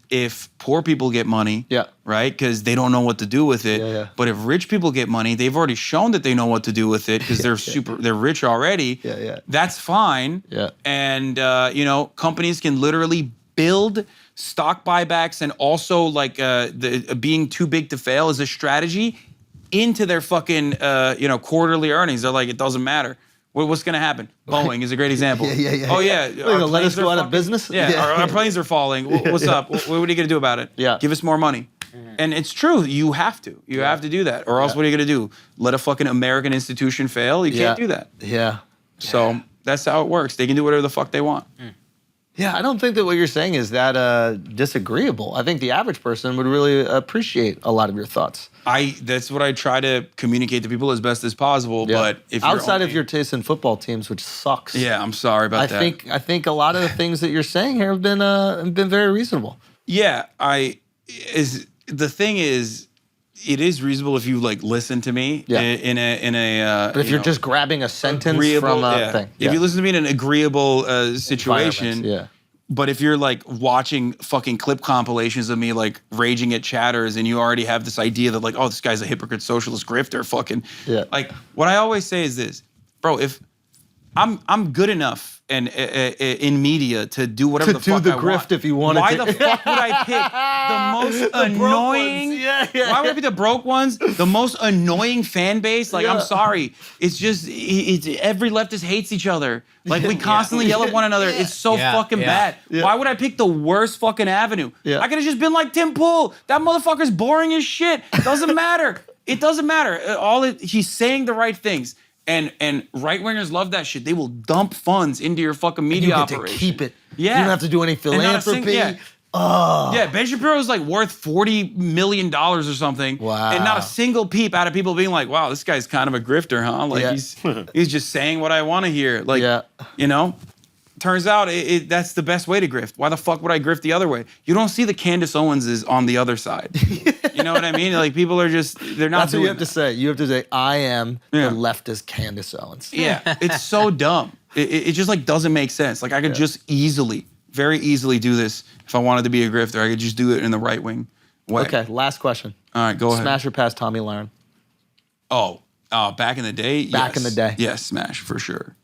if poor people get money, right? Because they don't know what to do with it. But if rich people get money, they've already shown that they know what to do with it because they're rich already. That's fine. And you know, companies can literally build stock buybacks and also like the being too big to fail as a strategy into their fucking you know, quarterly earnings. They're like, it doesn't matter. What's going to happen? Boeing is a great example. Oh, yeah. Let us go out of business? Yeah, our planes are falling. What's up? What are you going to do about it? Give us more money. And it's true. You have to. You have to do that. Or else what are you going to do? Let a fucking American institution fail? You can't do that. So that's how it works. They can do whatever the fuck they want. Yeah, I don't think that what you're saying is that disagreeable. I think the average person would really appreciate a lot of your thoughts. That's what I try to communicate to people as best as possible. But if outside of your taste in football teams, which sucks. Yeah, I'm sorry about that. I think a lot of the things that you're saying here have been very reasonable. Yeah, the thing is, it is reasonable if you like listen to me in a. But if you're just grabbing a sentence from a thing, if you listen to me in an agreeable situation, But if you're like watching fucking clip compilations of me like raging at chatters and you already have this idea that like, oh, this guy's a hypocrite socialist grifter, fucking like what I always say is this, bro, if I'm good enough and in media to do whatever the fuck I want. To do the grift if you wanted Why to. the fuck would I pick the most annoying? Why would I pick the broke ones? The most annoying fan base? Like, I'm sorry. It's just, every leftist hates each other. Like, we constantly yell at one another. It's so fucking bad. Why would I pick the worst fucking avenue? I could have just been like Tim Pool. That motherfucker's boring as shit. Doesn't matter. It doesn't matter. He's saying the right things. And right-wingers love that shit. They will dump funds into your fucking media operation. You get to keep it. Yeah. You don't have to do any philanthropy. Yeah, Ben Shapiro's like worth $40 million or something. Wow. And not a single peep out of people being like, wow, this guy's kind of a grifter, huh? Like he's just saying what I want to hear. Like, you know? Turns out that's the best way to grift. Why the fuck would I grift the other way? You don't see the Candace Owenses on the other side. You know what I mean? Like people are just, they're not That's what doing you have to say. You have to say, I am the leftist Candace Owens. Yeah, it's so dumb. It just like doesn't make sense. Like I could just very easily do this if I wanted to be a grifter. I could just do it in the right wing way. Okay, last question. All right, go ahead. Smash or pass Tommy Lahren? Oh, back in the day? Back in the day. Yes, smash for sure.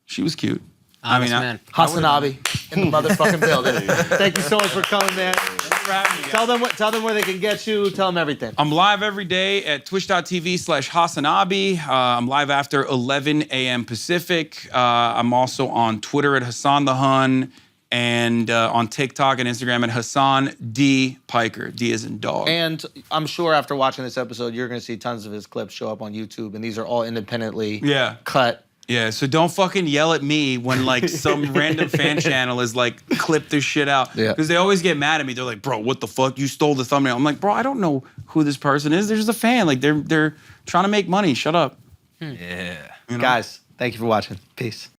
She was cute. Man. Hasan Abi in the motherfucking building. Thank you so much for coming, man. Thanks for having me. Tell them where they can get you. Tell them everything. I'm live every day at twitch.tv/HasanAbi. I'm live after 11 a.m. Pacific. I'm also on Twitter at Hasan the Hun and on TikTok and Instagram at Hasan D Piker. D as in dog. And I'm sure after watching this episode, you're going to see tons of his clips show up on YouTube, and these are all independently cut. Yeah, so don't fucking yell at me when like some random fan channel is like clip this shit out. Because they always get mad at me. They're like, bro, what the fuck? You stole the thumbnail. I'm like, bro, I don't know who this person is. They're just a fan. Like they're trying to make money. Shut up. Yeah. You know? Guys, thank you for watching. Peace.